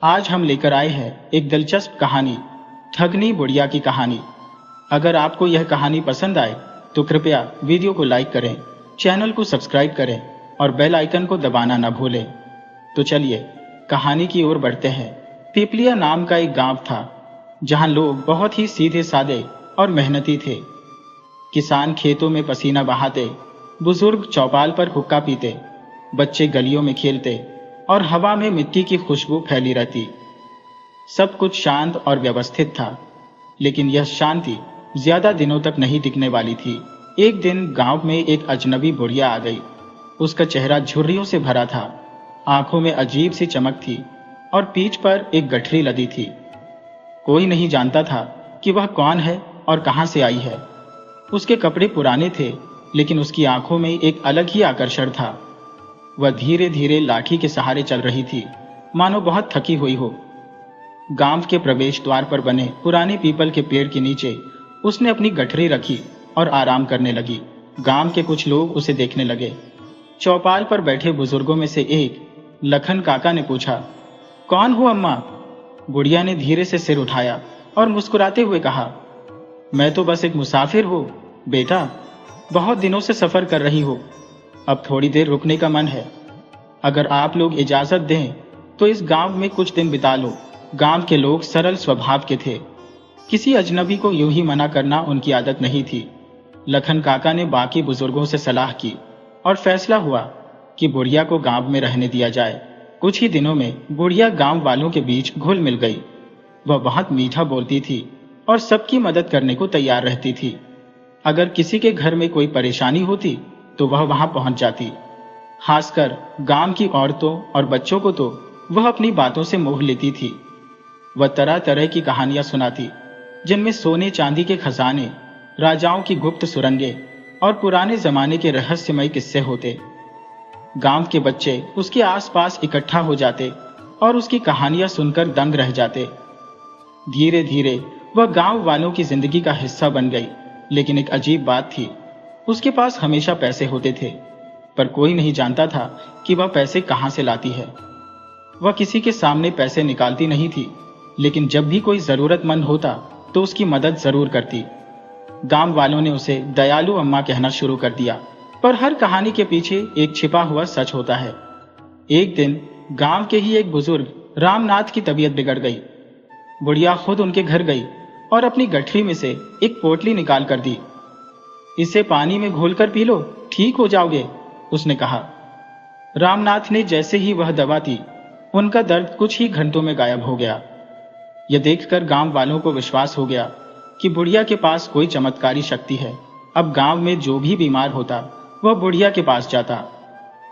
आज हम लेकर आए हैं एक दिलचस्प कहानी, ठगनी बुढ़िया की कहानी। अगर आपको यह कहानी पसंद आए तो कृपया वीडियो को लाइक करें, चैनल को सब्सक्राइब करें और बेल आइकन को दबाना न भूलें। तो चलिए कहानी की ओर बढ़ते हैं। पीपलिया नाम का एक गांव था जहां लोग बहुत ही सीधे सादे और मेहनती थे। किसान खेतों में पसीना बहाते, बुजुर्ग चौपाल पर हुक्का पीते, बच्चे गलियों में खेलते और हवा में मिट्टी की खुशबू फैली रहती। सब कुछ शांत और व्यवस्थित था, लेकिन यह शांति ज्यादा दिनों तक नहीं टिकने वाली थी। एक दिन गांव में एक अजनबी बुढ़िया आ गई। उसका चेहरा झुर्रियों से भरा था, आंखों में अजीब सी चमक थी और पीठ पर एक गठरी लदी थी। कोई नहीं जानता था कि वह कौन है और कहां से आई है। उसके कपड़े पुराने थे, लेकिन उसकी आंखों में एक अलग ही आकर्षण था। वह धीरे धीरे लाठी के सहारे चल रही थी, मानो बहुत थकी हुई हो। गांव के प्रवेश द्वार पर बने पुराने पीपल के पेड़ के नीचे उसने अपनी गठरी रखी और आराम करने लगी। गांव के कुछ लोग उसे देखने लगे। चौपाल पर बैठे बुजुर्गों में से एक, लखन काका ने पूछा, कौन हो अम्मा? बुढ़िया ने धीरे से सिर उठाया और मुस्कुराते हुए कहा, मैं तो बस एक मुसाफिर हूँ बेटा, बहुत दिनों से सफर कर रही हो। अब थोड़ी देर रुकने का मन है। अगर आप लोग इजाजत दें तो इस गांव में कुछ दिन बिता लो। गांव के लोग सरल स्वभाव के थे। किसी अजनबी को यूं ही मना करना उनकी आदत नहीं थी। लखन काका ने बाकी बुजुर्गों से सलाह की और फैसला हुआ कि बुढ़िया को गांव में रहने दिया जाए। कुछ ही दिनों में बुढ़िया गांव वालों के बीच घुल मिल गई। वह बहुत मीठा बोलती थी और सबकी मदद करने को तैयार रहती थी। अगर किसी के घर में कोई परेशानी होती तो वह वहां पहुंच जाती। खासकर गांव की औरतों और बच्चों को तो वह अपनी बातों से मोह लेती थी। वह तरह तरह की कहानियां सुनाती, जिनमें सोने चांदी के खजाने, राजाओं की गुप्त सुरंगें और पुराने जमाने के रहस्यमय किस्से होते। गांव के बच्चे उसके आसपास इकट्ठा हो जाते और उसकी कहानियां सुनकर दंग रह जाते। धीरे धीरे वह गांव वालों की जिंदगी का हिस्सा बन गई। लेकिन एक अजीब बात थी, उसके पास हमेशा पैसे होते थे, पर कोई नहीं जानता था कि वह पैसे कहां से लाती है। वह किसी के सामने पैसे निकालती नहीं थी, लेकिन जब भी कोई जरूरतमंद होता तो उसकी मदद जरूर करती। गांव वालों ने उसे दयालु अम्मा कहना शुरू कर दिया। पर हर कहानी के पीछे एक छिपा हुआ सच होता है। एक दिन गांव के ही एक बुजुर्ग रामनाथ की तबीयत बिगड़ गई। बुढ़िया खुद उनके घर गई और अपनी गठरी में से एक पोटली निकाल कर दी। इसे पानी में घोलकर पी लो, ठीक हो जाओगे, उसने कहा। रामनाथ ने जैसे ही वह दवा दी, उनका दर्द कुछ ही घंटों में गायब हो गया। यह देखकर गांव वालों को विश्वास हो गया कि बुढ़िया के पास कोई चमत्कारी शक्ति है। अब गांव में जो भी बीमार होता वह बुढ़िया के पास जाता।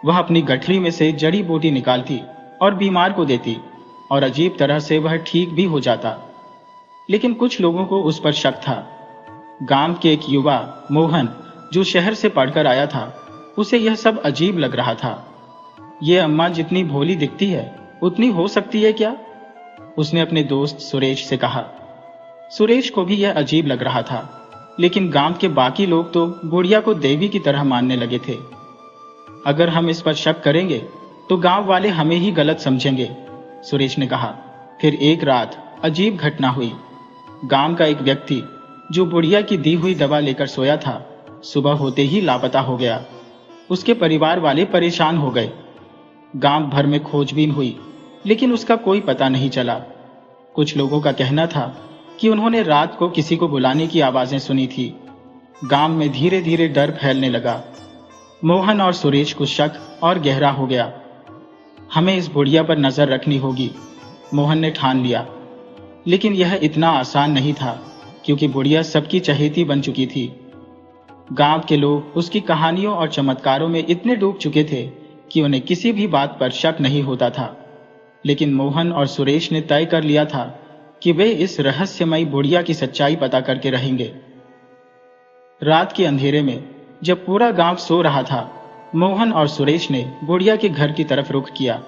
वह अपनी गठरी में से जड़ी बूटी निकालती और बीमार को देती और अजीब तरह से वह ठीक भी हो जाता। लेकिन कुछ लोगों को उस पर शक था। गांव के एक युवा मोहन, जो शहर से पढ़कर आया था, उसे यह सब अजीब लग रहा था। ये अम्मा जितनी भोली दिखती है उतनी हो सकती है क्या? उसने अपने दोस्त सुरेश से कहा। सुरेश को भी यह अजीब लग रहा था, लेकिन गांव के बाकी लोग तो बुढ़िया को देवी की तरह मानने लगे थे। अगर हम इस पर शक करेंगे तो गांव वाले हमें ही गलत समझेंगे, सुरेश ने कहा। फिर एक रात अजीब घटना हुई। गांव का एक व्यक्ति जो बुढ़िया की दी हुई दवा लेकर सोया था, सुबह होते ही लापता हो गया। उसके परिवार वाले परेशान हो गए। गांव भर में खोजबीन हुई, लेकिन उसका कोई पता नहीं चला। कुछ लोगों का कहना था कि उन्होंने रात को किसी को बुलाने की आवाजें सुनी थी। गांव में धीरे धीरे डर फैलने लगा। मोहन और सुरेश को शक और गहरा हो गया। हमें इस बुढ़िया पर नजर रखनी होगी, मोहन ने ठान लिया। लेकिन यह इतना आसान नहीं था, क्योंकि बुढ़िया सबकी चहेती बन चुकी थी। गांव के लोग उसकी कहानियों और चमत्कारों में इतने डूब चुके थे कि उन्हें किसी भी बात पर शक नहीं होता था। लेकिन मोहन और सुरेश ने तय कर लिया था कि वे इस रहस्यमयी बुढ़िया की सच्चाई पता करके रहेंगे। रात के अंधेरे में जब पूरा गांव सो रहा था, मोहन और सुरेश ने बुढ़िया के घर की तरफ रुख किया।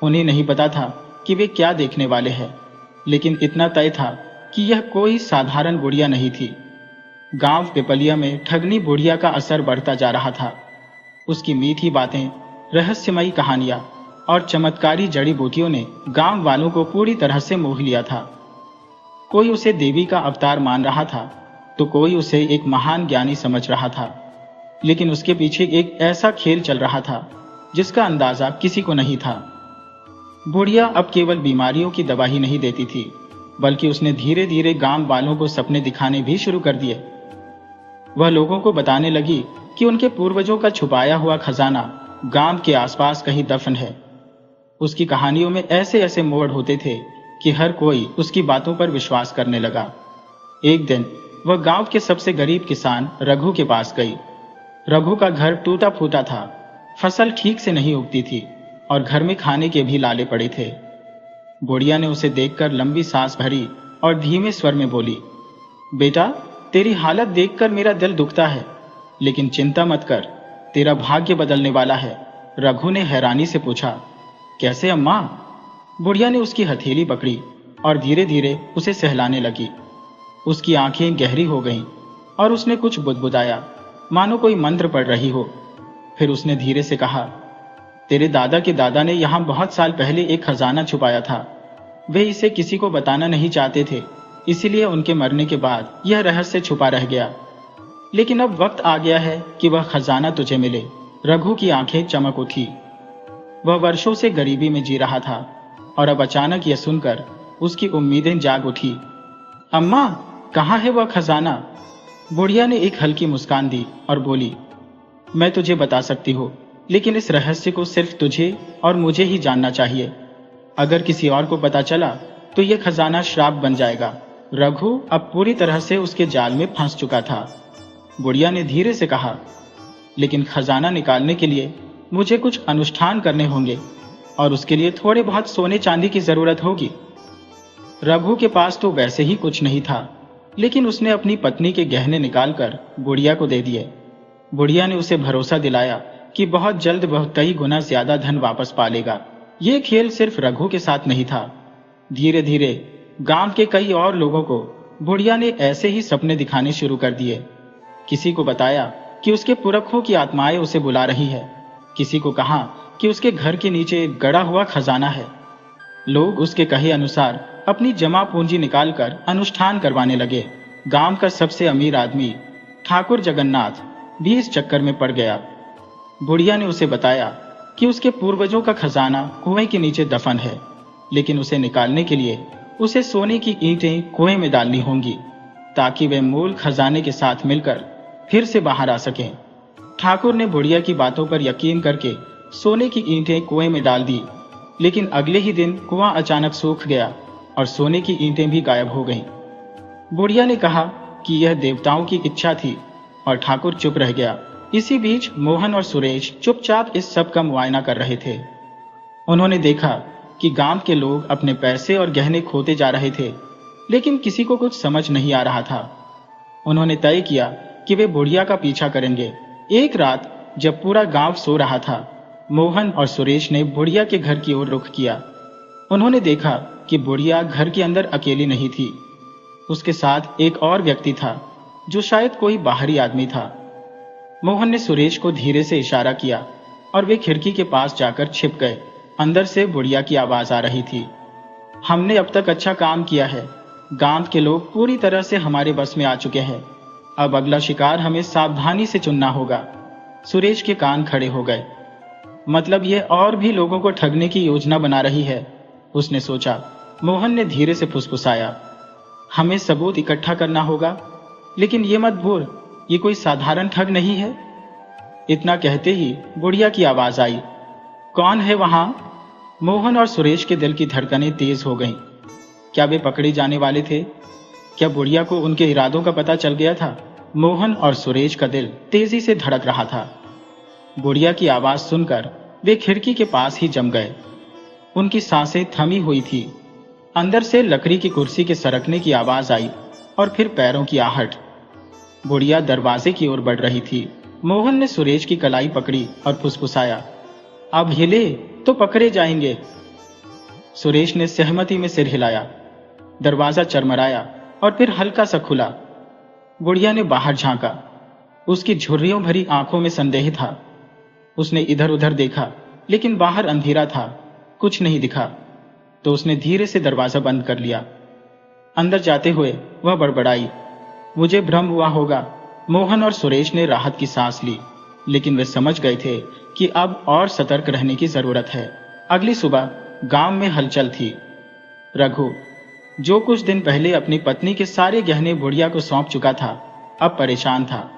उन्हें नहीं पता था कि वे क्या देखने वाले हैं, लेकिन इतना तय था कि यह कोई साधारण बुढ़िया नहीं थी। गांव पिपलिया में ठगनी बुढ़िया का असर बढ़ता जा रहा था। उसकी मीठी बातें, रहस्यमयी कहानियां और चमत्कारी जड़ी बूटियों ने गांव वालों को पूरी तरह से मोह लिया था। कोई उसे देवी का अवतार मान रहा था, तो कोई उसे एक महान ज्ञानी समझ रहा था। लेकिन उसके पीछे एक ऐसा खेल चल रहा था जिसका अंदाजा किसी को नहीं था। बुढ़िया अब केवल बीमारियों की दवा ही नहीं देती थी, बल्कि उसने धीरे धीरे गांव वालों को सपने दिखाने भी शुरू कर दिए। वह लोगों को बताने लगी कि उनके पूर्वजों का छुपाया हुआ खजाना गांव के आसपास कहीं दफन है। उसकी कहानियों में ऐसे ऐसे मोड़ होते थे कि हर कोई उसकी बातों पर विश्वास करने लगा। एक दिन वह गांव के सबसे गरीब किसान रघु के पास गई। रघु का घर टूटा फूटा था, फसल ठीक से नहीं उगती थी और घर में खाने के भी लाले पड़े थे। बुढ़िया ने उसे देखकर लंबी सांस भरी और धीमे स्वर में बोली, बेटा, तेरी हालत देखकर मेरा दिल दुखता है, लेकिन चिंता मत कर, तेरा भाग्य बदलने वाला है। रघु ने हैरानी से पूछा, कैसे अम्मा? बुढ़िया ने उसकी हथेली पकड़ी और धीरे धीरे उसे सहलाने लगी। उसकी आंखें गहरी हो गईं और उसने कुछ बुदबुदाया, मानो कोई मंत्र पढ़ रही हो। फिर उसने धीरे से कहा, तेरे दादा के दादा ने यहाँ बहुत साल पहले एक खजाना छुपाया था। वे इसे किसी को बताना नहीं चाहते थे, इसीलिए उनके मरने के बाद यह रहस्य छुपा रह गया। लेकिन अब वक्त आ गया है कि वह खजाना तुझे मिले। रघु की आंखें चमक उठी। वह वर्षों से गरीबी में जी रहा था और अब अचानक यह सुनकर उसकी उम्मीदें जाग उठी। अम्मा, कहाँ है वह खजाना? बुढ़िया ने एक हल्की मुस्कान दी और बोली, मैं तुझे बता सकती हूँ, लेकिन इस रहस्य को सिर्फ तुझे और मुझे ही जानना चाहिए। अगर किसी और को पता चला तो यह खजाना श्राप बन जाएगा। रघु अब पूरी तरह से उसके जाल में फंस चुका था। बुढ़िया ने धीरे से कहा, लेकिन खजाना निकालने के लिए मुझे कुछ अनुष्ठान करने होंगे और उसके लिए थोड़े बहुत सोने चांदी की जरूरत होगी। रघु के पास तो वैसे ही कुछ नहीं था, लेकिन उसने अपनी पत्नी के गहने निकालकर बुढ़िया को दे दिए। बुढ़िया ने उसे भरोसा दिलाया कि बहुत जल्द वह कई गुना ज्यादा धन वापस पा लेगा। यह खेल सिर्फ रघु के साथ नहीं था। धीरे धीरे गांव के कई और लोगों को बुढ़िया ने ऐसे ही सपने दिखाने शुरू कर दिए। किसी को बताया कि उसके पुरखों की आत्माएं उसे बुला रही है। किसी को कहा कि उसके घर के नीचे एक गड़ा हुआ खजाना है। लोग उसके कहे अनुसार अपनी जमा पूंजी निकालकर अनुष्ठान करवाने लगे। गांव का सबसे अमीर आदमी ठाकुर जगन्नाथ भी इस चक्कर में पड़ गया। बुढ़िया ने उसे बताया कि उसके पूर्वजों का खजाना कुएं के नीचे दफन है, लेकिन उसे निकालने के लिए उसे सोने की ईंटें कुएं में डालनी होंगी, ताकि वे मूल खजाने के साथ मिलकर फिर से बाहर आ सकें। ठाकुर ने बुढ़िया की बातों पर यकीन करके सोने की ईंटें कुएं में डाल दी, लेकिन अगले ही दिन कुआं अचानक सूख गया और सोने की ईंटें भी गायब हो गईं। बुढ़िया ने कहा कि यह देवताओं की इच्छा थी और ठाकुर चुप रह गया। इसी बीच मोहन और सुरेश चुपचाप इस सब का मुआयना कर रहे थे। उन्होंने देखा कि गांव के लोग अपने पैसे और गहने खोते जा रहे थे, लेकिन किसी को कुछ समझ नहीं आ रहा था। उन्होंने तय किया कि वे बुढ़िया का पीछा करेंगे। एक रात जब पूरा गांव सो रहा था, मोहन और सुरेश ने बुढ़िया के घर की ओर रुख किया। उन्होंने देखा कि बुढ़िया घर के अंदर अकेली नहीं थी। उसके साथ एक और व्यक्ति था, जो शायद कोई बाहरी आदमी था। मोहन ने सुरेश को धीरे से इशारा किया और वे खिड़की के पास जाकर छिप गए। अंदर से बुढ़िया की आवाज आ रही थी, हमने अब तक अच्छा काम किया है। गांव के लोग पूरी तरह से हमारे बस में आ चुके हैं। अब अगला शिकार हमें सावधानी से चुनना होगा। सुरेश के कान खड़े हो गए। मतलब ये और भी लोगों को ठगने की योजना बना रही है, उसने सोचा। मोहन ने धीरे से फुसफुसाया, हमें सबूत इकट्ठा करना होगा, लेकिन ये मत भूल, ये कोई साधारण ठग नहीं है। इतना कहते ही बुढ़िया की आवाज आई, कौन है वहां? मोहन और सुरेश के दिल की धड़कनें तेज हो गईं। क्या वे पकड़े जाने वाले थे? क्या बुढ़िया को उनके इरादों का पता चल गया था? मोहन और सुरेश का दिल तेजी से धड़क रहा था। बुढ़िया की आवाज सुनकर वे खिड़की के पास ही जम गए। उनकी सांसें थमी हुई थी। अंदर से लकड़ी की कुर्सी के सरकने की आवाज आई और फिर पैरों की आहट। बुढ़िया दरवाजे की ओर बढ़ रही थी। मोहन ने सुरेश की कलाई पकड़ी और फुसफुसाया, अब हिले तो पकड़े जाएंगे। सुरेश ने सहमति में सिर हिलाया। दरवाजा चरमराया और फिर हल्का सा खुला। बुढ़िया ने बाहर झांका। उसकी झुर्रियों भरी आंखों में संदेह था। उसने इधर उधर देखा, लेकिन बाहर अंधेरा था, कुछ नहीं दिखा। तो उसने धीरे से दरवाजा बंद कर लिया। अंदर जाते हुए वह बड़बड़ाई, मुझे भ्रम हुआ होगा। मोहन और सुरेश ने राहत की सांस ली, लेकिन वे समझ गए थे कि अब और सतर्क रहने की जरूरत है। अगली सुबह गांव में हलचल थी। रघु, जो कुछ दिन पहले अपनी पत्नी के सारे गहने बुढ़िया को सौंप चुका था, अब परेशान था।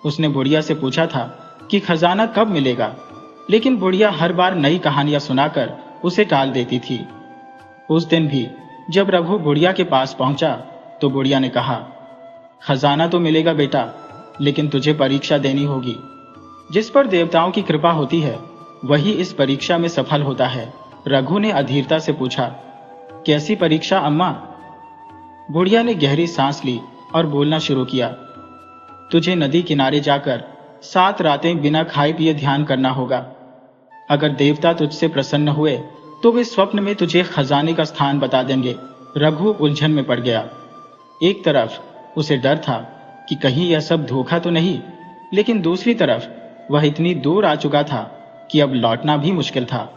उसने बुढ़िया से पूछा था कि खजाना कब मिलेगा, लेकिन बुढ़िया हर बार नई कहानियां सुनाकर उसे टाल देती थी। उस दिन भी जब रघु बुढ़िया के पास पहुंचा तो बुढ़िया ने कहा, खजाना तो मिलेगा बेटा, लेकिन तुझे परीक्षा देनी होगी। जिस पर देवताओं की कृपा होती है वही इस परीक्षा में सफल होता है। रघु ने अधीरता से पूछा, कैसी परीक्षा अम्मा? बुढ़िया ने गहरी सांस ली और बोलना शुरू किया, तुझे नदी किनारे जाकर 7 रातें बिना खाए पिए ध्यान करना होगा। अगर देवता तुझसे प्रसन्न हुए तो वे स्वप्न में तुझे खजाने का स्थान बता देंगे। रघु उलझन में पड़ गया। एक तरफ उसे डर था कि कहीं यह सब धोखा तो नहीं, लेकिन दूसरी तरफ वह इतनी दूर आ चुका था कि अब लौटना भी मुश्किल था।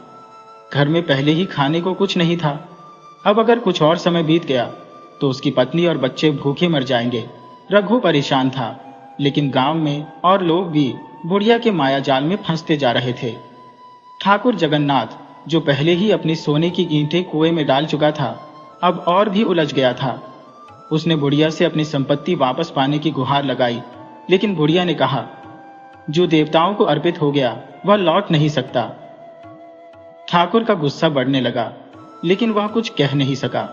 घर में पहले ही खाने को कुछ नहीं था, अब अगर कुछ और समय बीत गया तो उसकी पत्नी और बच्चे भूखे मर जाएंगे। रघु परेशान था, लेकिन गांव में और लोग भी बुढ़िया के मायाजाल में फंसते जा रहे थे। ठाकुर जगन्नाथ, जो पहले ही अपनी सोने की ईंटें कुएं में डाल चुका था, अब और भी उलझ गया था। उसने बुढ़िया से अपनी संपत्ति वापस पाने की गुहार लगाई, लेकिन बुढ़िया ने कहा, जो देवताओं को अर्पित हो गया वह लौट नहीं सकता। ठाकुर का गुस्सा बढ़ने लगा, लेकिन वह कुछ कह नहीं सका।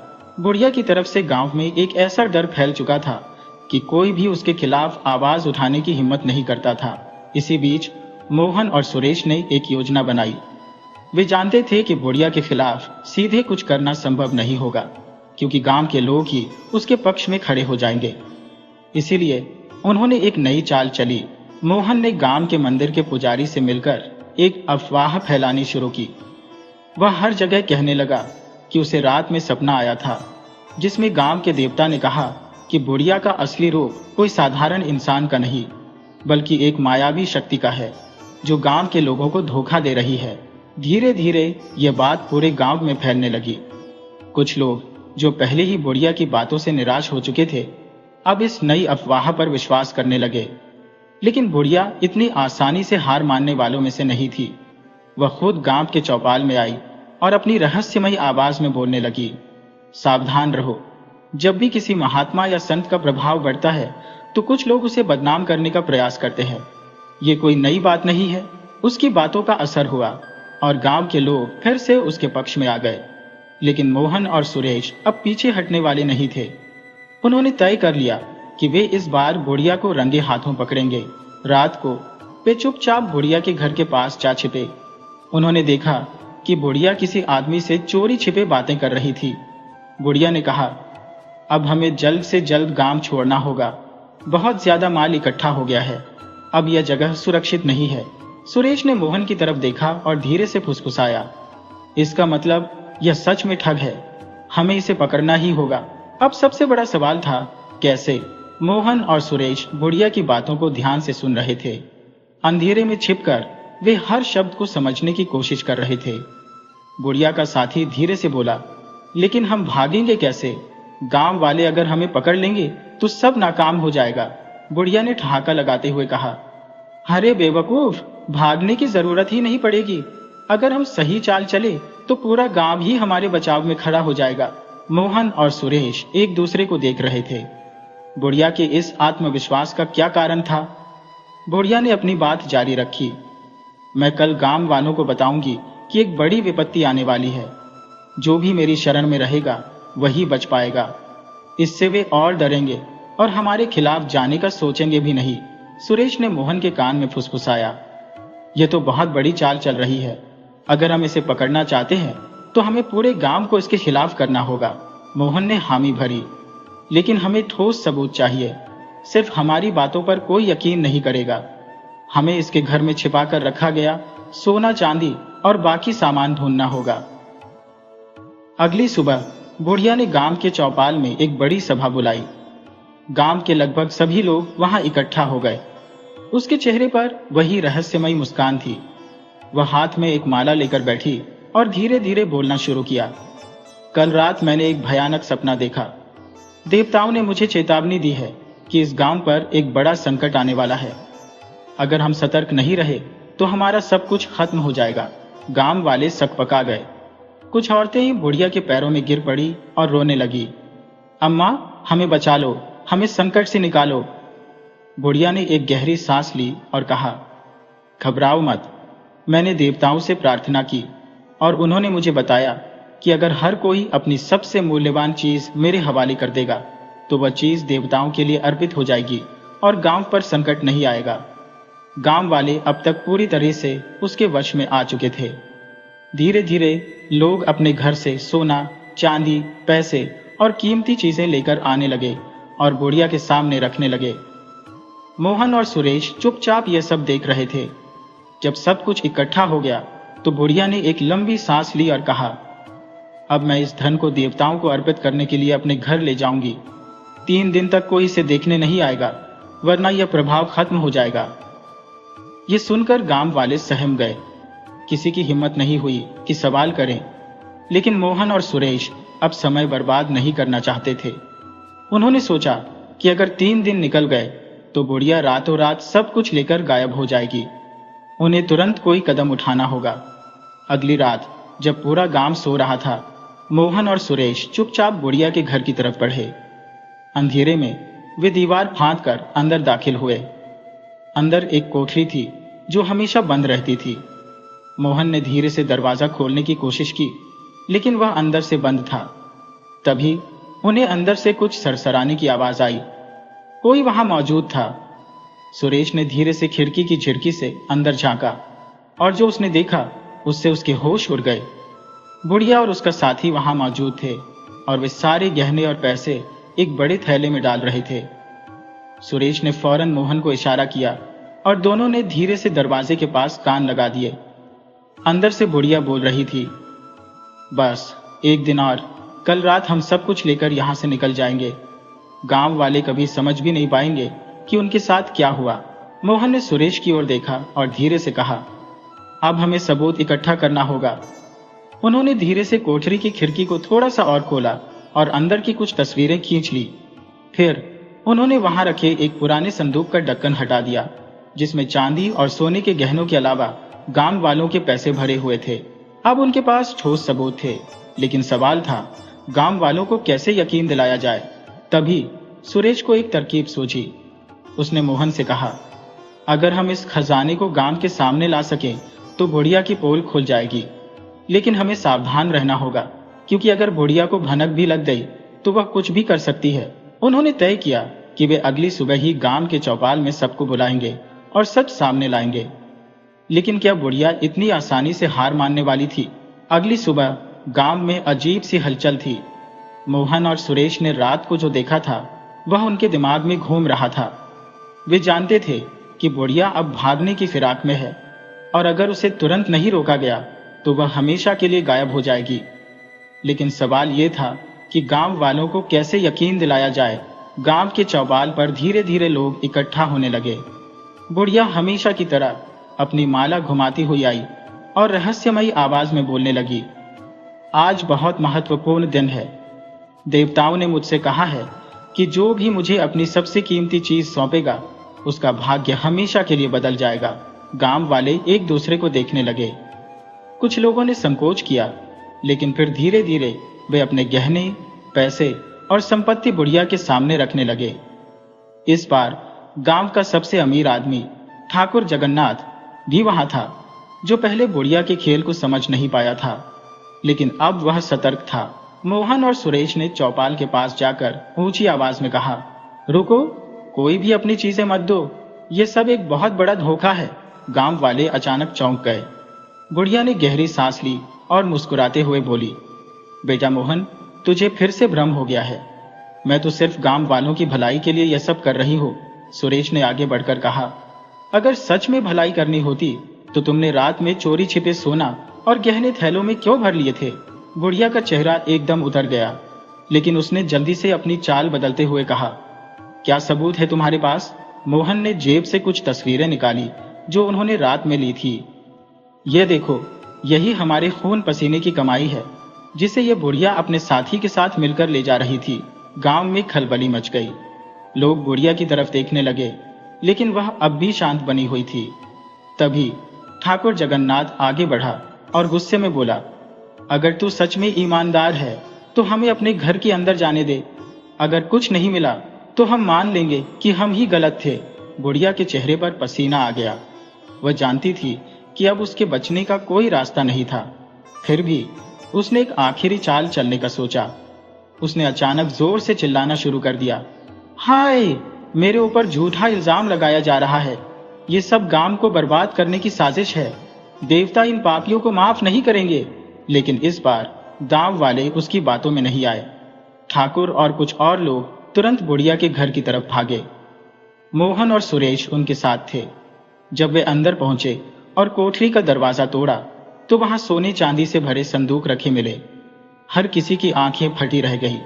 बुढ़िया की तरफ से गांव में एक ऐसा डर फैल चुका था कि कोई भी उसके खिलाफ आवाज उठाने की हिम्मत नहीं करता था। इसी बीच मोहन और सुरेश ने एक योजना बनाई। वे जानते थे कि बुढ़िया के खिलाफ सीधे कुछ करना संभव नहीं होगा, क्योंकि गांव के लोग ही उसके पक्ष में खड़े हो जाएंगे। इसीलिए उन्होंने एक नई चाल चली। मोहन ने गांव के मंदिर के पुजारी से मिलकर एक अफवाह फैलानी शुरू की। वह हर जगह कहने लगा कि उसे रात में सपना आया था, जिसमें गांव के देवता ने कहा कि बुढ़िया का असली रूप कोई साधारण इंसान का नहीं, बल्कि एक मायावी शक्ति का है, जो गांव के लोगों को धोखा दे रही है। धीरे धीरे यह बात पूरे गांव में फैलने लगी। कुछ लोग जो पहले ही बुढ़िया की बातों से निराश हो चुके थे, अब इस नई अफवाह पर विश्वास करने लगे। लेकिन बुढ़िया इतनी आसानी से हार मानने वालों में से नहीं थी। वह खुद गांव के चौपाल में आई और अपनी रहस्यमयी आवाज में बोलने लगी, सावधान रहो, जब भी किसी महात्मा या संत का प्रभाव बढ़ता है तो कुछ लोग उसे बदनाम करने का प्रयास करते हैं। ये कोई नई बात नहीं है। उसकी बातों का असर हुआ और गांव के लोग फिर से उसके पक्ष में आ गए। लेकिन मोहन और सुरेश अब पीछे हटने वाले नहीं थे। उन्होंने तय कर लिया कि वे इस बार बुढ़िया को रंगे हाथों पकड़ेंगे। रात को वे चुपचाप बुढ़िया के घर के पास जा छिपे। उन्होंने देखा कि बुढ़िया किसी आदमी से चोरी छिपे बातें कर रही थी। बुढ़िया ने कहा, अब हमें जल्द से जल्द गांव छोड़ना होगा। बहुत ज्यादा माल इकट्ठा हो गया है, अब यह जगह सुरक्षित नहीं है। सुरेश ने मोहन की तरफ देखा और धीरे से फुसफुसाया, इसका मतलब यह सच में ठग है, हमें इसे पकड़ना ही होगा। अब सबसे बड़ा सवाल था, कैसे? मोहन और सुरेश बुढ़िया की बातों को ध्यान से सुन रहे थे। अंधेरे में छिपकर वे हर शब्द को समझने की कोशिश कर रहे थे। बुढ़िया का साथी धीरे से बोला, लेकिन हम भागेंगे कैसे? गांव वाले अगर हमें पकड़ लेंगे तो सब नाकाम हो जाएगा। बुढ़िया ने ठहाका लगाते हुए कहा, अरे बेवकूफ, भागने की जरूरत ही नहीं पड़ेगी। अगर हम सही चाल चले तो पूरा गांव ही हमारे बचाव में खड़ा हो जाएगा। मोहन और सुरेश एक दूसरे को देख रहे थे। बुढ़िया के इस आत्मविश्वास का क्या कारण था? बुढ़िया ने अपनी बात जारी रखी, मैं कल गांव वालों को बताऊंगी कि एक बड़ी विपत्ति आने वाली है। जो भी मेरी शरण में रहेगा वही बच पाएगा। इससे वे और डरेंगे और हमारे खिलाफ जाने का सोचेंगे भी नहीं। सुरेश ने मोहन के कान में फुसफुसाया, यह तो बहुत बड़ी चाल चल रही है। अगर हम इसे पकड़ना चाहते हैं तो हमें पूरे गांव को इसके खिलाफ करना होगा। मोहन ने हामी भरी, लेकिन हमें ठोस सबूत चाहिए। सिर्फ हमारी बातों पर कोई यकीन नहीं करेगा। हमें इसके घर में छिपा कर रखा गया सोना चांदी और बाकी सामान ढूंढना होगा। अगली सुबह बुढ़िया ने गांव के चौपाल में एक बड़ी सभा बुलाई। गांव के लगभग सभी लोग वहां इकट्ठा हो गए। उसके चेहरे पर वही रहस्यमयी मुस्कान थी। वह हाथ में एक माला लेकर बैठी और धीरे धीरे बोलना शुरू किया। कल रात मैंने एक भयानक सपना देखा। देवताओं ने मुझे चेतावनी दी है कि इस गांव पर एक बड़ा संकट आने वाला है। अगर हम सतर्क नहीं रहे तो हमारा सब कुछ खत्म हो जाएगा। गांव वाले सकपका गए। कुछ औरतें ही बुढ़िया के पैरों में गिर पड़ी और रोने लगी। अम्मा, हमें बचा लो, हमें संकट से निकालो। बुढ़िया ने एक गहरी सांस ली और कहा, घबराओ मत। मैंने देवताओं से प्रार्थना की और उन्होंने मुझे बताया कि अगर हर कोई अपनी सबसे मूल्यवान चीज मेरे हवाले कर देगा तो वह चीज देवताओं के लिए अर्पित हो जाएगी और गांव पर संकट नहीं आएगा। गांव वाले अब तक पूरी तरह से उसके वश में आ चुके थे। धीरे धीरे लोग अपने घर से सोना, चांदी, पैसे और कीमती चीजें लेकर आने लगे और बुढ़िया के सामने रखने लगे। मोहन और सुरेश चुपचाप यह सब देख रहे थे। जब सब कुछ इकट्ठा हो गया तो बुढ़िया ने एक लंबी सांस ली और कहा, अब मैं इस धन को देवताओं को अर्पित करने के लिए अपने घर ले जाऊंगी। 3 दिन तक कोई इसे देखने नहीं आएगा, वरना यह प्रभाव खत्म हो जाएगा। ये सुनकर गांव वाले सहम गए। किसी की हिम्मत नहीं हुई कि सवाल करें, लेकिन मोहन और सुरेश अब समय बर्बाद नहीं करना चाहते थे। उन्होंने सोचा कि अगर 3 दिन निकल गए तो बुढ़िया रातों रात सब कुछ लेकर गायब हो जाएगी। उन्हें तुरंत कोई कदम उठाना होगा। अगली रात जब पूरा गांव सो रहा था, मोहन और सुरेश चुपचाप बुढ़िया के घर की तरफ बढ़े। अंधेरे में वे दीवार फांदकर अंदर दाखिल हुए। अंदर एक कोठरी थी जो हमेशा बंद रहती थी। मोहन ने धीरे से दरवाजा खोलने की कोशिश की, लेकिन वह अंदर से बंद था। तभी उन्हें अंदर से कुछ सरसराने की आवाज आई। कोई वहां मौजूद था। सुरेश ने धीरे से खिड़की की झिड़की से अंदर झांका और जो उसने देखा उससे उसके होश उड़ गए। बुढ़िया और उसका साथी वहां मौजूद थे और वे सारे गहने और पैसे एक बड़े थैले में डाल रहे थे। सुरेश ने फौरन मोहन को इशारा किया और दोनों ने धीरे से दरवाजे के पास कान लगा दिए। अंदर से बुढ़िया बोल रही थी, बस एक दिन और, कल रात हम सब कुछ लेकर यहां से निकल जाएंगे। गांव वाले कभी समझ भी नहीं पाएंगे कि उनके साथ क्या हुआ। मोहन ने सुरेश की ओर देखा और धीरे से कहा, अब हमें सबूत इकट्ठा करना होगा। उन्होंने धीरे से कोठरी की खिड़की को थोड़ा सा और खोला और अंदर की कुछ तस्वीरें खींच ली। फिर उन्होंने वहां रखे एक पुराने संदूक का ढक्कन हटा दिया, जिसमें चांदी और सोने के गहनों के अलावा गांव वालों के पैसे भरे हुए थे। अब उनके पास ठोस सबूत थे, लेकिन सवाल था गांव वालों को कैसे यकीन दिलाया जाए। तभी सुरेश को एक तरकीब सूझी। उसने मोहन से कहा, अगर हम इस खजाने को गांव के सामने ला सकें तो बुढ़िया की पोल खुल जाएगी। लेकिन हमें सावधान रहना होगा, क्योंकि अगर बुढ़िया को भनक भी लग गई तो वह कुछ भी कर सकती है। उन्होंने तय किया कि वे अगली सुबह ही गांव के चौपाल में सबको बुलाएंगे और सच सामने लाएंगे। लेकिन क्या बुढ़िया इतनी आसानी से हार मानने वाली थी? अगली सुबह गांव में अजीब सी हलचल थी। मोहन और सुरेश ने रात को जो देखा था वह उनके दिमाग में घूम रहा था। वे जानते थे कि बुढ़िया अब भागने की फिराक में है और अगर उसे तुरंत नहीं रोका गया तो वह हमेशा के लिए गायब हो जाएगी। लेकिन सवाल यह था कि गांव वालों को कैसे यकीन दिलाया जाए। गांव के चौपाल पर धीरे धीरे लोग इकट्ठा होने लगे। बुढ़िया हमेशा की तरह अपनी माला घुमाती हुई आई और रहस्यमयी आवाज में बोलने लगी, आज बहुत महत्वपूर्ण दिन है। देवताओं ने मुझसे कहा है कि जो भी मुझे अपनी सबसे कीमती चीज सौंपेगा उसका भाग्य हमेशा के लिए बदल जाएगा। गांव वाले एक दूसरे को देखने लगे। कुछ लोगों ने संकोच किया, लेकिन फिर धीरे धीरे वे अपने गहने, पैसे और संपत्ति बुढ़िया के सामने रखने लगे। इस बार गांव का सबसे अमीर आदमी ठाकुर जगन्नाथ भी वहां था, जो पहले बुढ़िया के खेल को समझ नहीं पाया था, लेकिन अब वह सतर्क था। मोहन और सुरेश ने चौपाल के पास जाकर ऊंची आवाज में कहा, रुको, कोई भी अपनी चीजें मत दो, ये सब एक बहुत बड़ा धोखा है। गांव वाले अचानक चौंक गए। बुढ़िया ने गहरी सांस ली और मुस्कुराते हुए बोली, बेटा मोहन, तुझे फिर से भ्रम हो गया है। मैं तो सिर्फ गांव वालों की भलाई के लिए यह सब कर रही हूँ। सुरेश ने आगे बढ़कर कहा, अगर सच में भलाई करनी होती तो तुमने रात में चोरी छिपे सोना और गहने थैलों में क्यों भर लिए थे? बुढ़िया का चेहरा एकदम उतर गया, लेकिन उसने जल्दी से अपनी चाल बदलते हुए कहा, क्या सबूत है तुम्हारे पास? मोहन ने जेब से कुछ तस्वीरें निकाली जो उन्होंने रात में ली थी। ये देखो, यही हमारे खून पसीने की कमाई है जिसे ये बुढ़िया अपने साथी के साथ मिलकर ले जा रही थी। गांव में खलबली मच गई। लोग बुढ़िया की तरफ देखने लगे, लेकिन वह अब भी शांत बनी हुई थी। तभी ठाकुर जगन्नाथ आगे बढ़ा और गुस्से में बोला, अगर तू सच में ईमानदार है तो हमें अपने घर के अंदर जाने दे। अगर कुछ नहीं मिला तो हम मान लेंगे कि हम ही गलत थे। बुढ़िया के चेहरे पर पसीना आ गया। वह जानती थी कि अब उसके बचने का कोई रास्ता नहीं था। फिर भी उसने एक आखिरी चाल चलने का सोचा। उसने अचानक जोर से चिल्लाना शुरू कर दिया, हाय, मेरे ऊपर झूठा इल्जाम लगाया जा रहा है। ये सब गांव को बर्बाद करने की साजिश है। देवता इन पापियों को माफ नहीं करेंगे। लेकिन इस बार गांव वाले उसकी बातों में नहीं आए। ठाकुर और कुछ और लोग तुरंत बुढ़िया के घर की तरफ भागे। मोहन और सुरेश उनके साथ थे। जब वे अंदर पहुंचे और कोठरी का दरवाजा तोड़ा तो वहां सोने चांदी से भरे संदूक रखे मिले। हर किसी की आंखें फटी रह गई।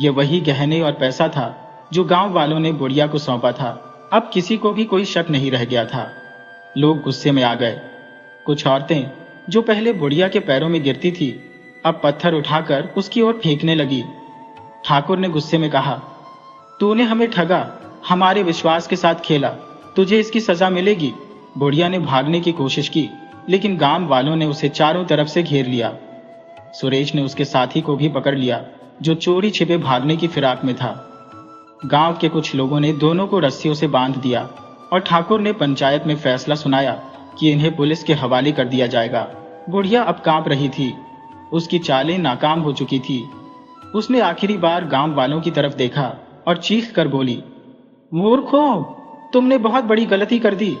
यह वही गहने और पैसा था जो गांव वालों ने बुढ़िया को सौंपा था। अब किसी को भी कोई शक नहीं रह गया था। लोग गुस्से में आ गए। कुछ औरतें जो पहले बुढ़िया के पैरों में गिरती थी, अब पत्थर उठाकर उसकी ओर फेंकने लगी। ठाकुर ने गुस्से में कहा, तूने हमें ठगा, हमारे विश्वास के साथ खेला, तुझे इसकी सजा मिलेगी। बुढ़िया ने भागने की कोशिश की, लेकिन गांव वालों ने उसे चारों तरफ से घेर लिया। सुरेश ने उसके साथी को भी पकड़ लिया, जो चोरी छिपे भागने की फिराक में था। गांव के कुछ लोगों ने दोनों को रस्सियों से बांध दिया और ठाकुर ने पंचायत में फैसला सुनाया कि इन्हें पुलिस के हवाले कर दिया जाएगा। बुढ़िया अब कांप रही थी। उसकी चालें नाकाम हो चुकी थी। उसने आखिरी बार गांव वालों की तरफ देखा और चीख कर बोली, मूर्खों, तुमने बहुत बड़ी गलती कर दी।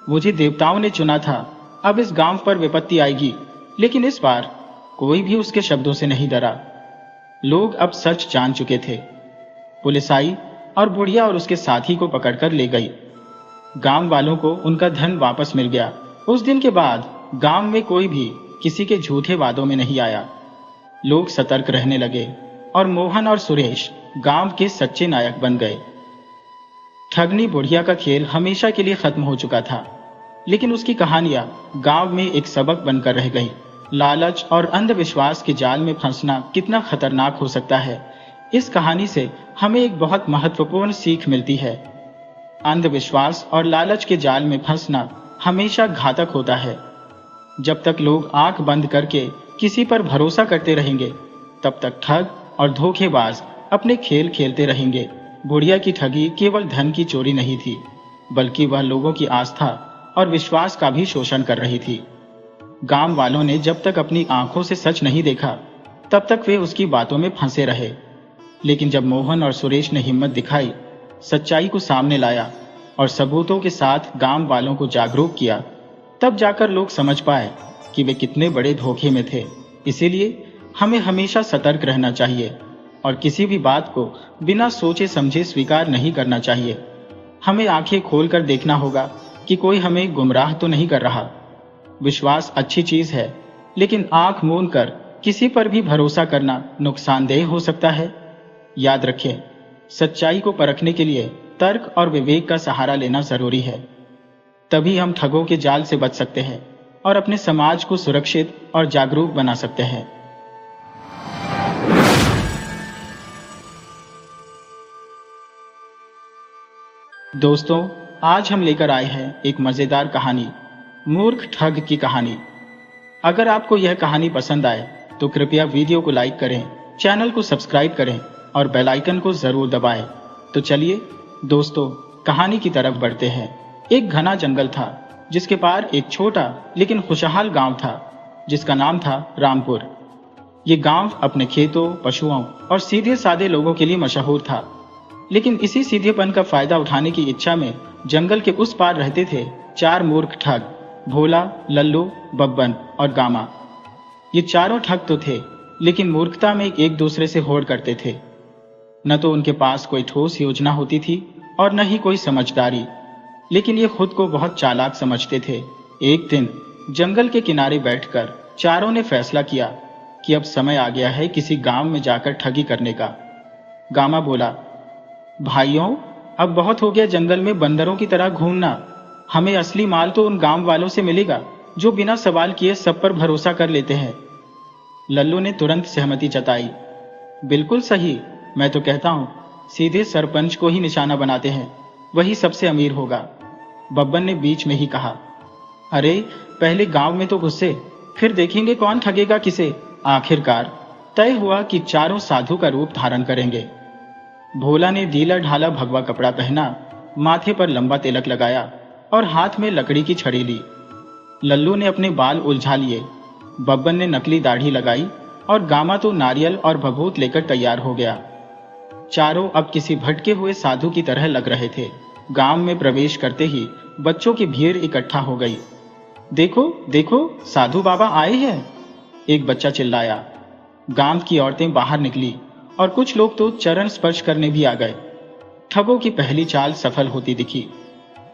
मुझे देवताओं ने चुना था। अब इस गांव पर विपत्ति आएगी, लेकिन इस बार कोई भी उसके शब्दों से नहीं डरा। लोग अब सच जान चुके थे। पुलिस आई और बुढ़िया और उसके साथी को पकड़कर ले गई। गांव वालों को उनका धन वापस मिल गया। उस दिन के बाद गांव में कोई भी किसी के झूठे वादों में नहीं आया। लोग सतर्क रहने लगे और मोहन और सुरेश गांव के सच्चे नायक बन गए। ठगनी बुढ़िया का खेल हमेशा के लिए खत्म हो चुका था, लेकिन उसकी कहानियां गांव में एक सबक बनकर रह गई। लालच और अंधविश्वास के जाल में फंसना कितना खतरनाक हो सकता है। इस कहानी से हमें एक बहुत महत्वपूर्ण सीख मिलती है। अंधविश्वास और लालच के जाल में फंसना हमेशा घातक होता है। जब तक लोग आंख बंद करके किसी पर भरोसा करते रहेंगे, तब तक ठग और धोखेबाज अपने खेल खेलते रहेंगे। बुढ़िया की ठगी केवल धन की चोरी नहीं थी, बल्कि वह लोगों की आस्था और विश्वास का भी शोषण कर रही थी। गांव वालों ने जब तक अपनी आंखों से सच नहीं देखा, तब तक वे उसकी बातों में फंसे रहे। लेकिन जब मोहन और सुरेश ने हिम्मत दिखाई, सच्चाई को सामने लाया और सबूतों के साथ गांव वालों को जागरूक किया, तब जाकर लोग समझ पाए कि वे कितने बड़े धोखे में थे। इसीलिए हमें हमेशा सतर्क रहना चाहिए और किसी भी बात को बिना सोचे समझे स्वीकार नहीं करना चाहिए। हमें आंखें खोलकर देखना होगा कि कोई हमें गुमराह तो नहीं कर रहा। विश्वास अच्छी चीज है, लेकिन आंख मूंद कर किसी पर भी भरोसा करना नुकसानदेह हो सकता है। याद रखें, सच्चाई को परखने के लिए तर्क और विवेक का सहारा लेना जरूरी है। तभी हम ठगों के जाल से बच सकते हैं और अपने समाज को सुरक्षित और जागरूक बना सकते हैं। दोस्तों, आज हम लेकर आए हैं एक मजेदार कहानी, मूर्ख ठग की कहानी। अगर आपको यह कहानी पसंद आए तो कृपया वीडियो को लाइक करें, चैनल को सब्सक्राइब करें और बेल आइकन को जरूर दबाएं। तो चलिए दोस्तों, कहानी की तरफ बढ़ते हैं। एक घना जंगल था जिसके पार एक छोटा लेकिन खुशहाल गांव था, जिसका नाम था रामपुर। ये गांव अपने खेतों, पशुओं और सीधे साधे लोगों के लिए मशहूर था। लेकिन इसी सीधेपन का फायदा उठाने की इच्छा में जंगल के उस पार रहते थे 4 मूर्ख ठग, भोला, लल्लू, बब्बन और गामा। ये चारों ठग तो थे, लेकिन मूर्खता में एक दूसरे से होड़ करते थे। न तो उनके पास कोई ठोस योजना होती थी और न ही कोई समझदारी, लेकिन ये खुद को बहुत चालाक समझते थे। एक दिन जंगल के किनारे बैठकर चारों ने फैसला किया कि अब समय आ गया है किसी गांव में जाकर ठगी करने का। गामा बोला, भाइयों, अब बहुत हो गया जंगल में बंदरों की तरह घूमना। हमें असली माल तो उन गांव वालों से मिलेगा जो बिना सवाल किए सब पर भरोसा कर लेते हैं। लल्लू ने तुरंत सहमति जताई। बिल्कुल सही, मैं तो कहता हूं सीधे सरपंच को ही निशाना बनाते हैं, वही सबसे अमीर होगा। बब्बन ने बीच में ही कहा। अरे पहले गांव में तो घुसे, फिर देखेंगे कौन ठगेगा किसे। आखिरकार तय हुआ कि चारों साधु का रूप धारण करेंगे। भोला ने ढीला ढाला भगवा कपड़ा पहना, माथे पर लंबा तिलक लगाया और हाथ में लकड़ी की छड़ी ली। लल्लू ने अपने बाल उलझा लिए, बब्बन ने नकली दाढ़ी लगाई और गामा तो नारियल और भभूत लेकर तैयार हो गया। चारों अब किसी भटके हुए साधु की तरह लग रहे थे। गांव में प्रवेश करते ही बच्चों की भीड़ इकट्ठा हो गई। देखो देखो, साधु बाबा आए हैं, एक बच्चा चिल्लाया। गांव की औरतें बाहर निकली और कुछ लोग तो चरण स्पर्श करने भी आ गए। ठगों की पहली चाल सफल होती दिखी।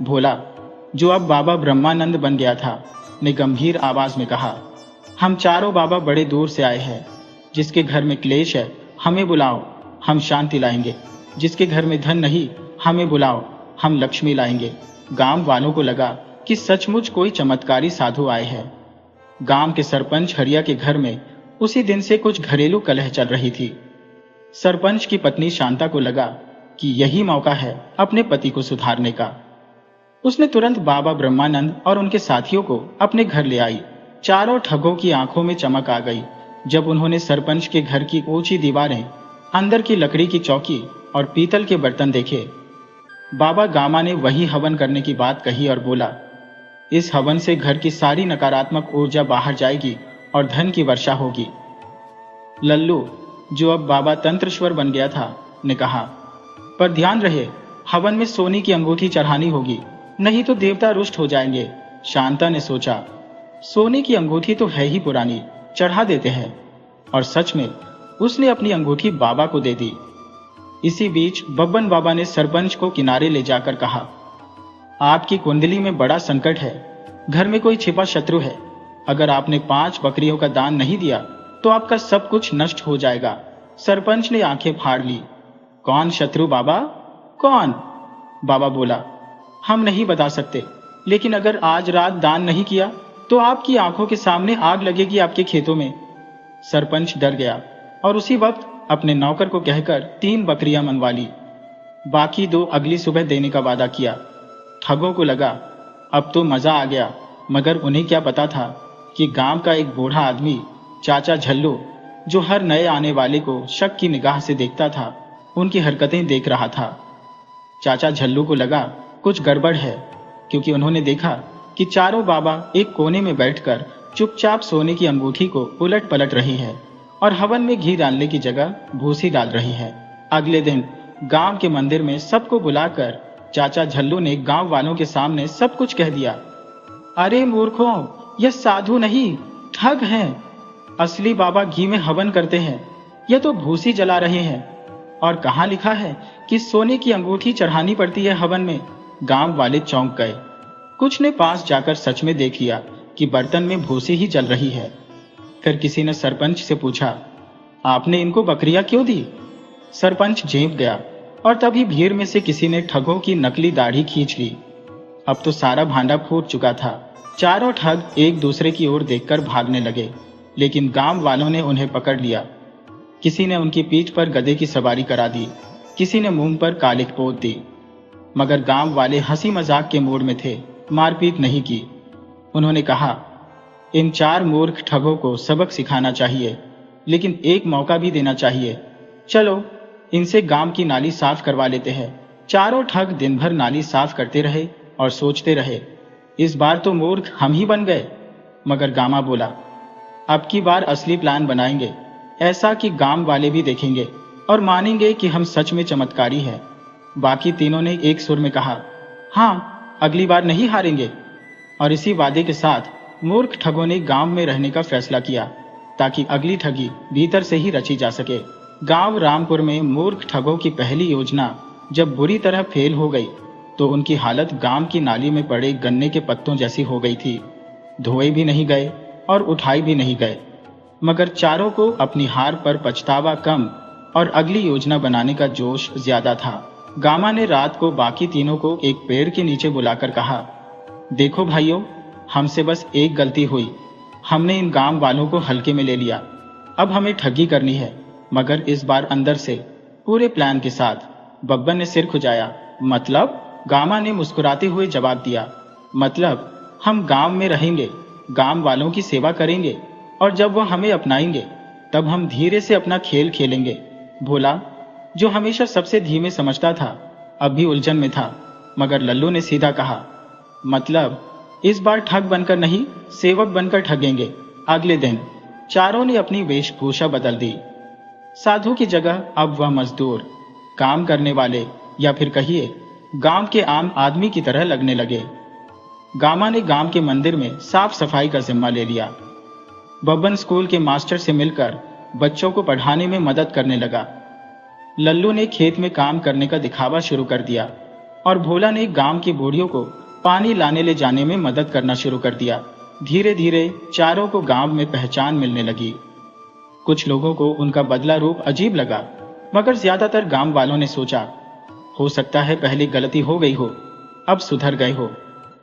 भोला, जो अब बाबा ब्रह्मानंद बन गया था, ने गंभीर आवाज में कहा, हम चारों बाबा बड़े दूर से आए हैं। जिसके घर में क्लेश है हमें बुलाओ, हम शांति लाएंगे। जिसके घर में धन नहीं हमें बुलाओ, हम लक्ष्मी लाएंगे। गांव वालों को लगा कि सचमुच कोई चमत्कारी साधु आए हैं। गांव के सरपंच हरिया के घर में उसी दिन से कुछ घरेलू कलह चल रही थी। सरपंच की पत्नी शांता को लगा कि यही मौका है अपने पति को सुधारने का। उसने तुरंत बाबा ब्रह्मानंद और उनके साथियों को अपने घर ले आई। चारों ठगों की आंखों में चमक आ गई जब उन्होंने सरपंच के घर की ऊंची दीवारें, अंदर की लकड़ी की चौकी और पीतल के बर्तन देखे। बाबा गामा ने वही हवन करने की बात कही और बोला, इस हवन से घर की सारी नकारात्मक ऊर्जा बाहर जाएगी और धन की वर्षा होगी। लल्लू, जो अब बाबा तंत्रश्वर बन गया था, ने कहा, पर ध्यान रहे, हवन में सोने की अंगूठी चढ़ानी होगी, नहीं तो देवता रुष्ट हो जाएंगे। शांता ने सोचा, सोने की अंगूठी तो है ही पुरानी, चढ़ा देते हैं। और सच में उसने अपनी अंगूठी बाबा को दे दी। इसी बीच बब्बन बाबा ने सरपंच को किनारे ले जाकर कहा, आपकी कुंडली में बड़ा संकट है, घर में कोई छिपा शत्रु है। अगर आपने 5 बकरियों का दान नहीं दिया तो आपका सब कुछ नष्ट हो जाएगा। सरपंच ने आंखें फाड़ ली। कौन शत्रु बाबा, कौन? बाबा बोला, हम नहीं बता सकते, लेकिन अगर आज रात दान नहीं किया तो आपकी आंखों के सामने आग लगेगी आपके खेतों में। सरपंच डर गया और उसी वक्त अपने नौकर को कहकर 3 बकरियां मनवा ली। बाकी 2 अगली सुबह देने का वादा किया। ठगों को लगा अब तो मजा आ गया, मगर उन्हें क्या पता था कि गांव का एक बूढ़ा आदमी, चाचा झल्लू, जो हर नए आने वाले को शक की निगाह से देखता था, उनकी हरकतें देख रहा था। चाचा झल्लू को लगा कुछ गड़बड़ है, क्योंकि उन्होंने देखा कि चारों बाबा एक कोने में बैठकर चुपचाप सोने की अंगूठी को उलट पलट रही है और हवन में घी डालने की जगह भूसी डाल रही है। अगले दिन गांव के मंदिर में सबको बुलाकर चाचा झल्लू ने गांव वालों के सामने सब कुछ कह दिया। अरे मूर्खों, यह साधु नहीं, ठग हैं। असली बाबा घी में हवन करते हैं, यह तो भूसी जला रहे हैं। और कहाँ लिखा है कि सोने की अंगूठी चढ़ानी पड़ती है हवन में। गांव वाले चौंक गए। कुछ ने पास जाकर सच में देख लिया कि बर्तन में भूसी ही जल रही है। फिर किसी ने सरपंच से पूछा, आपने इनको बकरियां क्यों दी? सरपंच झेंप गया और तभी भीड़ में से किसी ने ठगों की नकली दाढ़ी खींच ली। अब तो सारा भांडा फूट चुका था। चारों ठग एक दूसरे की ओर देखकर भागने लगे, लेकिन गांव वालों ने उन्हें पकड़ लिया। किसी ने उनकी पीठ पर गधे की सवारी करा दी, किसी ने मुंह पर कालिख पोत दी। मगर गांव वाले हंसी मजाक के मूड में थे, मारपीट नहीं की। उन्होंने कहा, इन 4 मूर्ख ठगों को सबक सिखाना चाहिए, लेकिन एक मौका भी देना चाहिए। चलो इनसे गांव की नाली साफ करवा लेते हैं। चारों ठग दिन भर नाली साफ करते रहे और सोचते रहे, इस बार तो मूर्ख हम ही बन गए। मगर गामा बोला, अब की बार असली प्लान बनाएंगे, ऐसा कि गांव वाले भी देखेंगे और मानेंगे कि हम सच में चमत्कारी हैं। बाकी तीनों ने एक सुर में कहा, हाँ, अगली बार नहीं हारेंगे। और इसी वादे के साथ मूर्ख ठगों ने गांव में रहने का फैसला किया, ताकि अगली ठगी भीतर से ही रची जा सके। गांव रामपुर में मूर्ख ठगों की पहली योजना जब बुरी तरह फेल हो गई, तो उनकी हालत गांव की नाली में पड़े गन्ने के पत्तों जैसी हो गई थी। धोए भी नहीं गए और उठाए भी नहीं गए। मगर चारों को अपनी हार पर पछतावा कम और अगली योजना बनाने का जोश ज्यादा था। गामा ने रात को बाकी तीनों को एक पेड़ के नीचे बुलाकर कहा, देखो भाइयों, हमसे बस एक गलती हुई, हमने इन गांव वालों को हल्के में ले लिया। अब हमें ठगी करनी है। मगर इस बार अंदर से पूरे प्लान के साथ बब्बन ने सिर खुजाया। मतलब? गामा ने मुस्कुराते हुए जवाब दिया, मतलब हम गांव में रहेंगे, गांव वालों की सेवा करेंगे, और जब वो हमें अपनाएंगे तब हम धीरे से अपना खेल खेलेंगे। भोला, जो हमेशा सबसे धीमे समझता था, अब भी उलझन में था। मगर लल्लू ने सीधा कहा, मतलब इस बार ठग बनकर नहीं, सेवक बनकर ठगेंगे। अगले दिन चारों ने अपनी वेशभूषा बदल दी। साधु की जगह अब वह मजदूर, काम करने वाले, या फिर कहिए गांव के आम आदमी की तरह लगने लगे। गामा ने गांव के मंदिर में साफ सफाई का जिम्मा ले लिया। बब्बन स्कूल के मास्टर से मिलकर बच्चों को पढ़ाने में मदद करने लगा। लल्लू ने खेत में काम करने का दिखावा शुरू कर दिया और भोला ने गांव की बूढ़ियों को पानी लाने ले जाने में मदद करना शुरू कर दिया। धीरे धीरे चारों को गांव में पहचान मिलने लगी। कुछ लोगों को उनका बदला रूप अजीब लगा, मगर ज्यादातर गांव वालों ने सोचा, हो सकता है पहले गलती हो गई हो, अब सुधर गए हो।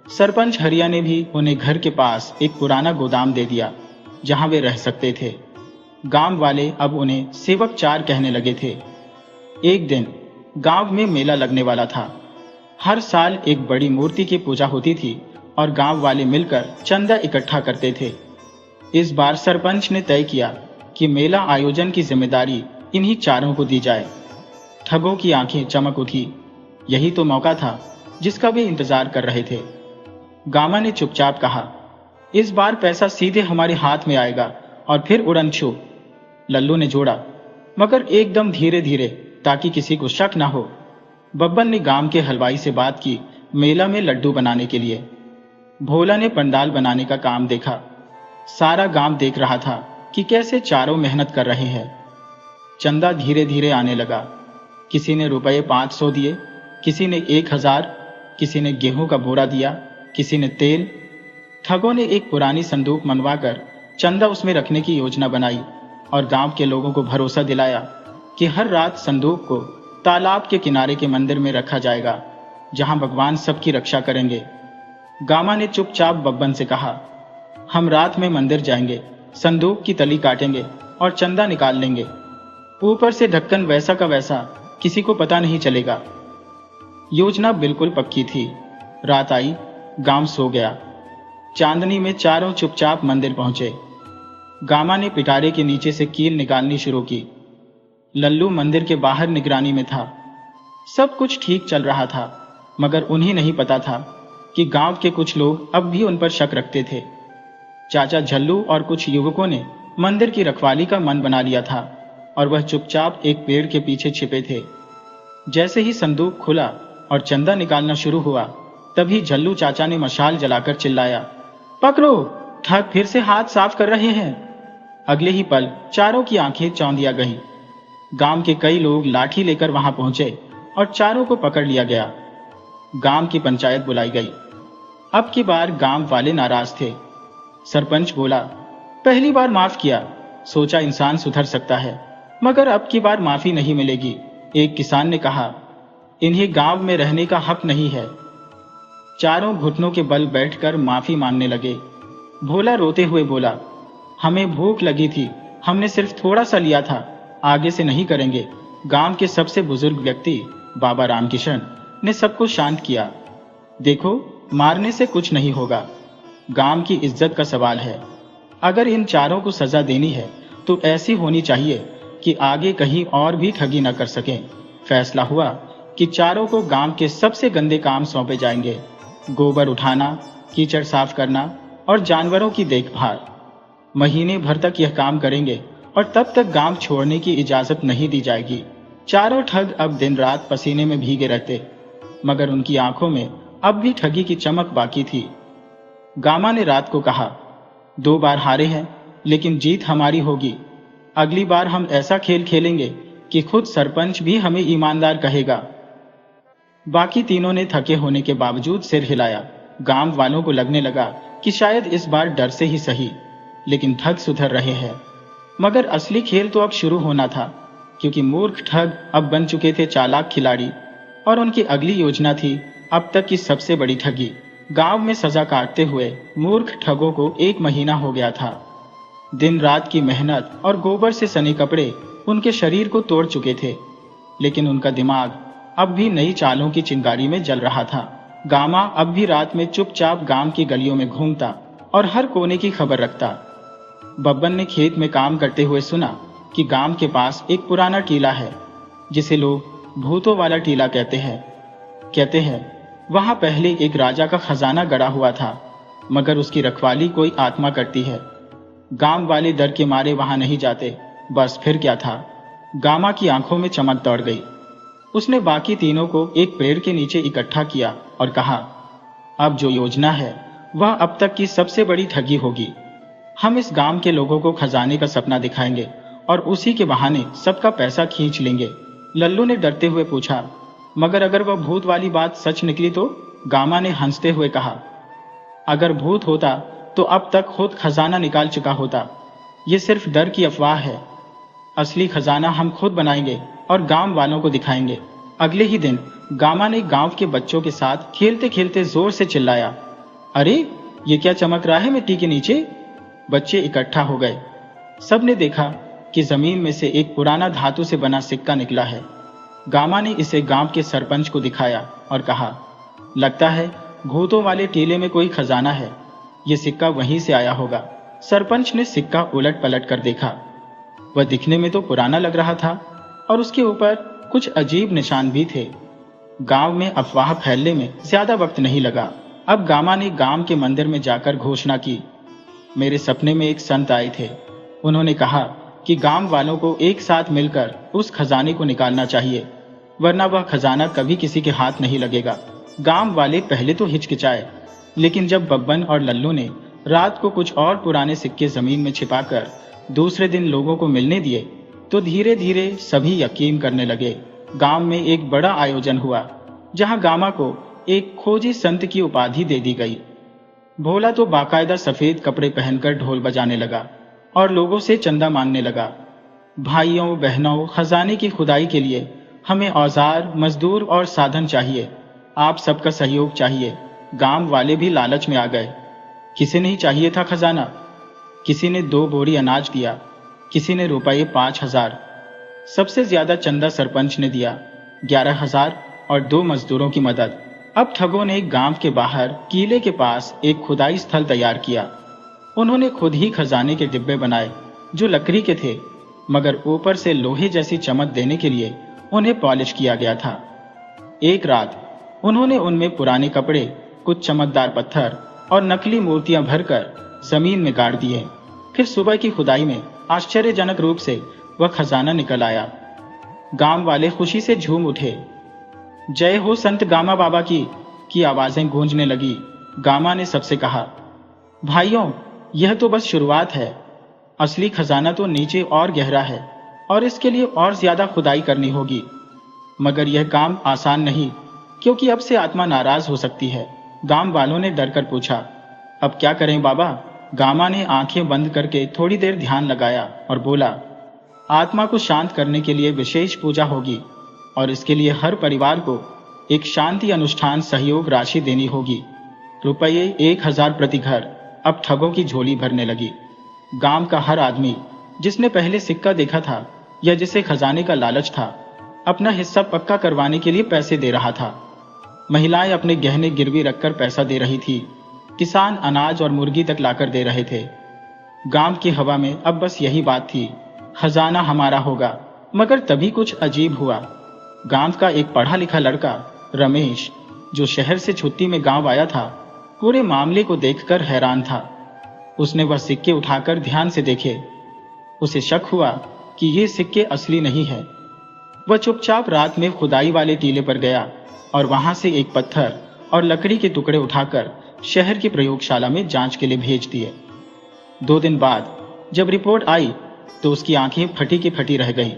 सरपंच हरिया ने भी उन्हें घर के पास एक पुराना गोदाम दे दिया जहां वे रह सकते थे। गांव वाले अब उन्हें सेवक चार कहने लगे थे। एक दिन गांव में मेला लगने वाला था। हर साल एक बड़ी मूर्ति की पूजा होती थी और गांव वाले मिलकर चंदा इकट्ठा करते थे। इस बार सरपंच ने तय किया कि मेला आयोजन की जिम्मेदारी इन्हीं चारों को दी जाए। ठगों की आंखें चमक उठी। यही तो मौका था जिसका वे इंतजार कर रहे थे। गामा ने चुपचाप कहा, इस बार पैसा सीधे हमारे हाथ में आएगा और फिर उड़न छू। लल्लू ने जोड़ा, मगर एकदम धीरे धीरे, ताकि किसी को शक ना हो। बब्बन ने गांव के हलवाई से बात की मेला में लड्डू बनाने के लिए। भोला ने पंडाल बनाने का काम देखा। सारा गांव देख रहा था कि कैसे चारों मेहनत कर रहे हैं। चंदा धीरे धीरे आने लगा। किसी ने रुपए 500 दिए, किसी ने 1000, किसी ने गेहूं का बोरा दिया, किसी ने तेल। ठगों ने एक पुरानी संदूक मनवाकर चंदा उसमें रखने की योजना बनाई और गांव के लोगों को भरोसा दिलाया कि हर रात संदूक को तालाब के किनारे के मंदिर में रखा जाएगा, जहां भगवान सबकी रक्षा करेंगे। गामा ने चुपचाप बब्बन से कहा, हम रात में मंदिर जाएंगे, संदूक की तली काटेंगे और चंदा निकाल लेंगे। ऊपर से ढक्कन वैसा का वैसा, किसी को पता नहीं चलेगा। योजना बिल्कुल पक्की थी। रात आई, गांव सो गया। चांदनी में चारों चुपचाप मंदिर पहुंचे। गामा ने पिटारे के नीचे से कील निकालनी शुरू की। लल्लू मंदिर के बाहर निगरानी में था। सब कुछ ठीक चल रहा था, मगर उन्हें नहीं पता था कि गांव के कुछ लोग अब भी उन पर शक रखते थे। चाचा झल्लू और कुछ युवकों ने मंदिर की रखवाली का मन बना लिया था और वह चुपचाप एक पेड़ के पीछे छिपे थे। जैसे ही संदूक खुला और चंदा निकालना शुरू हुआ, तभी झल्लू चाचा ने मशाल जलाकर चिल्लाया, पकड़ो, ठग फिर से हाथ साफ कर रहे हैं। अगले ही पल चारों की आंखें चौंधिया गईं। गांव के कई लोग लाठी लेकर वहां पहुंचे और चारों को पकड़ लिया गया। गांव की पंचायत बुलाई गई। अब की बार गांव वाले नाराज थे। सरपंच बोला, पहली बार माफ किया, सोचा इंसान सुधर सकता है, मगर अब की बार माफी नहीं मिलेगी। एक किसान ने कहा, इन्हें गांव में रहने का हक नहीं है। चारों घुटनों के बल बैठकर माफी मांगने लगे। भोला रोते हुए बोला, हमें भूख लगी थी, हमने सिर्फ थोड़ा सा लिया था, आगे से नहीं करेंगे। गांव के सबसे बुजुर्ग व्यक्ति बाबा रामकिशन ने सबको शांत किया। देखो, मारने से कुछ नहीं होगा, गांव की इज्जत का सवाल है। अगर इन चारों को सजा देनी है तो ऐसी होनी चाहिए कि आगे कहीं और भी ठगी न कर सकें। फैसला हुआ कि चारों को गांव के सबसे गंदे काम सौंपे जाएंगे, गोबर उठाना, कीचड़ साफ करना और जानवरों की देखभाल। महीने भर तक यह काम करेंगे और तब तक गांव छोड़ने की इजाजत नहीं दी जाएगी। चारों ठग अब दिन रात पसीने में भीगे रहते, मगर उनकी आंखों में अब भी ठगी की चमक बाकी थी। गामा ने रात को कहा, 2 बार हारे हैं, लेकिन जीत हमारी होगी। अगली बार हम ऐसा खेल खेलेंगे कि खुद सरपंच भी हमें ईमानदार कहेगा। बाकी तीनों ने थके होने के बावजूद सिर हिलाया। गांव वालों को लगने लगा कि शायद इस बार डर से ही सही, लेकिन ठग सुधर रहे हैं। मगर असली खेल तो अब शुरू होना था, क्योंकि मूर्ख ठग अब बन चुके थे चालाक खिलाड़ी, और उनकी अगली योजना थी अब तक की सबसे बड़ी ठगी, गांव में सजा काटते हुए मूर्ख ठगों को 1 महीना हो गया था। दिन रात की मेहनत और गोबर से सने कपड़े उनके शरीर को तोड़ चुके थे, लेकिन उनका दिमाग अब भी नई चालों की चिंगारी में जल रहा था। गामा अब भी रात में चुपचाप गांव की गलियों में घूमता और हर कोने की खबर रखता। बब्बन ने खेत में काम करते हुए सुना कि गांव के पास एक पुराना टीला है, जिसे लोग भूतों वाला टीला कहते हैं वहां पहले एक राजा का खजाना गड़ा हुआ था, मगर उसकी रखवाली कोई आत्मा करती है। गांव वाले डर के मारे वहां नहीं जाते। बस फिर क्या था, गामा की आंखों में चमक दौड़ गई। उसने बाकी तीनों को एक पेड़ के नीचे इकट्ठा किया और कहा, अब जो योजना है वह अब तक की सबसे बड़ी ठगी होगी। हम इस गांव के लोगों को खजाने का सपना दिखाएंगे और उसी के बहाने सबका पैसा खींच लेंगे। लल्लू ने डरते हुए पूछा, मगर अगर वह भूत वाली बात सच निकली तो? गामा ने हंसते हुए कहा, अगर भूत होता तो अब तक खुद खजाना निकाल चुका होता। ये सिर्फ डर की अफवाह है। असली खजाना हम खुद बनाएंगे और गांव वालों को दिखाएंगे। अगले ही दिन गामा ने गांव के बच्चों के साथ खेलते खेलते जोर से चिल्लाया, अरे ये क्या चमक रहा है मिट्टी के नीचे? बच्चे इकट्ठा हो गए। सबने देखा कि जमीन में से एक पुराना धातु से बना सिक्का निकला है। गामा ने इसे गांव के सरपंच को दिखाया और कहा, लगता है भूतों वाले टीले में कोई खजाना है। ये सिक्का वहीं से आया होगा। सरपंच ने सिक्का उलट पलट कर देखा। वह दिखने में तो पुराना लग रहा था और उसके ऊपर कुछ अजीब निशान भी थे। गांव में अफवाह फैलने में ज्यादा वक्त नहीं लगा। अब गामा ने गांव के मंदिर में जाकर घोषणा की, मेरे सपने में एक संत आए थे। उन्होंने कहा कि गांव वालों को एक साथ मिलकर उस खजाने को निकालना चाहिए, वरना वह खजाना कभी किसी के हाथ नहीं लगेगा। गांव वाले पहले तो हिचकिचाए, लेकिन जब बब्बन और लल्लू ने रात को कुछ और पुराने सिक्के जमीन में छिपाकर दूसरे दिन लोगों को मिलने दिए, तो धीरे धीरे सभी यकीन करने लगे। गांव में एक बड़ा आयोजन हुआ, जहां गामा को एक खोजी संत की उपाधि दे दी गई। भोला तो बाकायदा सफेद कपड़े पहनकर ढोल बजाने लगा और लोगों से चंदा मांगने लगा। भाइयों बहनों, खजाने की खुदाई के लिए हमें औजार, मजदूर और साधन चाहिए। आप सबका सहयोग चाहिए। गांव वाले भी लालच में आ गए। किसी नहीं चाहिए था खजाना। किसी ने 2 बोरी अनाज दिया, किसी ने रुपये 5,000। सबसे ज्यादा चंदा सरपंच ने दिया, 11,000 और 2 मजदूरों की मदद। अब ठगों ने गांव के बाहर किले के पास एक खुदाई स्थल तैयार किया। उन्होंने खुद ही खजाने के डिब्बे बनाए, जो लकड़ी के थे, मगर ऊपर से लोहे जैसी चमक देने के लिए उन्हें पॉलिश किया गया था। एक रात उन्होंने उनमें पुराने कपड़े, कुछ चमकदार पत्थर और नकली मूर्तियां भरकर जमीन में गाड़ दिए। फिर सुबह की खुदाई में आश्चर्यजनक रूप से वह खजाना निकल आया। गांव वाले खुशी से झूम उठे। जय हो संत गामा बाबा की आवाजें गूंजने लगी। गामा ने सबसे कहा, भाइयों, यह तो बस शुरुआत है। असली खजाना तो नीचे और गहरा है और इसके लिए और ज्यादा खुदाई करनी होगी। मगर यह काम आसान नहीं, क्योंकि अब से आत्मा नाराज हो सकती है। गांव वालों ने डरकर पूछा, अब क्या करें बाबा? गामा ने आंखें बंद करके थोड़ी देर ध्यान लगाया और बोला, आत्मा को शांत करने के लिए विशेष पूजा होगी और इसके लिए हर परिवार को एक शांति अनुष्ठान सहयोग राशि देनी होगी। रुपये 1,000 प्रति घर। अब ठगों की झोली भरने लगी। गांव का हर आदमी, जिसने पहले सिक्का देखा था या जिसे खजाने का लालच था, अपना हिस्सा पक्का करवाने के लिए पैसे दे रहा था। महिलाएं अपने गहने गिरवी रखकर पैसा दे रही थी। किसान अनाज और मुर्गी तक लाकर दे रहे थे। गांव की हवा में अब बस यही बात थी, खजाना हमारा होगा। मगर तभी कुछ अजीब हुआ। गांव का एक पढ़ा लिखा लड़का रमेश, जो शहर से छुट्टी में गांव आया था, पूरे मामले को देखकर हैरान था। उसने वह सिक्के उठाकर ध्यान से देखे। उसे शक हुआ कि ये सिक्के असली नहीं है। वह चुपचाप रात में खुदाई वाले टीले पर गया और वहां से एक पत्थर और लकड़ी के टुकड़े उठाकर शहर की प्रयोगशाला में जांच के लिए भेज दिए। 2 दिन बाद जब रिपोर्ट आई तो उसकी आंखें फटी की फटी रह गई।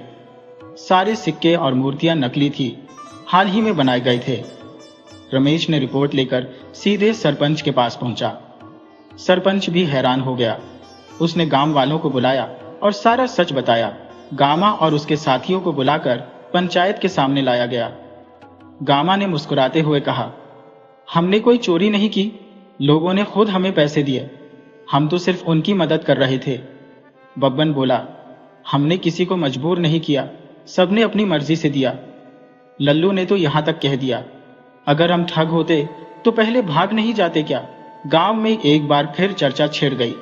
सारे सिक्के और मूर्तियां नकली थी, हाल ही में बनाए गए थे। रमेश ने रिपोर्ट लेकर सीधे सरपंच के पास पहुंचा। सरपंच भी हैरान हो गया। उसने गांव वालों को बुलाया और सारा सच बताया। गामा और उसके साथियों को बुलाकर पंचायत के सामने लाया गया। गामा ने मुस्कुराते हुए कहा, हमने कोई चोरी नहीं की, लोगों ने खुद हमें पैसे दिए, हम तो सिर्फ उनकी मदद कर रहे थे। बब्बन बोला, हमने किसी को मजबूर नहीं किया, सबने अपनी मर्जी से दिया। लल्लू ने तो यहां तक कह दिया, अगर हम ठग होते तो पहले भाग नहीं जाते क्या? गांव में एक बार फिर चर्चा छिड़ गई।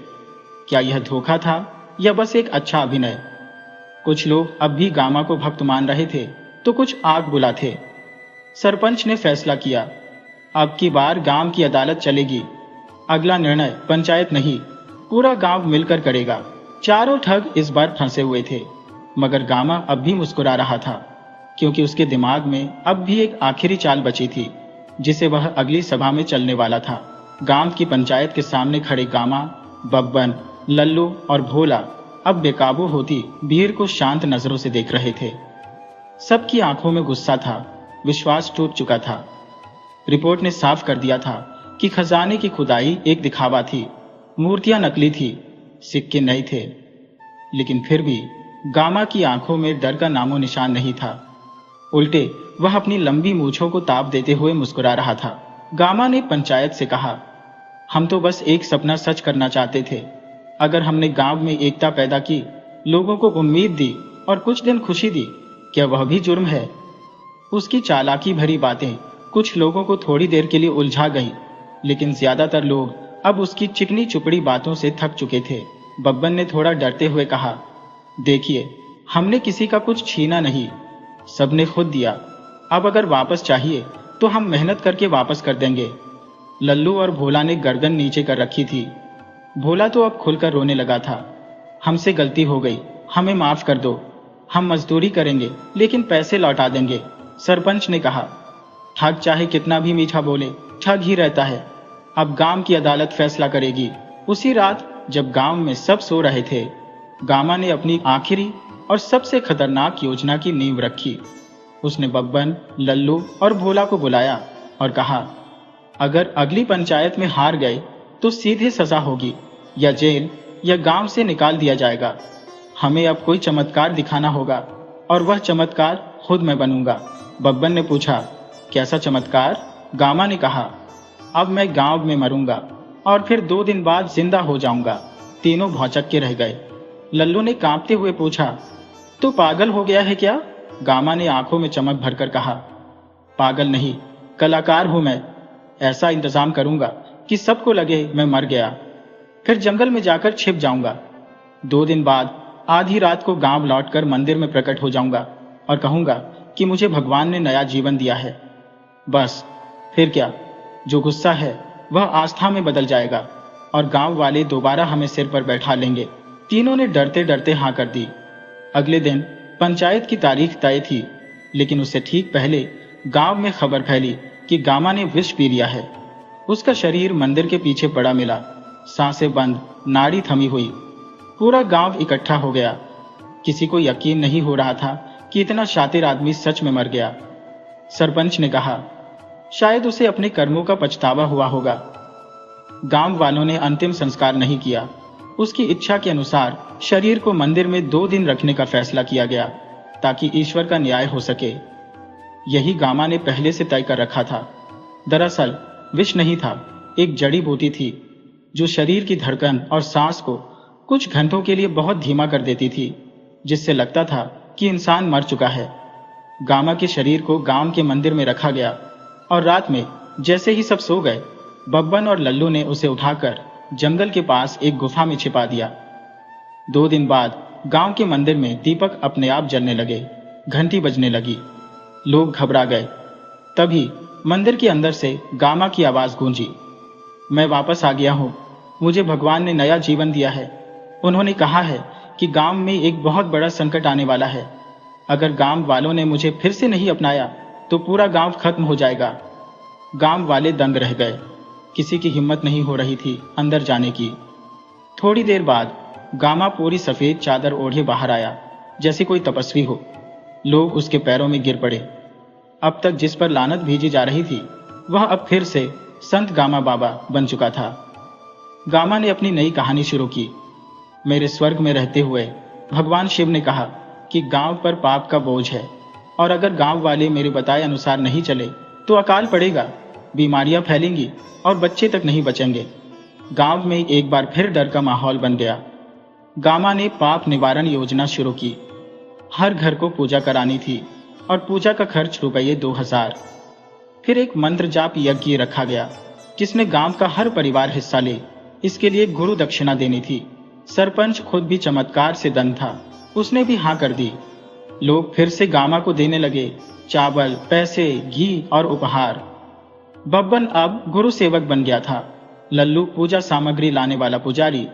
क्या यह धोखा था या बस एक अच्छा अभिनय? कुछ लोग अब भी गामा को भक्त मान रहे थे तो कुछ आग बुला थे। सरपंच ने फैसला किया, अब की बार गांव की अदालत चलेगी। अगला निर्णय पंचायत नहीं, पूरा गांव मिलकर करेगा। चारों ठग इस बार फंसे हुए थे, मगर गामा अब भी मुस्कुरा रहा था, क्योंकि उसके दिमाग में अब भी एक आखिरी चाल बची थी जिसे वह अगली सभा में चलने वाला था। गांव की पंचायत के सामने खड़े गामा, बब्बन, लल्लू और भोला अब बेकाबू होती भीड़ को शांत नजरों से देख रहे थे। सबकी आंखों में गुस्सा था, विश्वास टूट चुका था। रिपोर्ट ने साफ कर दिया था कि खजाने की खुदाई एक दिखावा थी, मूर्तियां नकली थी, सिक्के नए थे। लेकिन फिर भी गामा की आंखों में डर का नामो निशान नहीं था। उल्टे वह अपनी लंबी मूंछों को ताप देते हुए मुस्कुरा रहा था। गामा ने पंचायत से कहा, हम तो बस एक सपना सच करना चाहते थे। अगर हमने गांव में एकता पैदा की, लोगों को उम्मीद दी और कुछ दिन खुशी दी, क्या वह भी जुर्म है? उसकी चालाकी भरी बातें कुछ लोगों को थोड़ी देर के लिए उलझा गई, लेकिन ज्यादातर लोग अब उसकी चिकनी चुपड़ी बातों से थक चुके थे। बब्बन ने थोड़ा डरते हुए कहा, देखिए, हमने किसी का कुछ छीना नहीं, सबने खुद दिया। अब अगर वापस चाहिए तो हम मेहनत करके वापस कर देंगे। लल्लू और भोला ने गर्दन नीचे कर रखी थी। भोला तो अब खुलकर रोने लगा था, हमसे गलती हो गई, हमें माफ कर दो, हम मजदूरी करेंगे लेकिन पैसे लौटा देंगे। सरपंच ने कहा, ठग चाहे कितना भी मीठा बोले, ठग ही रहता है। अब गांव की अदालत फैसला करेगी। उसी रात जब गांव में सब सो रहे थे, गामा ने अपनी आखिरी और सबसे खतरनाक योजना की नींव रखी। उसने बब्बन, लल्लू और भोला को बुलाया और कहा, अगर अगली पंचायत में हार गए तो सीधे सजा होगी, या जेल या गांव से निकाल दिया जाएगा। हमें अब कोई चमत्कार दिखाना होगा और वह चमत्कार खुद मैं बनूंगा। बब्बन ने पूछा, कैसा चमत्कार? गामा ने कहा, अब मैं गांव में मरूंगा और फिर 2 दिन बाद जिंदा हो जाऊंगा। तीनों भौचक के रह गए। लल्लू ने कांपते हुए पूछा, तो पागल हो गया है क्या? गामा ने आंखों में चमक भरकर कहा, पागल नहीं, कलाकार हूं मैं। ऐसा इंतजाम करूंगा कि सबको लगे मैं मर गया, फिर जंगल में जाकर छिप जाऊंगा। 2 दिन बाद आधी रात को गांव लौटकर मंदिर में प्रकट हो जाऊंगा और कहूंगा कि मुझे भगवान ने नया जीवन दिया है। बस फिर क्या, जो गुस्सा है वह आस्था में बदल जाएगा और गांव वाले दोबारा हमें सिर पर बैठा लेंगे। तीनों ने डरते डरते हाँ कर दी। अगले दिन पंचायत की तारीख तय थी, लेकिन उससे ठीक पहले गांव में खबर फैली कि गामा ने विष पी लिया है। उसका शरीर मंदिर के पीछे पड़ा मिला, सांसें बंद, नाड़ी थमी हुई। पूरा गांव इकट्ठा हो गया। किसी को यकीन नहीं हो रहा था कि इतना शातिर आदमी सच में मर गया। सरपंच ने कहा, शायद उसे अपने कर्मों का पछतावा हुआ होगा। गांव वालों ने अंतिम संस्कार नहीं किया। उसकी इच्छा के अनुसार शरीर को मंदिर में 2 दिन रखने का फैसला किया गया, ताकि ईश्वर का न्याय हो सके। यही गामा ने पहले से तय कर रखा था। दरअसल विष नहीं था, एक जड़ी बूटी थी जो शरीर की धड़कन और सांस को कुछ घंटों के लिए बहुत धीमा कर देती थी, जिससे लगता था कि इंसान मर चुका है। गामा के शरीर को गांव के मंदिर में रखा गया और रात में जैसे ही सब सो गए, बब्बन और लल्लू ने उसे उठाकर जंगल के पास एक गुफा में छिपा दिया। 2 दिन बाद गांव के मंदिर में दीपक अपने आप जलने लगे, घंटी बजने लगी, लोग घबरा गए। तभी मंदिर के अंदर से गामा की आवाज गूंजी, मैं वापस आ गया हूं, मुझे भगवान ने नया जीवन दिया है। उन्होंने कहा है कि गांव में एक बहुत बड़ा संकट आने वाला है। अगर गांव वालों ने मुझे फिर से नहीं अपनाया तो पूरा गांव खत्म हो जाएगा। गांव वाले दंग रह गए, किसी की हिम्मत नहीं हो रही थी अंदर जाने की। थोड़ी देर बाद गामा पूरी सफेद चादर ओढ़े बाहर आया, जैसे कोई तपस्वी हो। लोग उसके पैरों में गिर पड़े। अब तक जिस पर लानत भेजी जा रही थी, वह अब फिर से संत गामा बाबा बन चुका था। गामा ने अपनी नई कहानी शुरू की। मेरे स्वर्ग में रहते हुए भगवान शिव ने कहा कि गांव पर पाप का बोझ है और अगर गांव वाले मेरे बताए अनुसार नहीं चले तो अकाल पड़ेगा। बीमारियां फैलेंगी और बच्चे तक नहीं बचेंगे। गांव में एक बार फिर डर का माहौल बन गया। गामा ने पाप निवारण योजना शुरू की। हर घर को पूजा करानी थी और पूजा का खर्च रुपये 2000। फिर एक मंत्र जाप यज्ञ रखा गया जिसमें गांव का हर परिवार हिस्सा ले। इसके लिए गुरु दक्षिणा देनी थी। सरपंच खुद भी चमत्कार से दंग था, उसने भी हाँ कर दी। लोग फिर से गामा को देने लगे चावल, पैसे, घी और उपहार। बब्बन अब गुरु सेवक बन गया था। लल्लू पूजा सामग्री लाने वाला पुजारी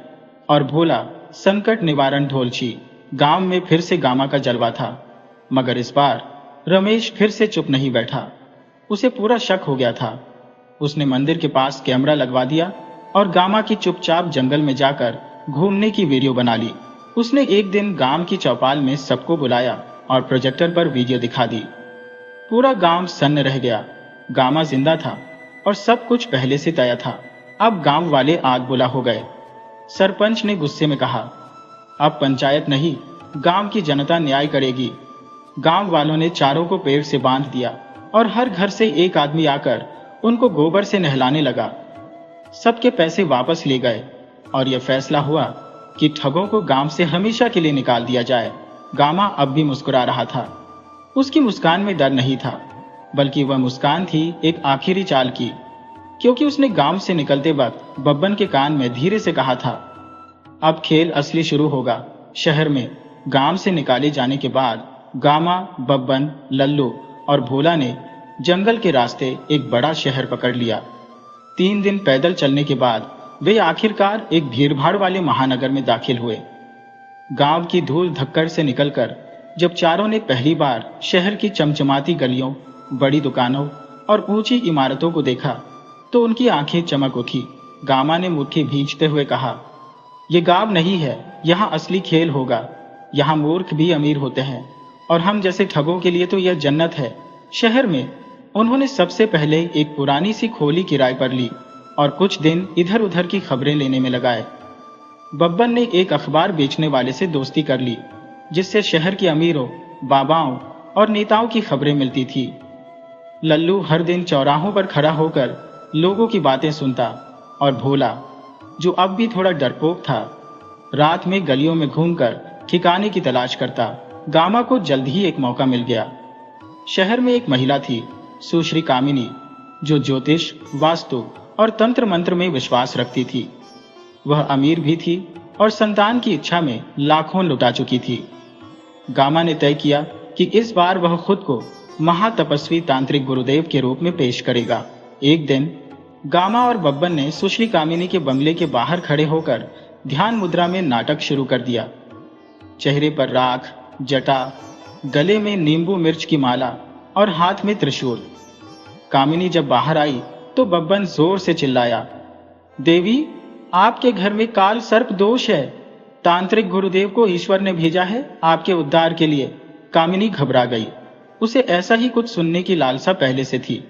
और भोला संकट निवारण ढोलची। गांव में फिर से गामा का जलवा था। मगर इस बार रमेश फिर से चुप नहीं बैठा। उसे पूरा शक हो गया था। उसने मंदिर के पास कैमरा लगवा दिया और गामा की चुपचाप जंगल में जाकर घूमने की वीडियो बना ली। उसने एक दिन गांव की चौपाल में सबको बुलाया और प्रोजेक्टर पर वीडियो दिखा दी। पूरा गांव सन्न रह गया। गामा जिंदा था और सब कुछ पहले से तय था। अब गांव वाले आग बुला हो गए। सरपंच ने गुस्से में कहा, अब पंचायत नहीं, गांव की जनता न्याय करेगी। गांव वालों ने चारों को पेड़ से बांध दिया और हर घर से एक आदमी आकर उनको गोबर से नहलाने लगा। सबके पैसे वापस ले गए और यह फैसला हुआ कि ठगों को गांव से हमेशा के लिए निकाल दिया जाए। गामा अब भी मुस्कुरा रहा था। उसकी मुस्कान में डर नहीं था, बल्कि वह मुस्कान थी एक आखिरी चाल की, क्योंकि उसने गांव से निकलते वक्त बब्बन के कान में धीरे से कहा था, अब खेल असली शुरू होगा। शहर में गांव से निकाले जाने के बाद गामा, बब्बन, लल्लू और भोला ने जंगल के रास्ते एक बड़ा शहर पकड़ लिया। 3 दिन पैदल चलने के बाद वे आखिरकार एक भीड़भाड़ वाले महानगर में दाखिल हुए। गांव की धूल धक्कर से निकलकर जब चारों ने पहली बार शहर की चमचमाती गलियों, बड़ी दुकानों और ऊंची इमारतों को देखा तो उनकी आंखें चमक उठी। गामा ने मुट्ठी भींचते हुए कहा, यह गांव नहीं है, यहाँ असली खेल होगा। यहाँ मूर्ख भी अमीर होते हैं और हम जैसे ठगों के लिए तो यह जन्नत है। शहर में उन्होंने सबसे पहले एक पुरानी सी खोली किराए पर ली और कुछ दिन इधर उधर की खबरें लेने में लगाए। बब्बन ने एक अखबार बेचने वाले से दोस्ती कर ली, जिससे शहर के अमीरों, बाबाओं और नेताओं की खबरें मिलती थी। लल्लू हर दिन चौराहों पर खड़ा होकर लोगों की बातें सुनता और भोला, जो अब भी थोड़ा डरपोक था, रात में गलियों में घूमकर ठिकाने की तलाश करता। गामा को जल्द ही एक मौका मिल गया। शहर में एक महिला थी, सुश्री कामिनी, जो ज्योतिष, वास्तु और तंत्र मंत्र में विश्वास रखती थी। वह अमीर भी थी और संतान की इच्छा में लाखों लुटा चुकी थी। गामा ने तय किया कि इस बार वह खुद को महातपस्वी तांत्रिक गुरुदेव के रूप में पेश करेगा। एक दिन गामा और बब्बन ने सुश्री कामिनी के बंगले के बाहर खड़े होकर ध्यान मुद्रा में नाटक शुरू कर दिया। चेहरे पर राख, जटा, गले में नींबू मिर्च की माला और हाथ में त्रिशूल। कामिनी जब बाहर आई तो बब्बन जोर से चिल्लाया, देवी, आपके घर में काल सर्प दोष है। तांत्रिक गुरुदेव को ईश्वर ने भेजा है आपके उद्धार के लिए। कामिनी घबरा गई। उसे ऐसा ही कुछ सुनने की लालसा पहले से थी।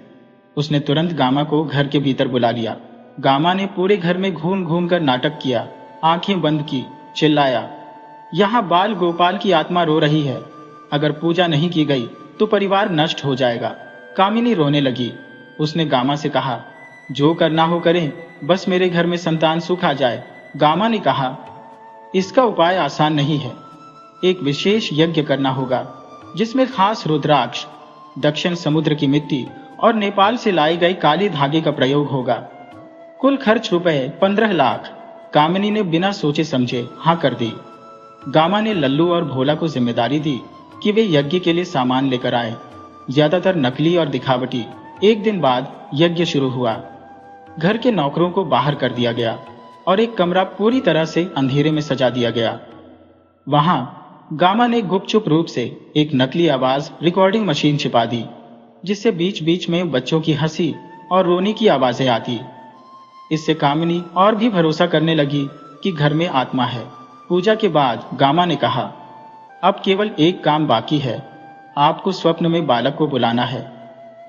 उसने तुरंत गामा को घर के भीतर बुला लिया। गामा ने पूरे घर में घूम घूम कर नाटक किया, आंखें बंद की, चिल्लाया, यहाँ बाल गोपाल की आत्मा रो रही है। अगर पूजा नहीं की गई तो परिवार नष्ट हो जाएगा। कामिनी रोने लगी। उसने गामा से कहा, जो करना हो करें, बस मेरे घर में संतान सुख आ जाए। गामा ने कहा, इसका उपाय आसान नहीं है। एक विशेष यज्ञ करना होगा जिसमें खास रुद्राक्ष, दक्षिण समुद्र की मिट्टी और नेपाल से लाए गए काले धागे का प्रयोग होगा। कुल खर्च रुपए 15 लाख। कामिनी ने बिना सोचे समझे हाँ कर दी। गामा ने लल्लू और भोला को जिम्मेदारी दी कि वे यज्ञ के लिए सामान लेकर आए, ज्यादातर नकली और दिखावटी। एक दिन बाद यज्ञ शुरू हुआ। घर के नौकरों को बाहर कर दिया गया और एक कमरा पूरी तरह से अंधेरे में सजा दिया गया। वहां गामा ने गुपचुप रूप से एक नकली आवाज रिकॉर्डिंग मशीन छिपा दी, जिससे बीच बीच में बच्चों की हंसी और रोने की आवाजें आती। इससे कामिनी और भी भरोसा करने लगी कि घर में आत्मा है। पूजा के बाद गामा ने कहा, अब केवल एक काम बाकी है। आपको स्वप्न में बालक को बुलाना है।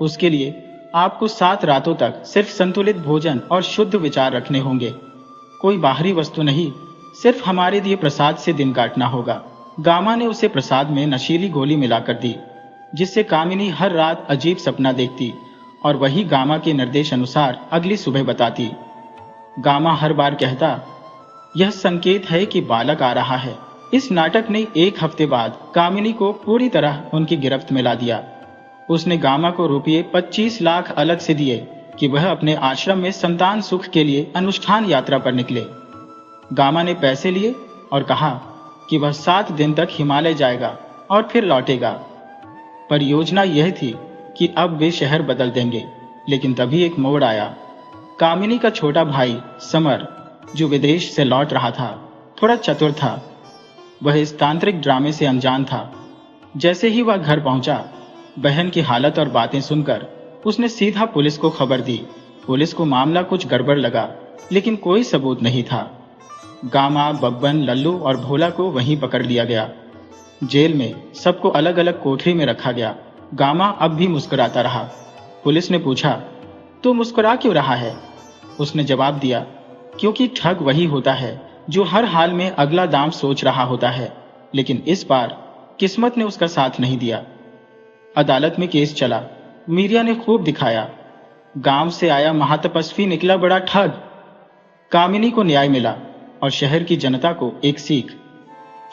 उसके लिए आपको 7 रातों तक सिर्फ संतुलित भोजन और शुद्ध विचार रखने होंगे। कोई बाहरी वस्तु नहीं, सिर्फ हमारे दिए प्रसाद से दिन काटना होगा। गामा ने उसे प्रसाद में नशीली गोली मिलाकर दी, जिससे कामिनी हर रात अजीब सपना देखती और वही गामा के निर्देश अनुसार अगली सुबह बताती। गामा हर बार कहता, यह संकेत है कि बालक आ रहा है। इस नाटक ने 1 हफ्ते बाद कामिनी को पूरी तरह उनकी गिरफ्त में ला दिया। उसने गामा को रुपये 25 लाख अलग से दिए कि वह अपने आश्रम में संतान सुख के लिए अनुष्ठान यात्रा पर निकले। गामा ने पैसे लिए और कहा कि वह 7 दिन तक हिमालय जाएगा और फिर लौटेगा। परियोजना यह थी कि अब वे शहर बदल देंगे, लेकिन तभी एक मोड़ आया। कामिनी का छोटा भाई समर, जो विदेश से लौट रहा था, थोड़ा चतुर था। वह इस तांत्रिक ड्रामे से अनजान था। जैसे ही वह घर पहुंचा, बहन की हालत और बातें सुनकर उसने सीधा पुलिस को खबर दी। पुलिस को मामला कुछ गड़बड़ लगा, लेकिन कोई सबूत नहीं था। गामा, बब्बन, लल्लू और भोला को वहीं पकड़ लिया गया। जेल में सबको अलग अलग कोठरी में रखा गया। गामा अब भी मुस्कुराता रहा। पुलिस ने पूछा, तू मुस्कुरा क्यों रहा है? उसने जवाब दिया, क्योंकि ठग वही होता है जो हर हाल में अगला दांव सोच रहा होता है। लेकिन इस बार किस्मत ने उसका साथ नहीं दिया। अदालत में केस चला। मीडिया ने खूब दिखाया, गांव से आया महातपस्वी निकला बड़ा ठग। कामिनी को न्याय मिला और शहर की जनता को एक सीख।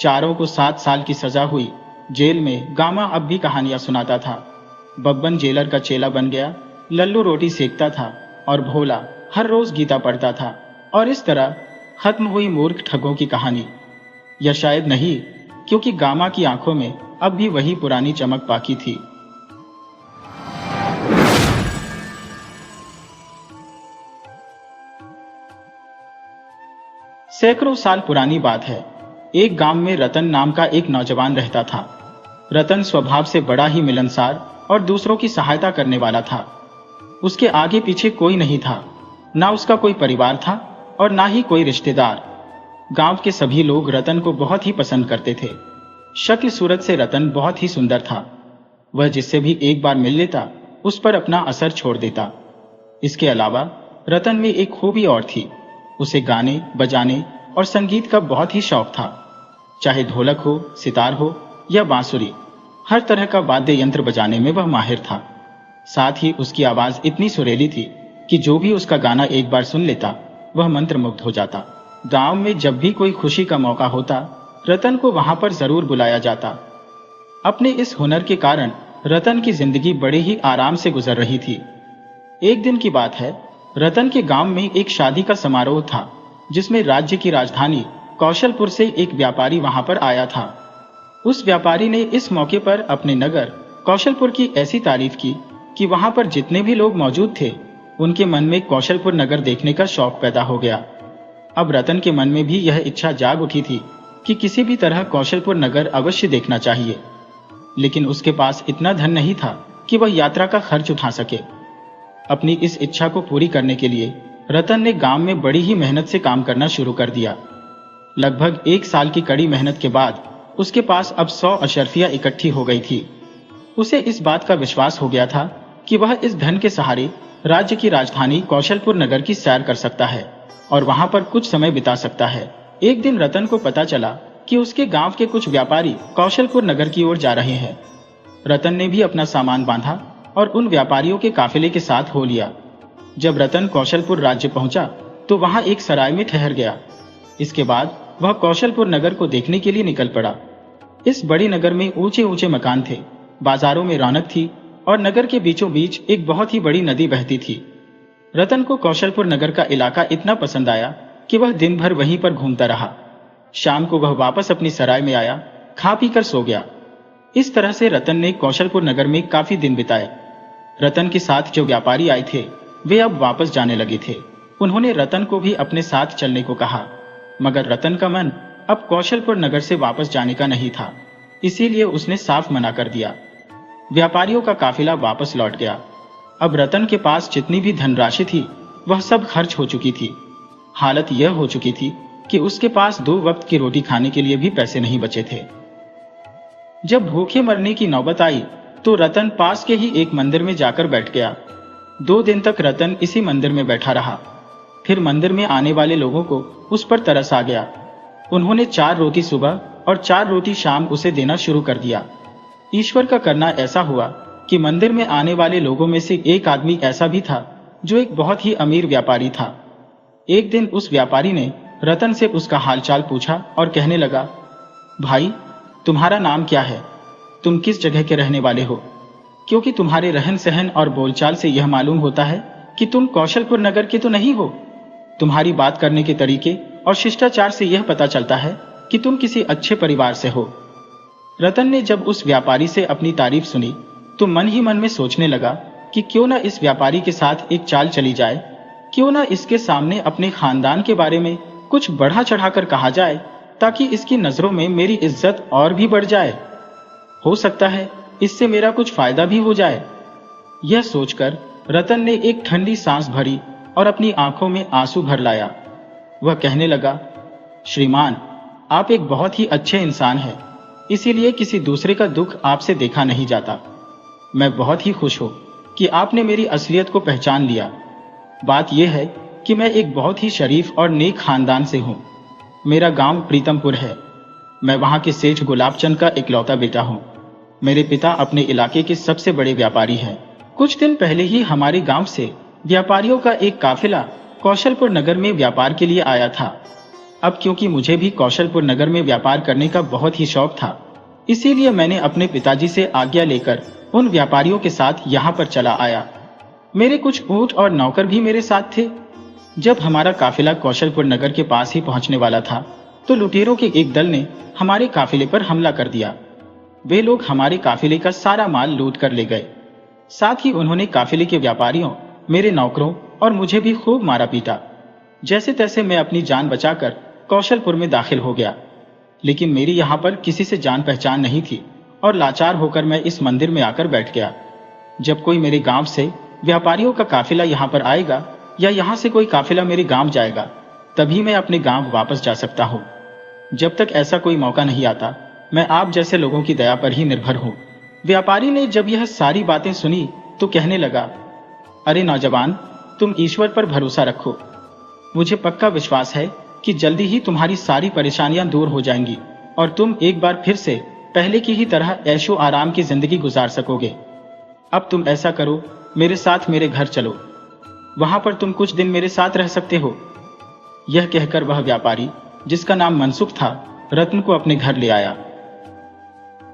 चारों को 7 साल की सजा हुई। जेल में गामा अब भी कहानियां सुनाता था। बब्बन जेलर का चेला बन गया, लल्लू रोटी सेकता था और भोला हर रोज गीता पढ़ता था। और इस तरह खत्म हुई मूर्ख ठगों की कहानी। या शायद नहीं, क्योंकि गामा की आंखों में अब भी वही पुरानी चमक बाकी थी। सैकड़ों साल पुरानी बात है। एक गांव में रतन नाम का एक नौजवान रहता था। रतन स्वभाव से बड़ा ही मिलनसार और दूसरों की सहायता करने वाला था। उसके आगे पीछे कोई नहीं था, ना उसका कोई परिवार था और ना ही कोई रिश्तेदार। गांव के सभी लोग रतन को बहुत ही पसंद करते थे। शक्ल सूरत से रतन बहुत ही सुंदर था। वह जिससे भी एक बार मिल लेता, उस पर अपना असर छोड़ देता। इसके अलावा रतन में एक खूबी और थी। उसे गाने बजाने और संगीत का बहुत ही शौक था। चाहे ढोलक हो, सितार हो या बांसुरी, हर तरह का वाद्य यंत्र बजाने में वह माहिर था। साथ ही उसकी आवाज इतनी सुरीली थी कि जो भी उसका गाना एक बार सुन लेता, वह मंत्रमुग्ध हो जाता। गांव में जब भी कोई खुशी का मौका होता, रतन को वहां पर जरूर बुलाया जाता। अपने इस हुनर के कारण रतन की जिंदगी बड़े ही आराम से गुजर रही थी। एक दिन की बात है, रतन के गांव में एक शादी का समारोह था, जिसमें राज्य की राजधानी कौशलपुर से एक व्यापारी वहां पर आया था। उस व्यापारी ने इस मौके पर अपने नगर कौशलपुर की ऐसी तारीफ की कि वहां पर जितने भी लोग मौजूद थे, उनके मन में कौशलपुर नगर देखने का शौक पैदा हो गया। अब रतन के मन में भी यह इच्छा जाग उठी थी कि किसी भी तरह कौशलपुर नगर अवश्य देखना चाहिए। लेकिन उसके पास इतना धन नहीं था कि वह यात्रा का खर्च उठा सके। अपनी इस इच्छा को पूरी करने के लिए रतन ने गांव में बड़ी ही मेहनत से काम करना शुरू कर दिया। लगभग 1 साल की कड़ी मेहनत के बाद उसके पास अब 100 अशर्फियां इकट्ठी हो गई थी। उसे इस बात का विश्वास हो गया था कि वह इस धन के सहारे राज्य की राजधानी कौशलपुर नगर की सैर कर सकता है और वहां पर कुछ समय बिता सकता है। एक दिन रतन को पता चला कि उसके गांव के कुछ व्यापारी कौशलपुर नगर की ओर जा रहे हैं। रतन ने भी अपना सामान बांधा और उन व्यापारियों के काफिले के साथ हो लिया। जब रतन कौशलपुर राज्य पहुंचा तो वहां एक सराय में ठहर गया। इसके बाद वह कौशलपुर नगर को देखने के लिए निकल पड़ा। इस बड़ी नगर में ऊंचे ऊंचे मकान थे, बाजारों में रौनक थी और नगर के बीचों बीच एक बहुत ही बड़ी नदी बहती थी। रतन को कौशलपुर नगर का इलाका इतना पसंद आया कि वह दिन भर वहीं पर घूमता रहा। शाम को वह वापस अपनी सराय में आया, खा पी कर सो गया। इस तरह से रतन ने कौशलपुर नगर में काफी दिन बिताए। रतन के साथ जो व्यापारी आए थे, वे अब वापस जाने लगे थे। उन्होंने रतन को भी अपने साथ चलने को कहा, मगर रतन का मन अब कौशलपुर नगर से वापस जाने का नहीं था, इसीलिए उसने साफ मना कर दिया। व्यापारियों का काफिला वापस लौट गया। अब रतन के पास जितनी भी धनराशि थी, वह सब खर्च हो चुकी थी। हालत यह हो चुकी थी कि उसके पास 2 वक्त की रोटी खाने के लिए भी पैसे नहीं बचे थे। जब भूखे मरने की नौबत आई तो रतन पास के ही एक मंदिर में जाकर बैठ गया। 2 दिन तक रतन इसी मंदिर में बैठा रहा। फिर मंदिर में आने वाले लोगों को उस पर तरस आ गया। उन्होंने 4 रोटी सुबह और 4 रोटी शाम उसे देना शुरू कर दिया। ईश्वर का करना ऐसा हुआ कि मंदिर में आने वाले लोगों में से एक आदमी ऐसा भी था जो एक बहुत ही अमीर व्यापारी था। एक दिन उस व्यापारी ने रतन से उसका हालचाल पूछा और कहने लगा, भाई, तुम्हारा नाम क्या है? तुम किस जगह के रहने वाले हो? क्योंकि तुम्हारे रहन सहन और बोलचाल से यह मालूम होता है कि तुम कौशलपुर नगर के तो नहीं हो। तुम्हारी बात करने के तरीके और शिष्टाचार से यह पता चलता है कि तुम किसी अच्छे परिवार से हो। रतन ने जब उस व्यापारी से अपनी तारीफ सुनी तो मन ही मन में सोचने लगा कि क्यों न इस व्यापारी के साथ एक चाल चली जाए, क्यों न इसके सामने अपने खानदान के बारे में कुछ बढ़ा चढ़ाकर कहा जाए ताकि इसकी नजरों में मेरी इज्जत और भी बढ़ जाए। हो सकता है इससे मेरा कुछ फायदा भी हो जाए। यह सोचकर रतन ने एक ठंडी सांस भरी और अपनी आंखों में आंसू भर लाया। वह कहने लगा, श्रीमान, आप एक बहुत ही अच्छे इंसान हैं, इसीलिए किसी दूसरे का दुख आपसे देखा नहीं जाता। मैं बहुत ही खुश हूं कि आपने मेरी असलियत को पहचान लिया। बात यह है कि मैं एक बहुत ही शरीफ और नेक खानदान से हूं। मेरा गांव प्रीतमपुर है। मैं वहां के सेठ गुलाबचंद का इकलौता बेटा हूं। मेरे पिता अपने इलाके के सबसे बड़े व्यापारी हैं। कुछ दिन पहले ही हमारे गांव से व्यापारियों का एक काफिला कौशलपुर नगर में व्यापार के लिए आया था। अब क्योंकि मुझे भी कौशलपुर नगर में व्यापार करने का बहुत ही शौक था, इसीलिए मैंने अपने पिताजी से आज्ञा लेकर उन व्यापारियों के साथ यहाँ पर चला आया। मेरे कुछ ऊंट और नौकर भी मेरे साथ थे। जब हमारा काफिला कौशलपुर नगर के पास ही पहुंचने वाला था तो लुटेरों के एक दल ने हमारे काफिले पर हमला कर दिया। वे लोग हमारे काफिले का सारा माल लूट कर ले गए। साथ ही उन्होंने काफिले के व्यापारियों, मेरे नौकरों और मुझे भी खूब मारा पीटा। जैसे तैसे मैं अपनी जान बचाकर कौशलपुर में दाखिल हो गया, लेकिन मेरी यहाँ पर किसी से जान पहचान नहीं थी और लाचार होकर मैं इस मंदिर में आकर बैठ गया। जब कोई मेरे गांव से व्यापारियों का काफिला यहाँ पर आएगा या यहाँ से कोई काफिला मेरे गांव जाएगा, तभी मैं अपने गांव वापस जा सकता हूँ। जब तक ऐसा कोई मौका नहीं आता, मैं आप जैसे लोगों की दया पर ही निर्भर हूँ। व्यापारी ने जब यह सारी बातें सुनी तो कहने लगा, अरे नौजवान, तुम ईश्वर पर भरोसा रखो। मुझे पक्का विश्वास है कि जल्दी ही तुम्हारी सारी परेशानियां दूर हो जाएंगी और तुम एक बार फिर से पहले की ही तरह ऐशो आराम की जिंदगी गुजार सकोगे। अब तुम ऐसा करो, मेरे साथ मेरे घर चलो, वहां पर तुम कुछ दिन मेरे साथ रह सकते हो। यह कहकर वह व्यापारी, जिसका नाम मनसुख था, रतन को अपने घर ले आया।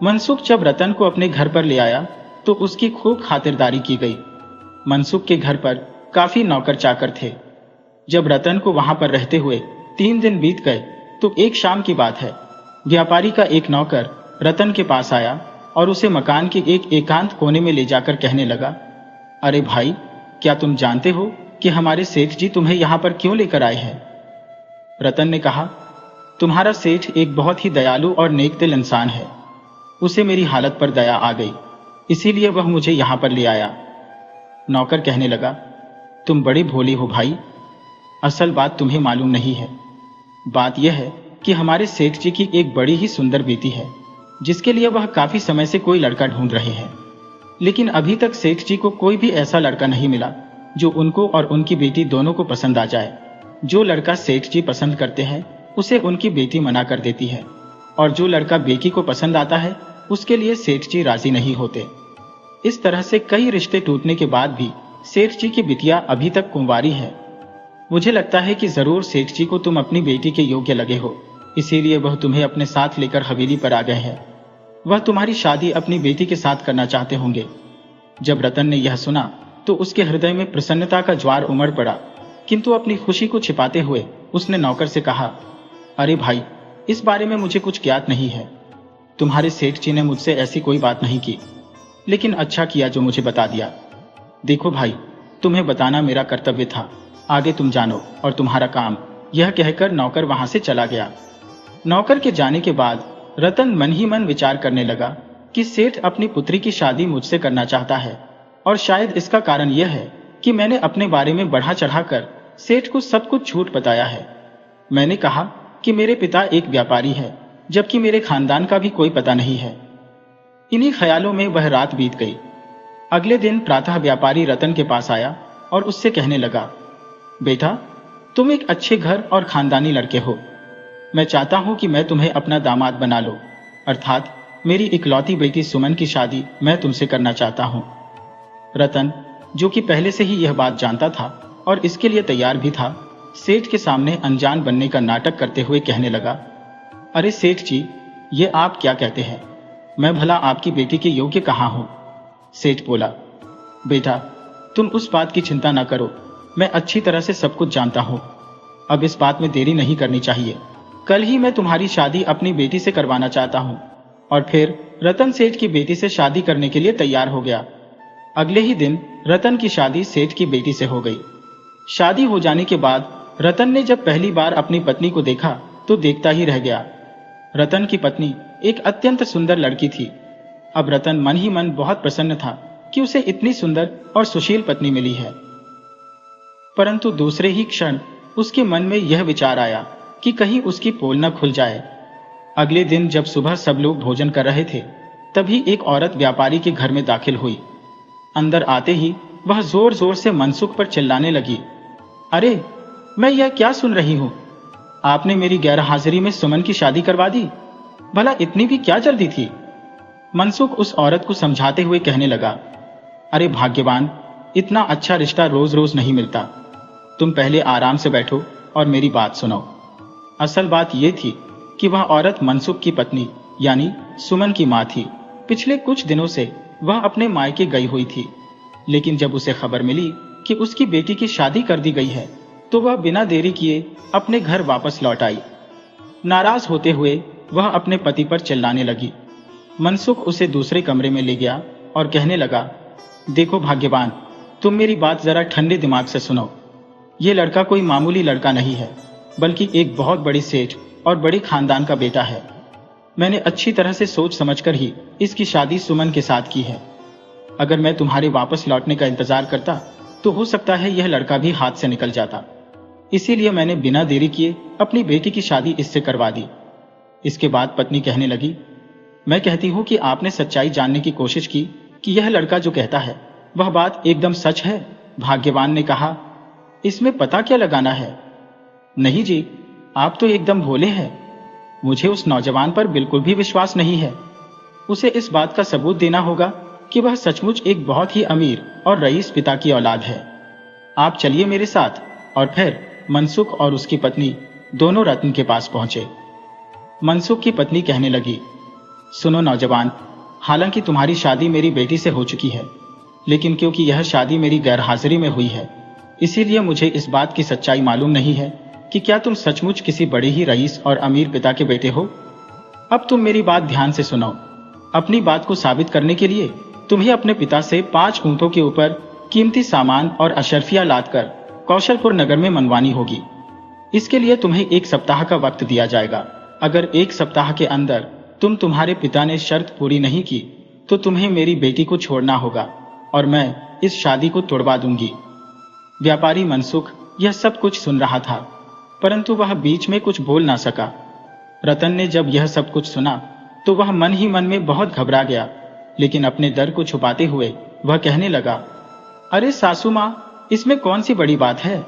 मनसुख जब रतन को अपने घर पर ले आया तो उसकी खूब खातिरदारी की गई। मनसुख के घर पर काफी नौकर चाकर थे। जब रतन को वहां पर रहते हुए 3 दिन बीत गए तो एक शाम की बात है, व्यापारी का एक नौकर रतन के पास आया और उसे मकान के एक एकांत कोने में ले जाकर कहने लगा, अरे भाई, क्या तुम जानते हो कि हमारे सेठ जी तुम्हें यहां पर क्यों लेकर आए हैं? रतन ने कहा, तुम्हारा सेठ एक बहुत ही दयालु और नेक दिल इंसान है। उसे मेरी हालत पर दया आ गई, इसीलिए वह मुझे यहां पर ले आया। नौकर कहने लगा, तुम बड़ी भोली हो भाई, असल बात तुम्हें मालूम नहीं है। बात यह है कि हमारे सेठ जी की एक बड़ी ही सुंदर बेटी है, जिसके लिए वह काफी समय से कोई लड़का ढूंढ रहे हैं, लेकिन अभी तक सेठ जी को कोई भी ऐसा लड़का नहीं मिला जो उनको और उनकी बेटी दोनों को पसंद आ जाए। जो लड़का सेठ जी पसंद करते हैं उसे उनकी बेटी मना कर देती है, और जो लड़का बेटी को पसंद आता है उसके लिए सेठ जी राजी नहीं होते। इस तरह से कई रिश्ते टूटने के बाद भी सेठ जी की बिटिया अभी तक कुंवारी है। मुझे लगता है कि जरूर सेठ जी को तुम अपनी बेटी के योग्य लगे हो, इसीलिए वह तुम्हें अपने साथ लेकर हवेली पर आ गए हैं। वह तुम्हारी शादी अपनी बेटी के साथ करना चाहते होंगे। जब रतन ने यह सुना तो उसके हृदय में प्रसन्नता का ज्वार उमड़ पड़ा, किंतु अपनी खुशी को छिपाते हुए उसने नौकर से कहा, अरे भाई, इस बारे में मुझे कुछ ज्ञात नहीं है। तुम्हारे सेठ जी ने मुझसे ऐसी कोई बात नहीं की, लेकिन अच्छा किया जो मुझे बता दिया। देखो भाई, तुम्हें बताना मेरा कर्तव्य था, आगे तुम जानो और तुम्हारा काम। यह कहकर नौकर वहां से चला गया। नौकर के जाने के बाद रतन मन ही मन विचार करने लगा कि सेठ अपनी पुत्री की शादी मुझसे करना चाहता है, और शायद इसका कारण यह है कि मैंने अपने बारे में बढ़ा चढ़ाकर सेठ को सब कुछ झूठ बताया है। मैंने कहा कि मेरे पिता एक व्यापारी है, जबकि मेरे खानदान का भी कोई पता नहीं है। इन्हीं ख्यालों में वह रात बीत गई। अगले दिन प्रातः व्यापारी रतन के पास आया और उससे कहने लगा, बेटा, तुम एक अच्छे घर और खानदानी लड़के हो। मैं चाहता हूं कि मैं तुम्हें अपना दामाद बना लो, अर्थात मेरी इकलौती बेटी सुमन की शादी मैं तुमसे करना चाहता हूँ। रतन, जो कि पहले से ही यह बात जानता था और इसके लिए तैयार भी था, सेठ के सामने अनजान बनने का नाटक करते हुए कहने लगा, अरे सेठ जी, ये आप क्या कहते हैं? मैं भला आपकी बेटी के योग्य कहाँ हूँ? सेठ बोला, बेटा, तुम उस बात की चिंता ना करो, मैं अच्छी तरह से सब कुछ जानता हूँ। अब इस बात में देरी नहीं करनी चाहिए। कल ही मैं तुम्हारी शादी अपनी बेटी से करवाना चाहता हूँ। और फिर रतन सेठ की बेटी से शादी करने के लिए तैयार हो गया। अगले ही दिन रतन की शादी सेठ की बेटी से हो गई। शादी हो जाने के बाद रतन ने जब पहली बार अपनी पत्नी को देखा तो देखता ही रह गया। रतन की पत्नी एक अत्यंत सुंदर लड़की थी। अब रतन मन ही मन बहुत प्रसन्न था कि उसे इतनी सुंदर और सुशील पत्नी मिली है। परंतु दूसरे ही क्षण उसके मन में यह विचार आया कि कहीं उसकी पोल न खुल जाए। अगले दिन जब सुबह सब लोग भोजन कर रहे थे, तभी एक औरत व्यापारी के घर में दाखिल हुई। अंदर आते ही वह जोर जोर से मनसुख पर चिल्लाने लगी, अरे, मैं यह क्या सुन रही हूं? आपने मेरी गैर हाजिरी में सुमन की शादी करवा दी। भला इतनी भी क्या जल्दी थी? मनसुख उस औरत को समझाते हुए कहने लगा, अरे भाग्यवान, इतना अच्छा रिश्ता रोज रोज नहीं मिलता। तुम पहले आराम से बैठो और मेरी बात सुनो। असल बात यह थी कि वह औरत मनसुख की पत्नी यानी सुमन की मां थी। पिछले कुछ दिनों से वह अपने मायके गई हुई थी, लेकिन जब उसे खबर मिली कि उसकी बेटी की शादी कर दी गई है, तो वह बिना देरी किए अपने घर वापस लौट आई। नाराज होते हुए वह अपने पति पर चिल्लाने लगी। मनसुख उसे दूसरे कमरे में ले गया और कहने लगा, देखो भाग्यवान, तुम मेरी बात जरा ठंडे दिमाग से सुनो। ये लड़का कोई मामूली लड़का नहीं है, बल्कि एक बहुत बड़ी सेठ और बड़े खानदान का बेटा है। मैंने अच्छी तरह से सोच समझकर ही इसकी शादी सुमन के साथ की है। अगर मैं तुम्हारे वापस लौटने का इंतजार करता तो हो सकता है यह लड़का भी हाथ से निकल जाता। इसीलिए मैंने बिना देरी किए अपनी बेटी की शादी इससे करवा दी। इसके बाद पत्नी कहने लगी, मैं कहती हूँ कि आपने सच्चाई जानने की कोशिश की कि यह लड़का जो कहता है वह बात एकदम सच है। भाग्यवान ने कहा, इसमें पता क्या लगाना है? नहीं जी, आप तो एकदम भोले हैं। मुझे उस नौजवान पर बिल्कुल भी विश्वास नहीं है। उसे इस बात का सबूत देना होगा कि वह सचमुच एक बहुत ही अमीर और रईस पिता की औलाद है। आप चलिए मेरे साथ। और फिर मनसुख और उसकी पत्नी दोनों रतन के पास पहुंचे। मनसुख की पत्नी कहने लगी, सुनो नौजवान, हालांकि तुम्हारी शादी मेरी बेटी से हो चुकी है, लेकिन क्योंकि यह शादी मेरी गैर हाजिरी में हुई है, इसीलिए मुझे इस बात की सच्चाई मालूम नहीं है कि क्या तुम सचमुच किसी बड़े ही रईस और अमीर पिता के बेटे हो। अब तुम मेरी बात ध्यान से सुनो। अपनी बात को साबित करने के लिए तुम्हें अपने पिता से 5 ऊंटों के ऊपर कीमती सामान और अशर्फिया लादकर कौशलपुर नगर में मनवानी होगी। इसके लिए तुम्हें 1 सप्ताह का वक्त दिया जाएगा। अगर 1 सप्ताह के अंदर तुम्हारे पिता ने शर्त पूरी नहीं की तो तुम्हें मेरी बेटी को छोड़ना होगा और मैं इस शादी को तोड़वा दूंगी। व्यापारी मनसुख यह सब कुछ सुन रहा था, परंतु वह बीच में कुछ बोल ना सका। रतन ने जब यह सब कुछ सुना तो वह मन ही मन में बहुत घबरा गया, लेकिन अपने डर को छुपाते हुए वह कहने लगा, अरे सासू माँ, इसमें कौन सी बड़ी बात है?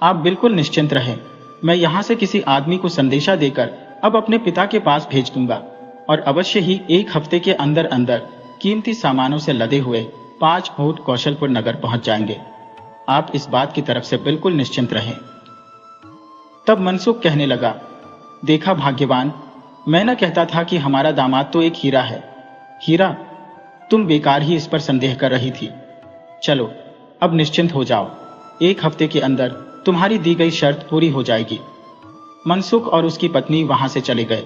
आप बिल्कुल निश्चिंत रहें। मैं यहाँ से किसी आदमी को संदेशा देकर अब अपने पिता के पास भेज दूंगा और अवश्य ही 1 हफ्ते के अंदर अंदर कीमती सामानों से लदे हुए 5 ऊंट कौशलपुर नगर पहुंच जाएंगे। आप इस बात की तरफ से बिल्कुल निश्चिंत रहें। तब मनसुख कहने लगा, देखा भाग्यवान, मैं न कहता था कि हमारा दामाद तो एक हीरा है। हीरा, तुम बेकार ही इस पर संदेह कर रही थी। चलो अब निश्चिंत हो जाओ, 1 हफ्ते के अंदर तुम्हारी दी गई शर्त पूरी हो जाएगी। मनसुख और उसकी पत्नी वहां से चले गए।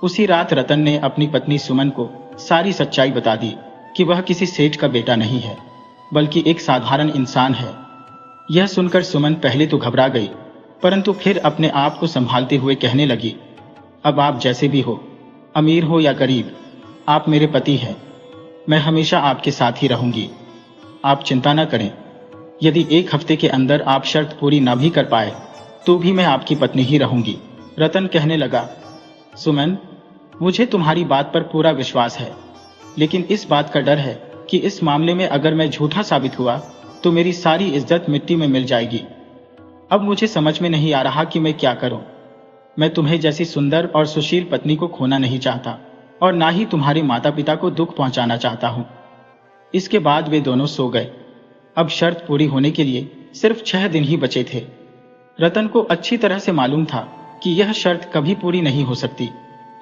उसी रात रतन ने अपनी पत्नी सुमन को सारी सच्चाई बता दी कि वह किसी सेठ का बेटा नहीं है, बल्कि एक साधारण इंसान है। यह सुनकर सुमन पहले तो घबरा गई, परंतु फिर अपने आप को संभालते हुए कहने लगी, अब आप जैसे भी हो, अमीर हो या गरीब, आप मेरे पति हैं। मैं हमेशा आपके साथ ही रहूंगी। आप चिंता न करें। यदि 1 हफ्ते के अंदर आप शर्त पूरी न भी कर पाए तो भी मैं आपकी पत्नी ही रहूंगी। रतन कहने लगा, सुमन, मुझे तुम्हारी बात पर पूरा विश्वास है, लेकिन इस बात का डर है कि इस मामले में अगर मैं झूठा साबित हुआ तो मेरी सारी इज्जत मिट्टी में मिल जाएगी। अब मुझे समझ में नहीं आ रहा कि मैं क्या करूं। मैं तुम्हें जैसी सुंदर और सुशील पत्नी को खोना नहीं चाहता, और ना ही तुम्हारे माता पिता को दुख पहुंचाना चाहता हूं। इसके बाद वे दोनों सो गए। अब शर्त पूरी होने के लिए सिर्फ 6 दिन ही बचे थे। रतन को अच्छी तरह से मालूम था कि यह शर्त कभी पूरी नहीं हो सकती,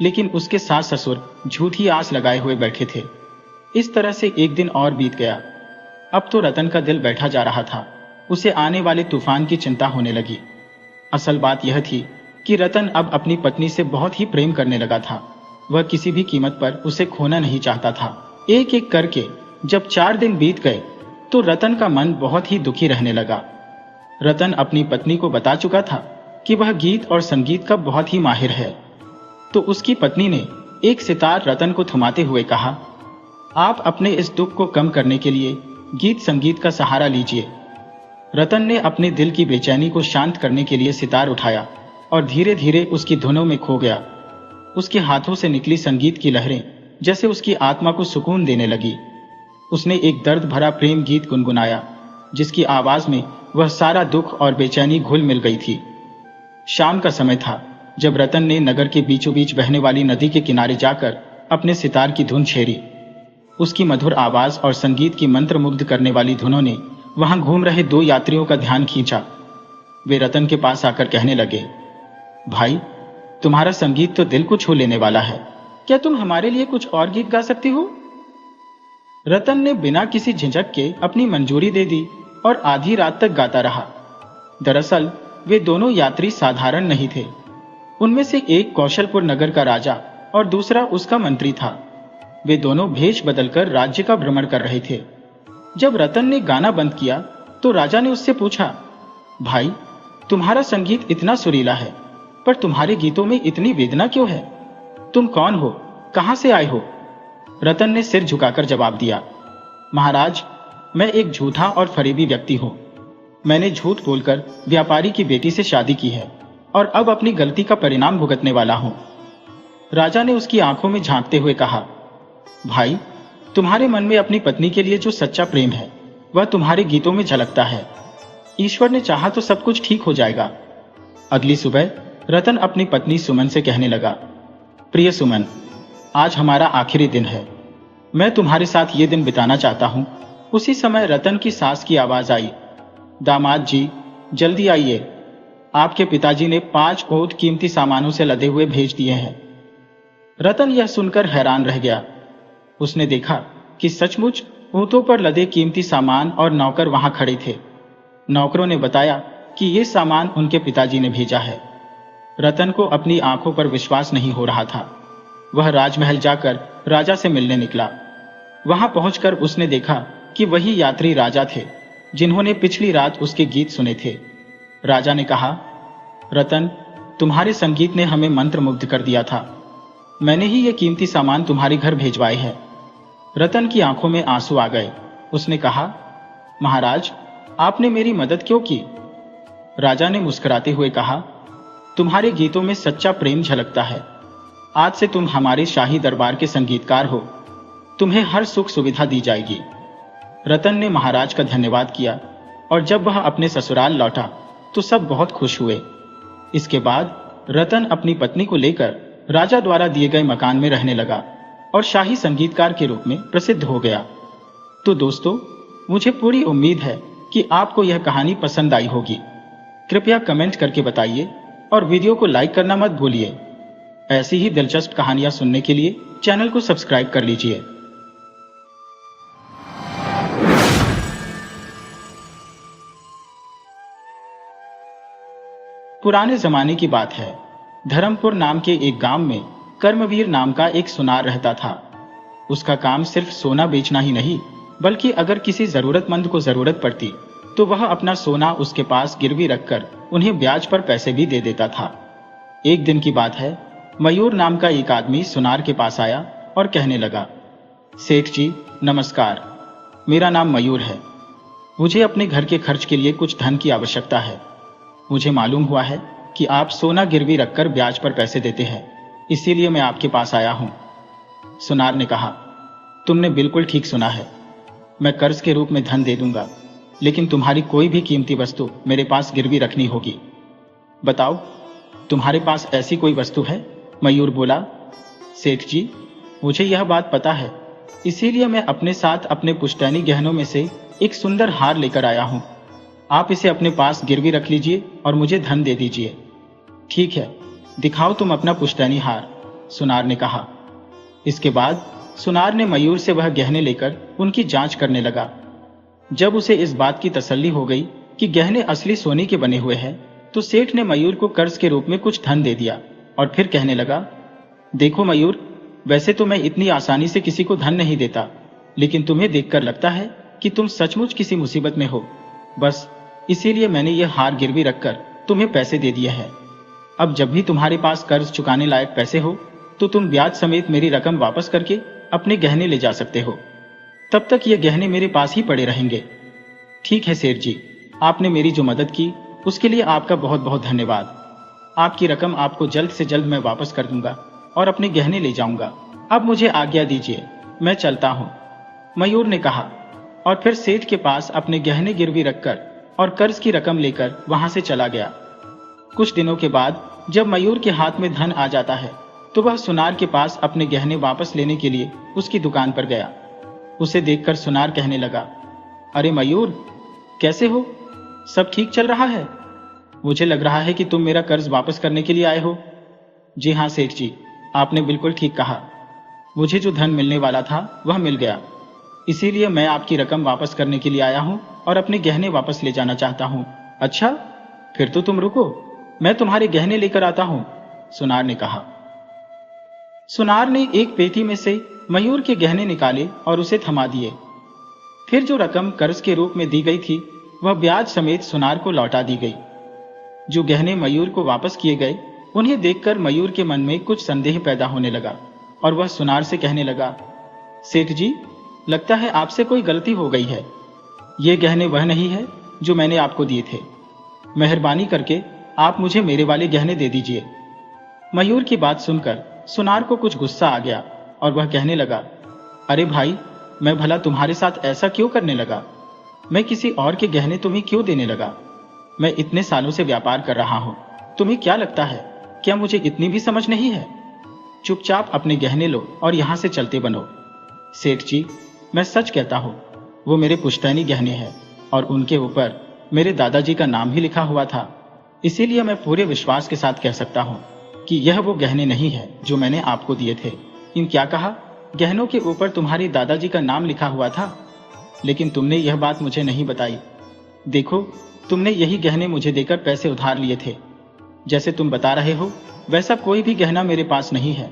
लेकिन उसके सास ससुर झूठी आस लगाए हुए बैठे थे। इस तरह से एक दिन और बीत गया। अब तो रतन का दिल बैठा जा रहा था। उसे आने वाले तूफान की चिंता होने लगी। असल बात यह थी कि रतन अब अपनी पत्नी से बहुत ही प्रेम करने लगा था। वह किसी भी कीमत पर उसे खोना नहीं चाहता था। एक एक करके जब 4 दिन बीत गए तो रतन का मन बहुत ही दुखी रहने लगा। रतन अपनी पत्नी को बता चुका था कि वह गीत और संगीत का बहुत ही माहिर है। तो उसकी पत्नी ने एक सितार रतन को थमाते हुए कहा, आप अपने इस दुख को कम करने के लिए गीत संगीत का सहारा लीजिए। रतन ने अपने दिल की बेचैनी को शांत करने के लिए सितार उठाया और धीरे धीरे उसकी धुनों में खो गया। उसके हाथों से निकली संगीत की लहरें जैसे उसकी आत्मा को सुकून देने लगी। उसने एक दर्द भरा प्रेम गीत गुनगुनाया, जिसकी आवाज में वह सारा दुख और बेचैनी घुल मिल गई थी। शाम का समय था जब रतन ने नगर के बीचों बीच बहने वाली नदी के किनारे जाकर अपने सितार की धुन छेड़ी। उसकी मधुर आवाज और संगीत की मंत्रमुग्ध करने वाली धुनों ने वहां घूम रहे 2 यात्रियों का ध्यान खींचा। वे रतन के पास आकर कहने लगे, भाई, तुम्हारा संगीत तो दिल को छू लेने वाला है। क्या तुम हमारे लिए कुछ और गीत गा सकती हो? रतन ने बिना किसी झिझक के अपनी मंजूरी दे दी और आधी रात तक गाता रहा। दरअसल वे दोनों यात्री साधारण नहीं थे। उनमें से एक कौशलपुर नगर का राजा और दूसरा उसका मंत्री था। वे दोनों भेष बदलकर राज्य का भ्रमण कर रहे थे। जब रतन ने गाना बंद किया तो राजा ने उससे पूछा, भाई, तुम्हारा संगीत इतना सुरीला है, पर तुम्हारे गीतों में इतनी वेदना क्यों है? तुम कौन हो? कहां से आए हो? रतन ने सिर झुकाकर जवाब दिया, महाराज, मैं एक झूठा और फरेबी व्यक्ति हूं। मैंने झूठ बोलकर व्यापारी की बेटी से शादी की है और अब अपनी गलती का परिणाम भुगतने वाला हूं। राजा ने उसकी आंखों में झांकते हुए कहा, भाई, तुम्हारे मन में अपनी पत्नी के लिए जो सच्चा प्रेम है वह तुम्हारे गीतों में झलकता है। ईश्वर ने चाहा तो सब कुछ ठीक हो जाएगा। अगली सुबह रतन अपनी पत्नी सुमन से कहने लगा, प्रिय सुमन, आज हमारा आखिरी दिन है। मैं तुम्हारे साथ ये दिन बिताना चाहता हूं। उसी समय रतन की सास की आवाज आई, दामाद जी, जल्दी आइए। आपके पिताजी ने 5 ऊंट कीमती सामानों से लदे हुए भेज दिए हैं। रतन यह सुनकर हैरान रह गया। उसने देखा कि सचमुच ऊंटों पर लदे कीमती सामान और नौकर वहां खड़े थे। नौकरों ने बताया कि ये सामान उनके पिताजी ने भेजा है। रतन को अपनी आंखों पर विश्वास नहीं हो रहा था। वह राजमहल जाकर राजा से मिलने निकला। वहां पहुंचकर उसने देखा कि वही यात्री राजा थे जिन्होंने पिछली रात उसके गीत सुने थे। राजा ने कहा, रतन, तुम्हारे संगीत ने हमें मंत्रमुग्ध कर दिया था। मैंने ही ये कीमती सामान तुम्हारे घर भेजवाए हैं। रतन की आंखों में आंसू आ गए। उसने कहा, महाराज, आपने मेरी मदद क्यों की? राजा ने मुस्कुराते हुए कहा, तुम्हारे गीतों में सच्चा प्रेम झलकता है। आज से तुम हमारे शाही दरबार के संगीतकार हो। तुम्हें हर सुख सुविधा दी जाएगी। रतन ने महाराज का धन्यवाद किया और जब वह अपने ससुराल लौटा तो सब बहुत खुश हुए। इसके बाद रतन अपनी पत्नी को लेकर राजा द्वारा दिए गए मकान में रहने लगा और शाही संगीतकार के रूप में प्रसिद्ध हो गया। तो दोस्तों, मुझे पूरी उम्मीद है कि आपको यह कहानी पसंद आई होगी। कृपया कमेंट करके बताइए और वीडियो को लाइक करना मत भूलिए। ऐसी ही दिलचस्प कहानियां सुनने के लिए चैनल को सब्सक्राइब कर लीजिए। पुराने जमाने की बात है। धर्मपुर नाम के एक गांव में कर्मवीर नाम का एक सुनार रहता था। उसका काम सिर्फ सोना बेचना ही नहीं, बल्कि अगर किसी जरूरतमंद को जरूरत पड़ती तो वह अपना सोना उसके पास गिरवी रखकर उन्हें ब्याज पर पैसे भी दे देता था। एक दिन की बात है, मयूर नाम का एक आदमी सुनार के पास आया और कहने लगा, सेठ जी नमस्कार, मेरा नाम मयूर है। मुझे अपने घर के खर्च के लिए कुछ धन की आवश्यकता है। मुझे मालूम हुआ है कि आप सोना गिरवी रखकर ब्याज पर पैसे देते हैं, इसीलिए मैं आपके पास आया हूं। सुनार ने कहा, तुमने बिल्कुल ठीक सुना है। मैं कर्ज के रूप में धन दे दूंगा, लेकिन तुम्हारी कोई भी कीमती वस्तु मेरे पास गिरवी रखनी होगी। बताओ, तुम्हारे पास ऐसी कोई वस्तु है? मयूर बोला, सेठ जी, मुझे यह बात पता है, इसीलिए मैं अपने साथ अपने पुश्तैनी गहनों में से एक सुंदर हार लेकर आया हूँ। आप इसे अपने पास गिरवी रख लीजिए और मुझे धन दे दीजिए। ठीक है, दिखाओ तुम अपना पुश्तैनी हार, सुनार ने कहा। इसके बाद सुनार ने मयूर से वह गहने लेकर उनकी जांच करने लगा। जब उसे इस बात की तसल्ली हो गई कि गहने असली सोने के बने हुए हैं, तो सेठ ने मयूर को कर्ज के रूप में कुछ धन दे दिया और फिर कहने लगा, देखो मयूर, वैसे तो मैं इतनी आसानी से किसी को धन नहीं देता, लेकिन तुम्हें देखकर लगता है कि तुम सचमुच किसी मुसीबत में हो। बस इसीलिए मैंने यह हार गिरवी रखकर तुम्हें पैसे दे दिए हैं। अब जब भी तुम्हारे पास कर्ज चुकाने लायक पैसे हो, तो तुम ब्याज समेत मेरी रकम वापस करके अपने गहने ले जा सकते हो। तब तक ये गहने मेरे पास ही पड़े रहेंगे। ठीक है सेठ जी, आपने मेरी जो मदद की उसके लिए आपका बहुत बहुत धन्यवाद। आपकी रकम आपको जल्द से जल्द मैं वापस कर दूंगा और अपने गहने ले जाऊंगा। अब मुझे आज्ञा दीजिए, मैं चलता हूँ, मयूर ने कहा और फिर सेठ के पास अपने गहने गिरवी रखकर और कर्ज की रकम लेकर वहां से चला गया। कुछ दिनों के बाद जब मयूर के हाथ में धन आ जाता है, तो वह सुनार के पास अपने गहने वापस लेने के लिए उसकी दुकान पर गया। उसे देखकर सुनार कहने लगा, अरे मयूर, कैसे हो? सब ठीक चल रहा है? मुझे लग रहा है कि तुम मेरा कर्ज वापस करने के लिए आए हो। जी हाँ सेठ जी, आपने बिल्कुल ठीक कहा। मुझे जो धन मिलने वाला था वह मिल गया, इसीलिए मैं आपकी रकम वापस करने के लिए आया हूँ और अपने गहने वापस ले जाना चाहता हूँ। अच्छा, फिर तो तुम रुको, मैं तुम्हारे गहने लेकर आता हूँ, सुनार ने कहा। सुनार ने एक पेटी में से मयूर के गहने निकाले और उसे थमा दिए। फिर जो रकम कर्ज के रूप में दी गई थी वह ब्याज समेत सुनार को लौटा दी गई। जो गहने मयूर को वापस किए गए, उन्हें देखकर मयूर के मन में कुछ संदेह पैदा होने लगा और वह सुनार से कहने लगा, सेठ जी, लगता है आपसे कोई गलती हो गई है। ये गहने वह नहीं है जो मैंने आपको दिए थे। मेहरबानी करके आप मुझे मेरे वाले गहने दे दीजिए। मयूर की बात सुनकर सुनार को कुछ गुस्सा आ गया और वह कहने लगा, अरे भाई, मैं भला तुम्हारे साथ ऐसा क्यों करने लगा? मैं किसी और के गहने तुम्हें क्यों देने लगा? मैं इतने सालों से व्यापार कर रहा हूं, तुम्हें क्या लगता है, क्या मुझे इतनी भी समझ नहीं है? चुपचाप अपने गहने लो और यहां से चलते बनो। सेठ जी, मैं सच कहता हूं, वो मेरे पुश्तैनी गहने हैं और उनके ऊपर मेरे दादाजी का नाम ही लिखा हुआ था। इसीलिए मैं पूरे विश्वास के साथ कह सकता हूं कि यह वो गहने नहीं है जो मैंने आपको दिए थे। इन क्या कहा? गहनों के ऊपर तुम्हारी दादाजी का नाम लिखा हुआ था? लेकिन तुमने यह बात मुझे नहीं बताई। देखो, तुमने यही गहने मुझे देकर पैसे उधार लिए थे। जैसे तुम बता रहे हो, वैसा कोई भी गहना मेरे पास नहीं है।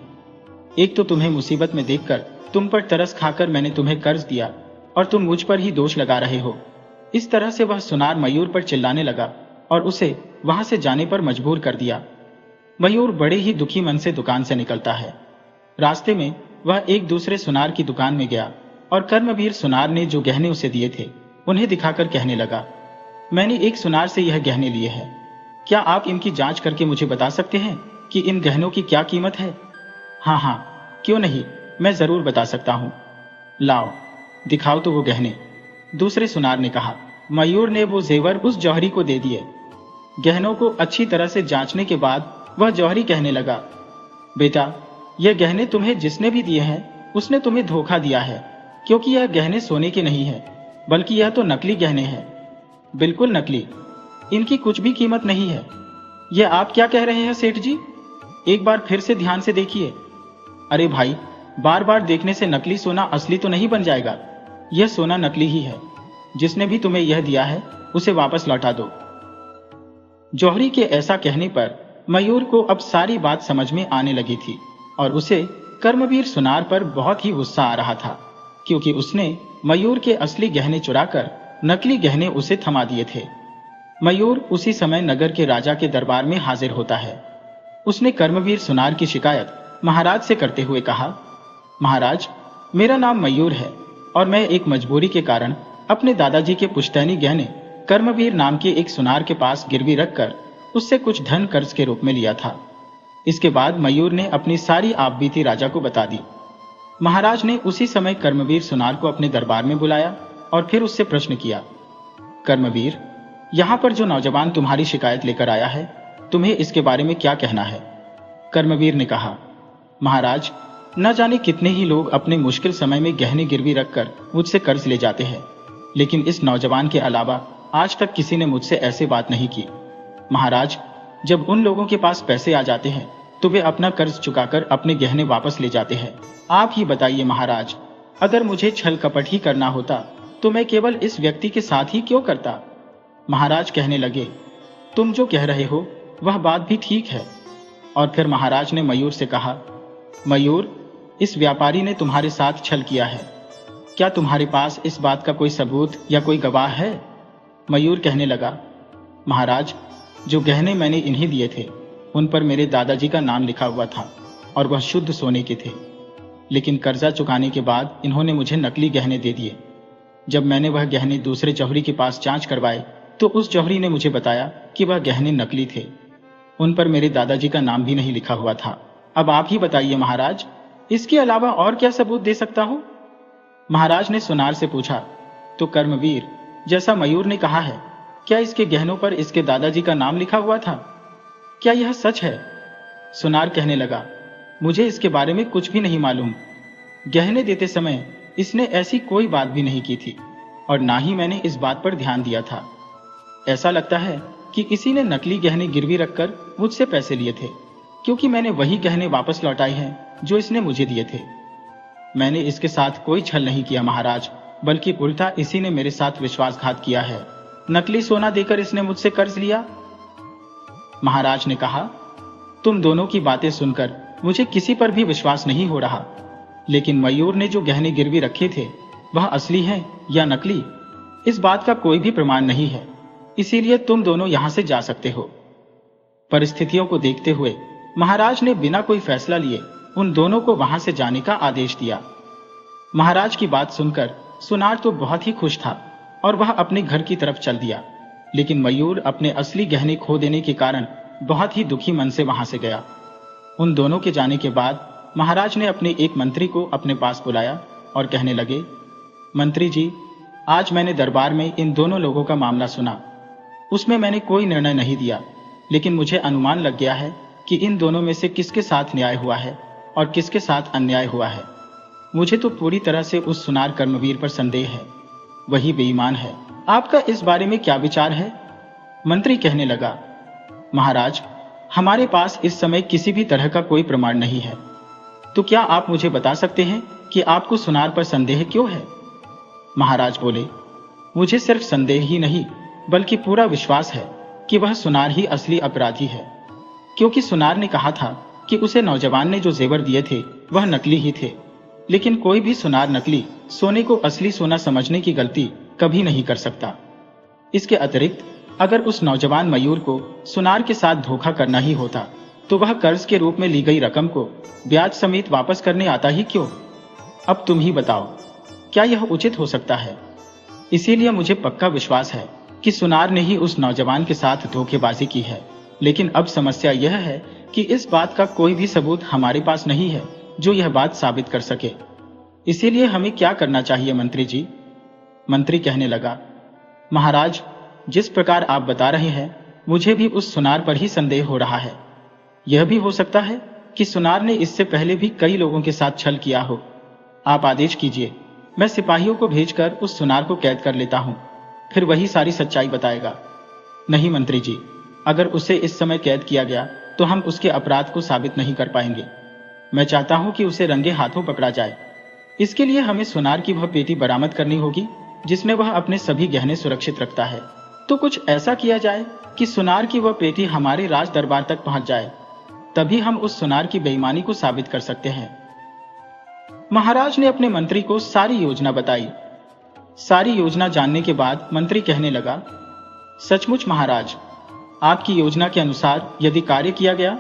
एक तो तुम्हें मुसीबत में देखकर तुम पर तरस खाकर मैंने तुम्हें कर्ज दिया और तुम मुझ पर ही दोष लगा रहे हो। इस तरह से वह सुनार मयूर पर चिल्लाने लगा और उसे वहां से जाने पर मजबूर कर दिया। मयूर बड़े ही दुखी मन से दुकान से निकलता है। रास्ते में वह एक दूसरे सुनार की दुकान में गया और कर्मवीर सुनार ने जो गहने उसे दिए थे उन्हें दिखाकर कहने लगा, मैंने एक सुनार से यह गहने लिए हैं। क्या आप इनकी जांच करके मुझे बता सकते हैं कि इन गहनों की क्या कीमत है? हाँ हाँ, क्यों नहीं, मैं जरूर बता सकता हूँ। लाओ, दिखाओ तो वो गहने, दूसरे सुनार ने कहा। मयूर ने वो जेवर उस जौहरी को दे दिए। गहनों को अच्छी तरह से जांचने के बाद वह जौहरी कहने लगा, बेटा, यह गहने तुम्हें जिसने भी दिए हैं उसने तुम्हें धोखा दिया है, क्योंकि यह गहने सोने के नहीं है, बल्कि यह तो नकली गहने हैं, बिल्कुल नकली। इनकी कुछ भी कीमत नहीं है। यह आप क्या कह रहे हैं सेठ जी? एक बार फिर से ध्यान से देखिए। अरे भाई, बार बार देखने से नकली सोना असली तो नहीं बन जाएगा। यह सोना नकली ही है। जिसने भी तुम्हें यह दिया है उसे वापस लौटा दो। जौहरी के ऐसा कहने पर मयूर को अब सारी बात समझ में आने लगी थी और उसे कर्मवीर सुनार पर बहुत ही गुस्सा आ रहा था, क्योंकि उसने मयूर के असली गहने चुराकर नकली गहने उसे थमा दिए थे। मयूर उसी समय नगर के राजा के दरबार में हाजिर होता है। उसने कर्मवीर सुनार की शिकायत महाराज से करते हुए कहा, महाराज, मेरा नाम मयूर है और मैं एक मजबूरी के कारण अपने दादाजी के पुश्तैनी गहने कर्मवीर नाम के एक सुनार के पास गिरवी रखकर उससे कुछ धन कर्ज के रूप में लिया था। इसके बाद मयूर ने अपनी सारी आपबीती राजा को बता दी। महाराज ने उसी समय कर्मवीर सुनार को अपने दरबार में बुलाया और फिर उससे प्रश्न किया, कर्मवीर, यहाँ पर जो नौजवान तुम्हारी शिकायत लेकर आया है, तुम्हें इसके बारे में क्या कहना है? कर्मवीर ने कहा, महाराज, न जाने कितने ही लोग अपने मुश्किल समय में गहने गिरवी रखकर मुझसे कर्ज ले जाते हैं, लेकिन इस नौजवान के अलावा आज तक किसी ने मुझसे ऐसे बात नहीं की। महाराज, जब उन लोगों के पास पैसे आ जाते हैं तो वे अपना कर्ज चुकाकर अपने गहने वापस ले जाते हैं। आप ही बताइए महाराज, अगर मुझे छल कपट ही करना होता तो मैं केवल इस व्यक्ति के साथ ही क्यों करता। महाराज कहने लगे, तुम जो कह रहे हो वह बात भी ठीक है। और फिर महाराज ने मयूर से कहा, मयूर, इस व्यापारी ने तुम्हारे साथ छल किया है, क्या तुम्हारे पास इस बात का कोई सबूत या कोई गवाह है। मयूर कहने लगा, महाराज, जो गहने मैंने इन्हें दिए थे उन पर मेरे दादाजी का नाम लिखा हुआ था और वह शुद्ध सोने के थे, लेकिन कर्जा चुकाने के बाद इन्होंने मुझे नकली गहने दे दिए। जब मैंने वह गहने दूसरे जौहरी के पास जांच करवाए तो उस जौहरी ने मुझे बताया कि वह गहने नकली थे, उन पर मेरे दादाजी का नाम भी नहीं लिखा हुआ था। अब आप ही बताइए महाराज, इसके अलावा और क्या सबूत दे सकता हूं। महाराज ने सुनार से पूछा, तो कर्मवीर, जैसा मयूर ने कहा है, क्या इसके गहनों पर इसके दादाजी का नाम लिखा हुआ था, क्या यह सच है। सुनार कहने लगा, मुझे इसके बारे में कुछ भी नहीं मालूम। गहने देते समय इसने ऐसी कोई बात भी नहीं की थी और ना ही मैंने इस बात पर ध्यान दिया था। ऐसा लगता है कि किसी ने नकली गहने गिरवी रखकर मुझसे पैसे लिए थे, क्योंकि मैंने वही गहने वापस लौटाए हैं जो इसने मुझे दिए थे। मैंने इसके साथ कोई छल नहीं किया महाराज, बल्कि उल्टा इसी ने मेरे साथ विश्वासघात किया है। नकली सोना देकर इसने मुझसे कर्ज लिया। महाराज ने कहा, तुम दोनों की बातें सुनकर मुझे किसी पर भी विश्वास नहीं हो रहा, लेकिन मयूर ने जो गहने गिरवी रखे थे वह असली हैं या नकली, इस बात का कोई भी प्रमाण नहीं है, इसीलिए तुम दोनों यहां से जा सकते हो। परिस्थितियों को देखते हुए महाराज ने बिना कोई फैसला लिए उन दोनों को वहां से जाने का आदेश दिया। महाराज की बात सुनकर सुनार तो बहुत ही खुश था और वह अपने घर की तरफ चल दिया, लेकिन मयूर अपने असली गहने खो देने के कारण बहुत ही दुखी मन से वहां से गया। उन दोनों के जाने के बाद महाराज ने अपने एक मंत्री को अपने पास बुलाया और कहने लगे, मंत्री जी, आज मैंने दरबार में इन दोनों लोगों का मामला सुना। उसमें मैंने कोई निर्णय नहीं दिया, लेकिन मुझे अनुमान लग गया है कि इन दोनों में से किसके साथ न्याय हुआ है और किसके साथ अन्याय हुआ है। मुझे तो पूरी तरह से उस सुनार कर्मवीर पर संदेह है, वही बेईमान है। आपका इस बारे में क्या विचार है। मंत्री कहने लगा, महाराज, हमारे पास इस समय किसी भी तरह का कोई प्रमाण नहीं है, तो क्या आप मुझे बता सकते हैं कि आपको सुनार पर संदेह क्यों है। महाराज बोले, मुझे सिर्फ संदेह ही नहीं बल्कि पूरा विश्वास है कि वह सुनार ही असली अपराधी है, क्योंकि सुनार ने कहा था कि उसे नौजवान ने जो जेवर दिए थे वह नकली ही थे, लेकिन कोई भी सुनार नकली सोने को असली सोना समझने की गलती कभी नहीं कर सकता। इसके अतिरिक्त अगर उस नौजवान मयूर को सुनार के साथ धोखा करना ही होता तो वह कर्ज के रूप में ली गई रकम को ब्याज समेत वापस करने आता ही क्यों। अब तुम ही बताओ, क्या यह उचित हो सकता है। इसीलिए मुझे पक्का विश्वास है कि सुनार ने ही उस नौजवान के साथ धोखेबाजी की है, लेकिन अब समस्या यह है कि इस बात का कोई भी सबूत हमारे पास नहीं है जो यह बात साबित कर सके। इसीलिए हमें क्या करना चाहिए मंत्री जी। मंत्री कहने लगा, महाराज, जिस प्रकार आप बता रहे हैं मुझे भी उस सुनार पर ही संदेह हो रहा है। यह भी हो सकता है कि सुनार ने इससे पहले भी कई लोगों के साथ छल किया हो। आप आदेश कीजिए, मैं सिपाहियों को भेजकर उस सुनार को कैद कर लेता हूं, फिर वही सारी सच्चाई बताएगा। नहीं मंत्री जी, अगर उसे इस समय कैद किया गया तो हम उसके अपराध को साबित नहीं कर पाएंगे। मैं चाहता हूं कि उसे रंगे हाथों पकड़ा जाए। इसके लिए हमें सुनार की वह पेटी बरामद करनी होगी जिसमें वह अपने सभी गहने सुरक्षित रखता है। तो कुछ ऐसा किया जाए कि सुनार की वह पेटी हमारे राज दरबार तक पहुंच जाए, तभी हम उस सुनार की बेईमानी को साबित कर सकते हैं। महाराज ने अपने मंत्री को सारी योजना बताई। सारी योजना जानने के बाद मंत्री कहने लगा, सचमुच महाराज, आपकी योजना के अनुसार यदि कार्य किया गया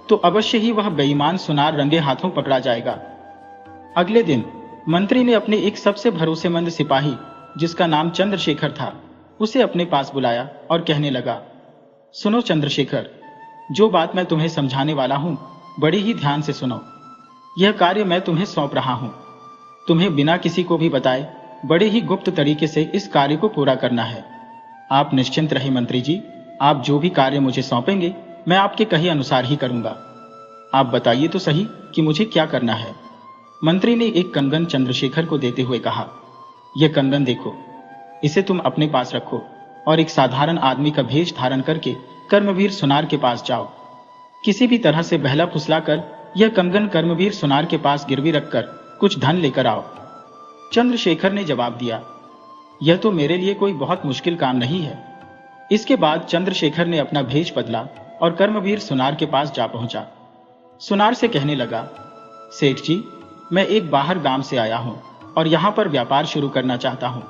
तो अवश्य ही वह बेईमान सुनार रंगे हाथों पकड़ा जाएगा। अगले दिन मंत्री ने अपने एक सबसे भरोसेमंद सिपाही, जिसका नाम चंद्रशेखर था, उसे अपने पास बुलाया और कहने लगा, सुनो चंद्रशेखर, जो बात मैं तुम्हें समझाने वाला हूं बड़े ही ध्यान से सुनो। यह कार्य मैं तुम्हें सौंप रहा हूं, तुम्हें बिना किसी को भी बताए बड़े ही गुप्त तरीके से इस कार्य को पूरा करना है। आप निश्चिंत रहे मंत्री जी, आप जो भी कार्य मुझे सौंपेंगे मैं आपके कहे अनुसार ही करूंगा। आप बताइए तो सही कि मुझे क्या करना है। मंत्री ने एक कंगन चंद्रशेखर को देते हुए कहा, यह कंगन देखो, इसे तुम अपने पास रखो और एक साधारण आदमी का भेष धारण करके कर्मवीर सुनार के पास जाओ। किसी भी तरह से बहला फुसलाकर यह कंगन कर्मवीर सुनार के पास गिरवी रखकर कुछ धन लेकर आओ। चंद्रशेखर ने जवाब दिया, यह तो मेरे लिए कोई बहुत मुश्किल काम नहीं है। इसके बाद चंद्रशेखर ने अपना भेष बदला और कर्मवीर सुनार के पास जा पहुंचा। सुनार से कहने लगा, सेठ जी, मैं एक बाहर गांव से आया हूं और यहां पर व्यापार शुरू करना चाहता हूं,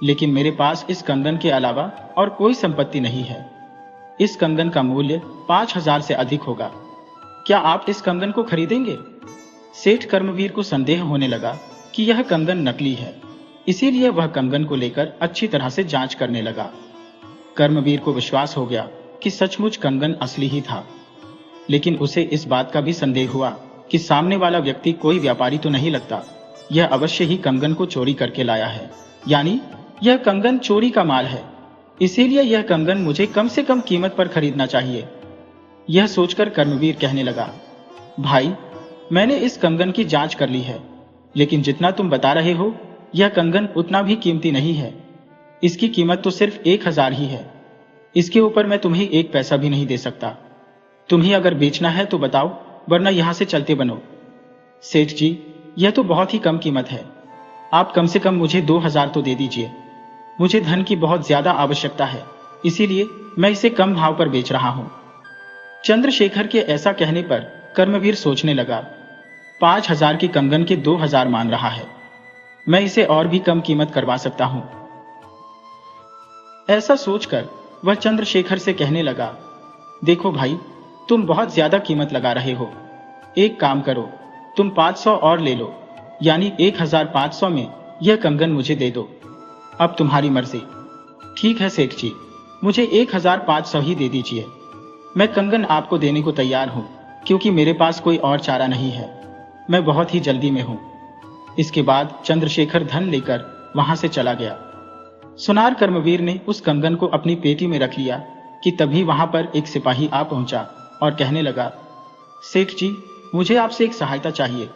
लेकिन मेरे पास इस कंगन के अलावा और कोई संपत्ति नहीं है। इस कंगन का मूल्य 5,000 से अधिक होगा। क्या आप इस कंगन को खरीदेंगे? सेठ कर्मवीर को संदेह होने लगा कि यह कंगन नकली है, इसीलिए वह कंगन को लेकर अच्छी तरह से जांच करने लगा। कर्मवीर को विश्वास हो गया कि सचमुच कंगन असली ही था, लेकिन उसे इस बात का भी संदेह हुआ कि सामने वाला व्यक्ति कोई व्यापारी तो नहीं लगता, यह अवश्य ही कंगन को चोरी करके लाया है, यानी यह कंगन चोरी का माल है, इसीलिए यह कंगन मुझे कम से कम कीमत पर खरीदना चाहिए। यह सोचकर कर्मवीर कहने लगा, भाई, मैंने इस कंगन की जांच कर ली है, लेकिन जितना तुम बता रहे हो यह कंगन उतना भी कीमती नहीं है। इसकी कीमत तो सिर्फ 1,000 ही है। इसके ऊपर मैं तुम्हें 1 पैसा भी नहीं दे सकता। तुम्हें अगर बेचना है तो बताओ, वरना यहां से चलते बनो। सेठ जी, यह तो बहुत ही कम कीमत है। आप कम से कम मुझे 2,000 तो दे दीजिए। मुझे धन की बहुत ज्यादा आवश्यकता है, इसीलिए मैं इसे कम भाव पर बेच रहा हूं। चंद्रशेखर के ऐसा कहने पर कर्मवीर सोचने लगा, 5,000 की कंगन के 2,000 मान रहा है, मैं इसे और भी कम कीमत करवा सकता हूं। ऐसा सोचकर वह चंद्रशेखर से कहने लगा, देखो भाई, तुम बहुत ज्यादा कीमत लगा रहे हो। एक काम करो, तुम 500 और ले लो, यानी 1,500 में यह कंगन मुझे दे दो। अब तुम्हारी मर्जी। ठीक है सेठ जी, मुझे 1,500 ही दे दीजिए। मैं कंगन आपको देने को तैयार हूं, क्योंकि मेरे पास कोई और चारा नहीं है। मैं बहुत ही जल्दी में हूं। इसके बाद चंद्रशेखर धन लेकर वहां से चला गया। सुनार कर्मवीर ने उस कंगन को अपनी पेटी में रख लिया कि तभी वहां पर एक सिपाही आ पहुंचा और कहने लगा, सेठ जी, मुझे आपसे एक सहायता चाहिए।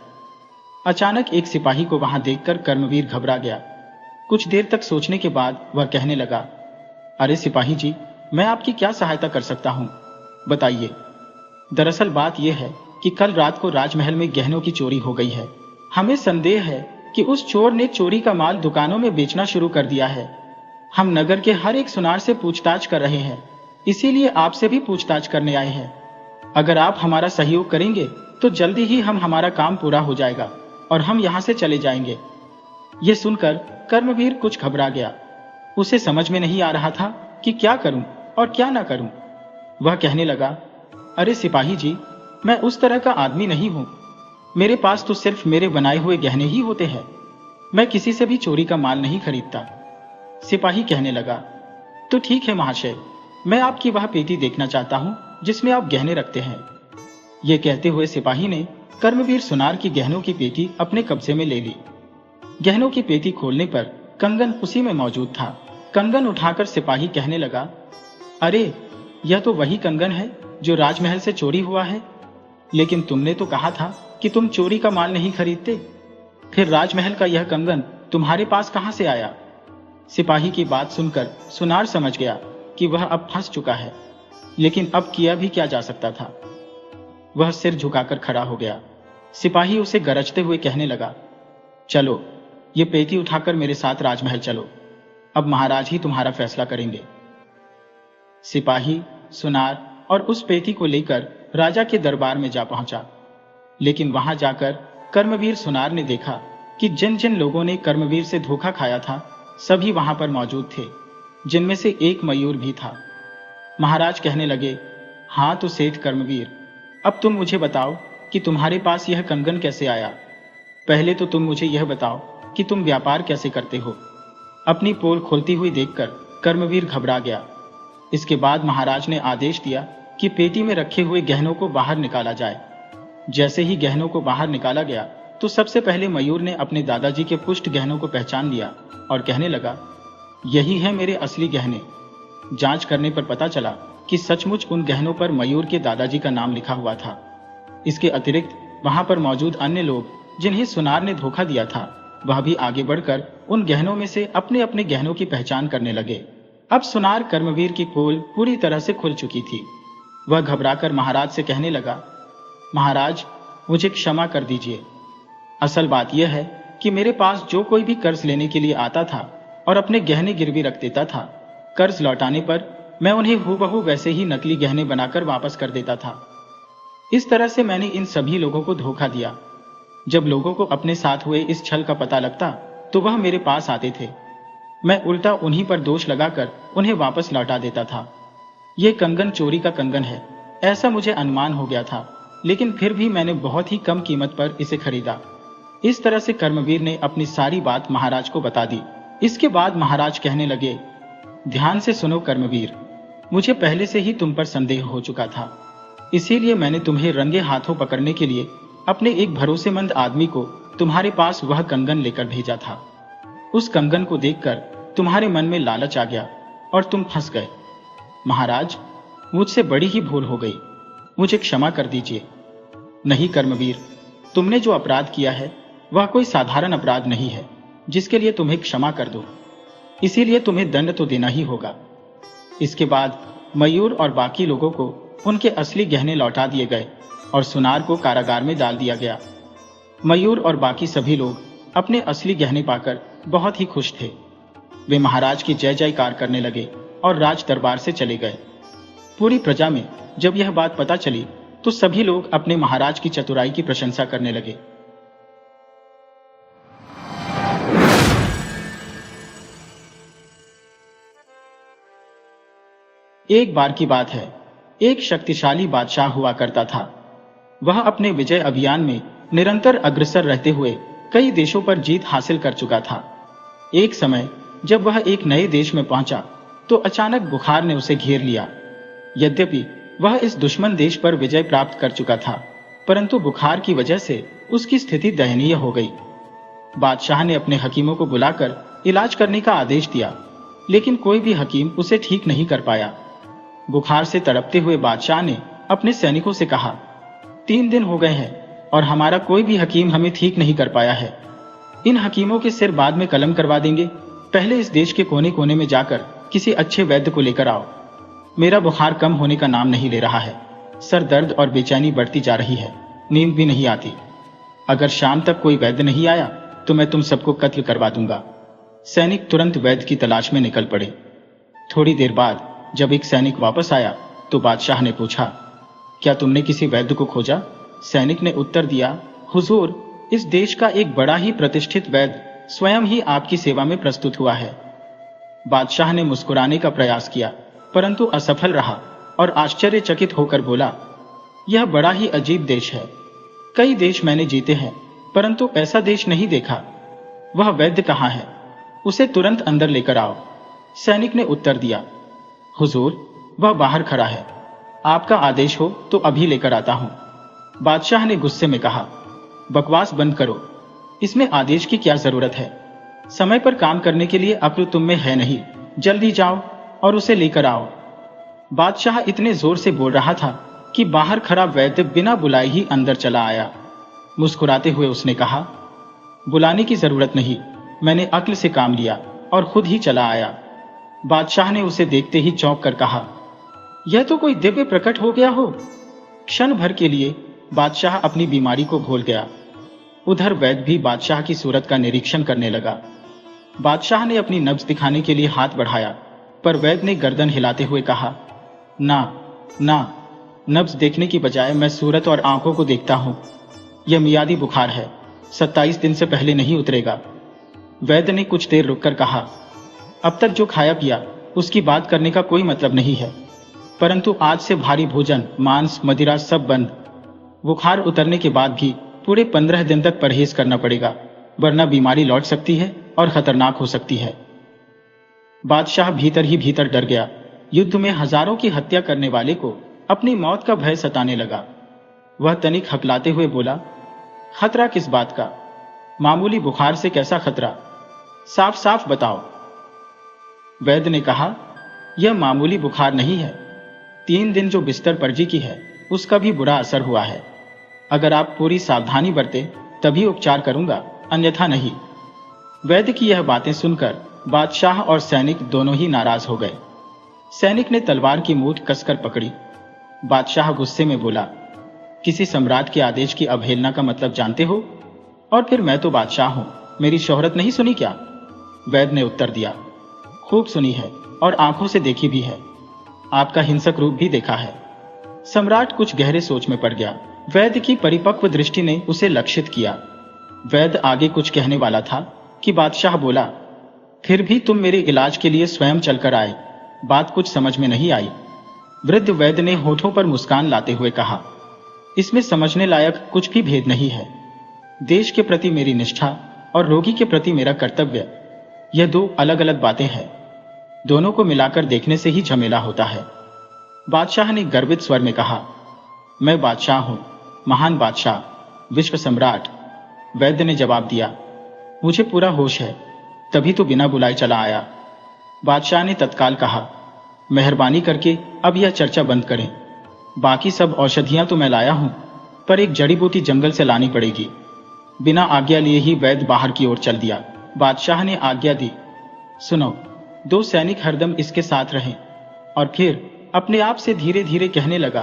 अचानक एक सिपाही को वहां देखकर कर्मवीर घबरा गया। कुछ देर तक सोचने के बाद वह कहने लगा, अरे सिपाही जी, मैं आपकी क्या सहायता कर सकता हूं, बताइए। दरअसल बात यह है कि कल रात को राजमहल में गहनों की चोरी हो गई है। हमें संदेह है कि उस चोर ने चोरी का माल दुकानों में बेचना शुरू कर दिया है। हम नगर के हर एक सुनार से पूछताछ कर रहे हैं, इसीलिए आपसे भी पूछताछ करने आए हैं। अगर आप हमारा सहयोग करेंगे तो जल्दी ही हमारा काम पूरा हो जाएगा और हम यहां से चले जाएंगे। यह सुनकर कर्मवीर कुछ घबरा गया। उसे समझ में नहीं आ रहा था कि क्या करूं और क्या ना करूं। वह कहने लगा, अरे सिपाही जी, मैं उस तरह का आदमी नहीं हूं। मेरे पास तो सिर्फ मेरे बनाए हुए गहने ही होते हैं। मैं किसी से भी चोरी का माल नहीं खरीदता। सिपाही कहने लगा, तो ठीक है महाशय, मैं आपकी वह पेटी देखना चाहता हूं जिसमें आप गहने रखते हैं। यह कहते हुए सिपाही ने कर्मवीर सुनार की गहनों की पेटी अपने कब्जे में ले ली। गहनों की पेटी खोलने पर कंगन उसी में मौजूद था। कंगन उठाकर सिपाही कहने लगा, अरे यह तो वही कंगन है जो राजमहल से चोरी हुआ है। लेकिन तुमने तो कहा था कि तुम चोरी का माल नहीं खरीदते, फिर राजमहल का यह कंगन तुम्हारे पास कहां से आया? सिपाही की बात सुनकर सुनार समझ गया कि वह अब फंस चुका है, लेकिन अब किया भी क्या जा सकता था। वह सिर झुकाकर खड़ा हो गया। सिपाही उसे गरजते हुए कहने लगा, चलो, ये पेटी उठाकर मेरे साथ राजमहल चलो। अब महाराज ही तुम्हारा फैसला करेंगे। सिपाही सुनार और उस पेटी को लेकर राजा के दरबार में जा पहुंचा। लेकिन वहां जाकर कर्मवीर सुनार ने देखा कि जिन जिन लोगों ने कर्मवीर से धोखा खाया था सभी वहां पर मौजूद थे, जिनमें से एक मयूर भी था। महाराज कहने लगे, हाँ तो सेठ कर्मवीर, अब तुम मुझे बताओ कि तुम्हारे पास यह कंगन कैसे आया। पहले तो तुम मुझे यह बताओ कि तुम व्यापार कैसे करते हो। अपनी पोल खोलती हुई देखकर कर्मवीर घबरा गया। इसके बाद महाराज ने आदेश दिया कि पेटी में रखे हुए गहनों को बाहर निकाला जाए। जैसे ही गहनों को बाहर निकाला गया तो सबसे पहले मयूर ने अपने दादाजी के पुष्ट गहनों को पहचान लिया और कहने लगा, यही है मेरे असली गहने। जांच करने पर पता चला कि सचमुच उन गहनों पर मयूर के दादाजी का नाम लिखा हुआ था। इसके अतिरिक्त वहां पर मौजूद अन्य लोग जिन्हें सुनार ने धोखा दिया था, वह भी आगे बढ़कर उन गहनों में से अपने अपने गहनों की पहचान करने लगे। अब सुनार कर्मवीर की पोल पूरी तरह से खुल चुकी थी। वह घबराकर महाराज से कहने लगा, महाराज, मुझे क्षमा कर दीजिए। असल बात यह है कि मेरे पास जो कोई भी कर्ज लेने के लिए आता था और अपने गहने गिरवी रख देता था, कर्ज लौटाने पर मैं उन्हें हूबहू वैसे ही नकली गहने बनाकर वापस कर देता था। इस तरह से मैंने इन सभी लोगों को धोखा दिया। जब लोगों को अपने साथ हुए इस छल का पता लगता तो वह मेरे पास आते थे। मैं उल्टा उन्हीं पर दोष लगाकर उन्हें वापस लौटा देता था। ये कंगन चोरी का कंगन है, ऐसा मुझे अनुमान हो गया था, लेकिन फिर भी मैंने बहुत ही कम कीमत पर इसे खरीदा। इस तरह से कर्मवीर ने अपनी सारी बात महाराज को बता दी। इसके बाद महाराज कहने लगे, ध्यान से सुनो कर्मवीर, मुझे पहले से ही तुम पर संदेह हो चुका था, इसीलिए मैंने तुम्हें रंगे हाथों पकड़ने के लिए अपने एक भरोसेमंद आदमी को तुम्हारे पास वह कंगन लेकर भेजा था। उस कंगन को देखकर तुम्हारे मन में लालच आ गया और तुम फंस गए। महाराज, मुझसे बड़ी ही भूल हो गई, मुझे क्षमा कर दीजिए। नहीं कर्मवीर, तुमने जो अपराध किया है वह कोई साधारण अपराध नहीं है जिसके लिए तुम्हें क्षमा कर दो, इसीलिए तुम्हें दंड तो देना ही होगा। इसके बाद मयूर और बाकी लोगों को उनके असली गहने लौटा दिए गए और सुनार को कारागार में डाल दिया गया। मयूर और बाकी सभी लोग अपने असली गहने पाकर बहुत ही खुश थे। वे महाराज की जय जयकार करने लगे और राज दरबार से चले गए। पूरी प्रजा में जब यह बात पता चली तो सभी लोग अपने महाराज की चतुराई की प्रशंसा करने लगे। एक बार की बात है, एक शक्तिशाली बादशाह हुआ करता था। वह अपने विजय अभियान में निरंतर अग्रसर रहते हुए कई देशों पर जीत हासिल कर चुका था। एक समय जब वह एक नए देश में पहुंचा तो अचानक बुखार ने उसे घेर लिया। यद्यपि वह इस दुश्मन देश पर विजय प्राप्त कर चुका था, परंतु बुखार की वजह से उसकी स्थिति दयनीय हो गई। बादशाह ने अपने हकीमों को बुलाकर इलाज करने का आदेश दिया, लेकिन कोई भी हकीम उसे ठीक नहीं कर पाया। बुखार से तड़पते हुए बादशाह ने अपने सैनिकों से कहा, 3 दिन हो गए हैं और हमारा कोई भी हकीम हमें ठीक नहीं कर पाया है। इन हकीमों के सिर बाद में कलम करवा देंगे। पहले इस देश के कोने कोने में जाकर किसी अच्छे वैद्य को लेकर आओ। मेरा बुखार कम होने का नाम नहीं ले रहा है। सर दर्द और बेचैनी बढ़ती जा रही है, नींद भी नहीं आती। अगर शाम तक कोई वैद्य नहीं आया तो मैं तुम सबको कत्ल करवा दूंगा। सैनिक तुरंत वैद्य की तलाश में निकल पड़े। थोड़ी देर बाद जब एक सैनिक वापस आया तो बादशाह ने पूछा, क्या तुमने किसी वैद्य को खोजा? सैनिक ने उत्तर दिया, हुजूर, इस देश का एक बड़ा ही प्रतिष्ठित वैद्य स्वयं ही आपकी सेवा में प्रस्तुत हुआ है। बादशाह ने मुस्कुराने का प्रयास किया परंतु असफल रहा और आश्चर्यचकित होकर बोला, यह बड़ा ही अजीब देश है। कई देश मैंने जीते हैं परंतु ऐसा देश नहीं देखा। वह वैद्य कहाँ है? उसे तुरंत अंदर लेकर आओ। सैनिक ने उत्तर दिया, हुजूर, वह बाहर खड़ा है। आपका आदेश हो तो अभी लेकर आता हूं। बादशाह ने गुस्से में कहा, बकवास बंद करो, इसमें आदेश की क्या जरूरत है? समय पर काम करने के लिए अक्ल तुम में है नहीं। जल्दी जाओ और उसे लेकर आओ। बादशाह इतने जोर से बोल रहा था कि बाहर खड़ा वैद्य बिना बुलाए ही अंदर चला आया। मुस्कुराते हुए उसने कहा, बुलाने की जरूरत नहीं, मैंने अक्ल से काम लिया और खुद ही चला आया। बादशाह ने उसे देखते ही चौंक कर कहा, यह तो कोई दिव्य प्रकट हो गया हो। क्षण भर के लिए बादशाह अपनी बीमारी को भूल गया। उधर वैद्य भी बादशाह की सूरत का निरीक्षण करने लगा। बादशाह ने अपनी नब्ज दिखाने के लिए हाथ बढ़ाया पर वैद्य ने गर्दन हिलाते हुए कहा, ना ना, नब्ज देखने की बजाय मैं सूरत और आंखों को देखता हूं। यह मियादी बुखार है, 27 दिन से पहले नहीं उतरेगा। वैद्य ने कुछ देर रुककर कहा, अब तक जो खाया पिया उसकी बात करने का कोई मतलब नहीं है, परंतु आज से भारी भोजन, मांस, मदिरा सब बंद। बुखार उतरने के बाद भी पूरे 15 दिन तक परहेज करना पड़ेगा, वरना बीमारी लौट सकती है और खतरनाक हो सकती है। बादशाह भीतर ही भीतर डर गया। युद्ध में हजारों की हत्या करने वाले को अपनी मौत का भय सताने लगा। वह तनिक हकलाते हुए बोला, खतरा किस बात का? मामूली बुखार से कैसा खतरा? साफ साफ बताओ। वैद्य ने कहा, यह मामूली बुखार नहीं है। 3 दिन जो बिस्तर परजी की है उसका भी बुरा असर हुआ है। अगर आप पूरी सावधानी बरते तभी उपचार करूंगा, अन्यथा नहीं। वैद्य की यह बातें सुनकर बादशाह और सैनिक दोनों ही नाराज हो गए। सैनिक ने तलवार की मूठ कसकर पकड़ी। बादशाह गुस्से में बोला, किसी सम्राट के आदेश की अवहेलना का मतलब जानते हो? और फिर मैं तो बादशाह हूं, मेरी शोहरत नहीं सुनी क्या? वैद्य ने उत्तर दिया, खूब सुनी है और आंखों से देखी भी है, आपका हिंसक रूप भी देखा है। सम्राट कुछ गहरे सोच में पड़ गया। वैद्य की परिपक्व दृष्टि ने उसे लक्षित किया। वैद्य आगे कुछ कहने वाला था कि बादशाह बोला, फिर भी तुम मेरे इलाज के लिए स्वयं चलकर आए, बात कुछ समझ में नहीं आई। वृद्ध वैद्य ने होठों पर मुस्कान लाते हुए कहा, इसमें समझने लायक कुछ भी भेद नहीं है। देश के प्रति मेरी निष्ठा और रोगी के प्रति मेरा कर्तव्य, यह दो अलग अलग बातें हैं। दोनों को मिलाकर देखने से ही झमेला होता है। बादशाह ने गर्वित स्वर में कहा, मैं बादशाह हूं, महान बादशाह, विश्व सम्राट। वैद्य ने जवाब दिया, मुझे पूरा होश है, तभी तो बिना बुलाए चला आया। बादशाह ने तत्काल कहा, मेहरबानी करके अब यह चर्चा बंद करें। बाकी सब औषधियां तो मैं लाया हूं, पर एक जड़ी बूटी जंगल से लानी पड़ेगी। बिना आज्ञा लिए ही वैद्य बाहर की ओर चल दिया। बादशाह ने आज्ञा दी, सुनो, दो सैनिक हरदम इसके साथ रहें। और फिर अपने आप से धीरे धीरे कहने लगा,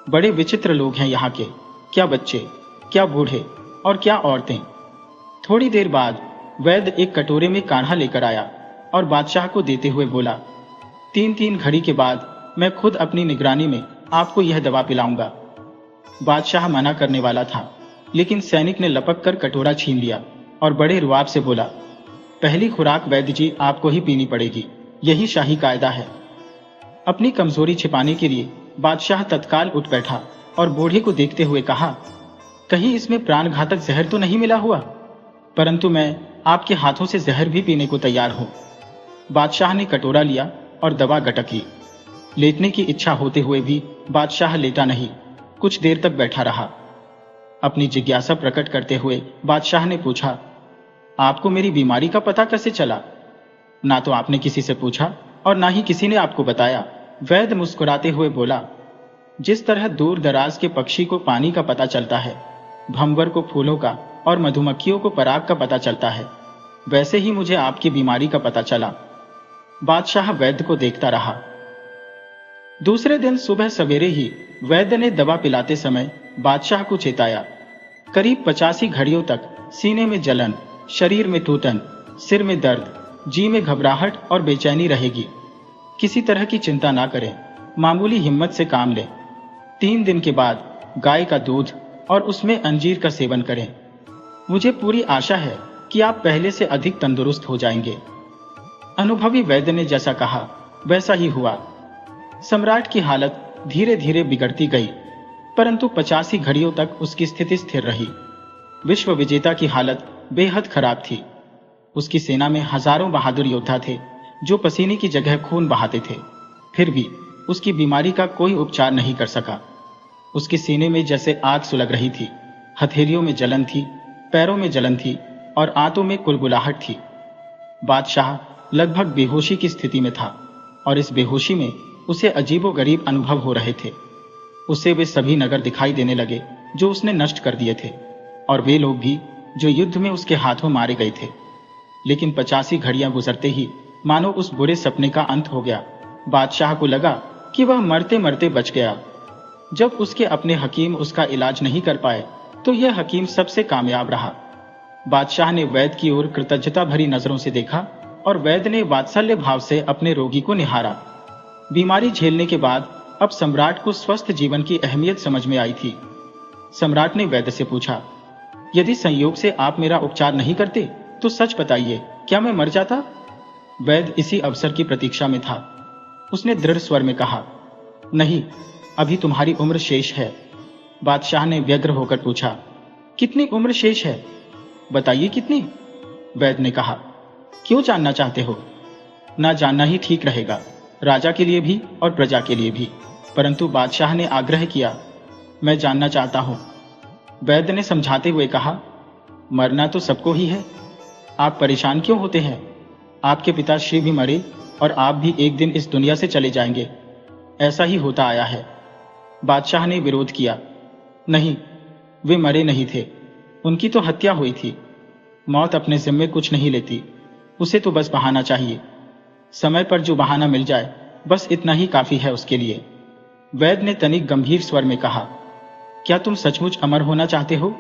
बड़े विचित्र लोग हैं यहाँ के, क्या बच्चे, क्या बूढ़े और क्या औरतें। थोड़ी देर बाद वैद्य एक कटोरे में काढ़ा लेकर आया और बादशाह को देते हुए बोला, 3-3 घड़ी के बाद मैं खुद अपनी निगरानी में आपको यह दवा पिलाऊंगा। बादशाह मना करने वाला था, लेकिन सैनिक ने लपक कर कटोरा छीन लिया और बड़े रुआब से बोला, पहली खुराक वैद्य जी आपको ही पीनी पड़ेगी, यही शाही कायदा है। अपनी कमजोरी छिपाने के लिए बादशाह तत्काल उठ बैठा और बूढ़े को देखते हुए कहा, कहीं इसमें प्राणघातक जहर तो नहीं मिला हुआ? परंतु मैं आपके हाथों से जहर भी पीने को तैयार हूं। बादशाह ने कटोरा लिया और दवा गटकी। लेटने की इच्छा होते हुए भी बादशाह लेटा नहीं, कुछ देर तक बैठा रहा। अपनी जिज्ञासा प्रकट करते हुए बादशाह ने पूछा, आपको मेरी बीमारी का पता कैसे चला? ना तो आपने किसी से पूछा और ना ही किसी ने आपको बताया। वैद्य मुस्कुराते हुए बोला, जिस तरह दूर दराज के पक्षी को पानी का पता चलता है, भंवर को फूलों का और मधुमक्खियों को पराग का पता चलता है, वैसे ही मुझे आपकी बीमारी का पता चला। बादशाह वैद्य को देखता रहा। दूसरे दिन सुबह सवेरे ही वैद्य ने दवा पिलाते समय बादशाह को चेताया, करीब 85 घड़ियों तक सीने में जलन, शरीर में टूटन, सिर में दर्द, जी में घबराहट और बेचैनी रहेगी। किसी तरह की चिंता ना करें, मामूली हिम्मत से काम लें। 3 दिन के बाद गाय का दूध और उसमें अंजीर का सेवन करें। मुझे पूरी आशा है कि आप पहले से अधिक तंदुरुस्त हो जाएंगे। अनुभवी वैद्य ने जैसा कहा वैसा ही हुआ। सम्राट की हालत धीरे धीरे बिगड़ती गई, परंतु 85 घड़ियों तक उसकी स्थिति स्थिर रही। विश्व विजेता की हालत बेहद खराब थी। उसकी सेना में हजारों बहादुर योद्धा थे जो पसीने की जगह खून बहाते थे, फिर भी उसकी बीमारी का कोई उपचार नहीं कर सका। उसके सीने में जैसे आग सुलग रही थी, हथेलियों में जलन थी, पैरों में जलन थी और आंतों में कुलबुलाहट थी। बादशाह लगभग बेहोशी की स्थिति में था और इस बेहोशी में उसे अजीबोगरीब अनुभव हो रहे थे। उसे वे सभी नगर दिखाई देने लगे जो उसने नष्ट कर दिए थे, और वे लोग भी जो युद्ध में उसके हाथों मारे गए थे। लेकिन 85 घड़ियां गुजरते ही मानो उस बुरे सपने का अंत हो गया। बादशाह को लगा कि वह मरते मरते बच गया। जब उसके अपने हकीम उसका इलाज नहीं कर पाए तो यह हकीम सबसे कामयाब रहा। बादशाह ने वैद्य की ओर कृतज्ञता भरी नजरों से देखा और वैद्य ने वात्सल्य भाव से अपने रोगी को निहारा। बीमारी झेलने के बाद अब सम्राट को स्वस्थ जीवन की अहमियत समझ में आई थी। सम्राट ने वैद्य से पूछा, यदि संयोग से आप मेरा उपचार नहीं करते तो सच बताइए, क्या मैं मर जाता? वैद्य इसी अवसर की प्रतीक्षा में था। उसने दृढ़ स्वर में कहा, नहीं, अभी तुम्हारी उम्र शेष है। बादशाह ने व्यग्र होकर पूछा, कितनी उम्र शेष है? बताइए कितनी? वैद्य ने कहा, क्यों जानना चाहते हो? ना जानना ही ठीक रहेगा, राजा के लिए भी और प्रजा के लिए भी। परंतु बादशाह ने आग्रह किया, मैं जानना चाहता हूं। वैद्य ने समझाते हुए कहा, मरना तो सबको ही है, आप परेशान क्यों होते हैं? आपके पिताश्री भी मरे और आप भी एक दिन इस दुनिया से चले जाएंगे, ऐसा ही होता आया है। बादशाह ने विरोध किया, नहीं, वे मरे नहीं थे, उनकी तो हत्या हुई थी। मौत अपने जिम्मे कुछ नहीं लेती, उसे तो बस बहाना चाहिए। समय पर जो बहाना मिल जाए, बस इतना ही काफी है उसके लिए। वैद्य ने तनिक गंभीर स्वर में कहा, क्या तुम सचमुच अमर होना चाहते हो?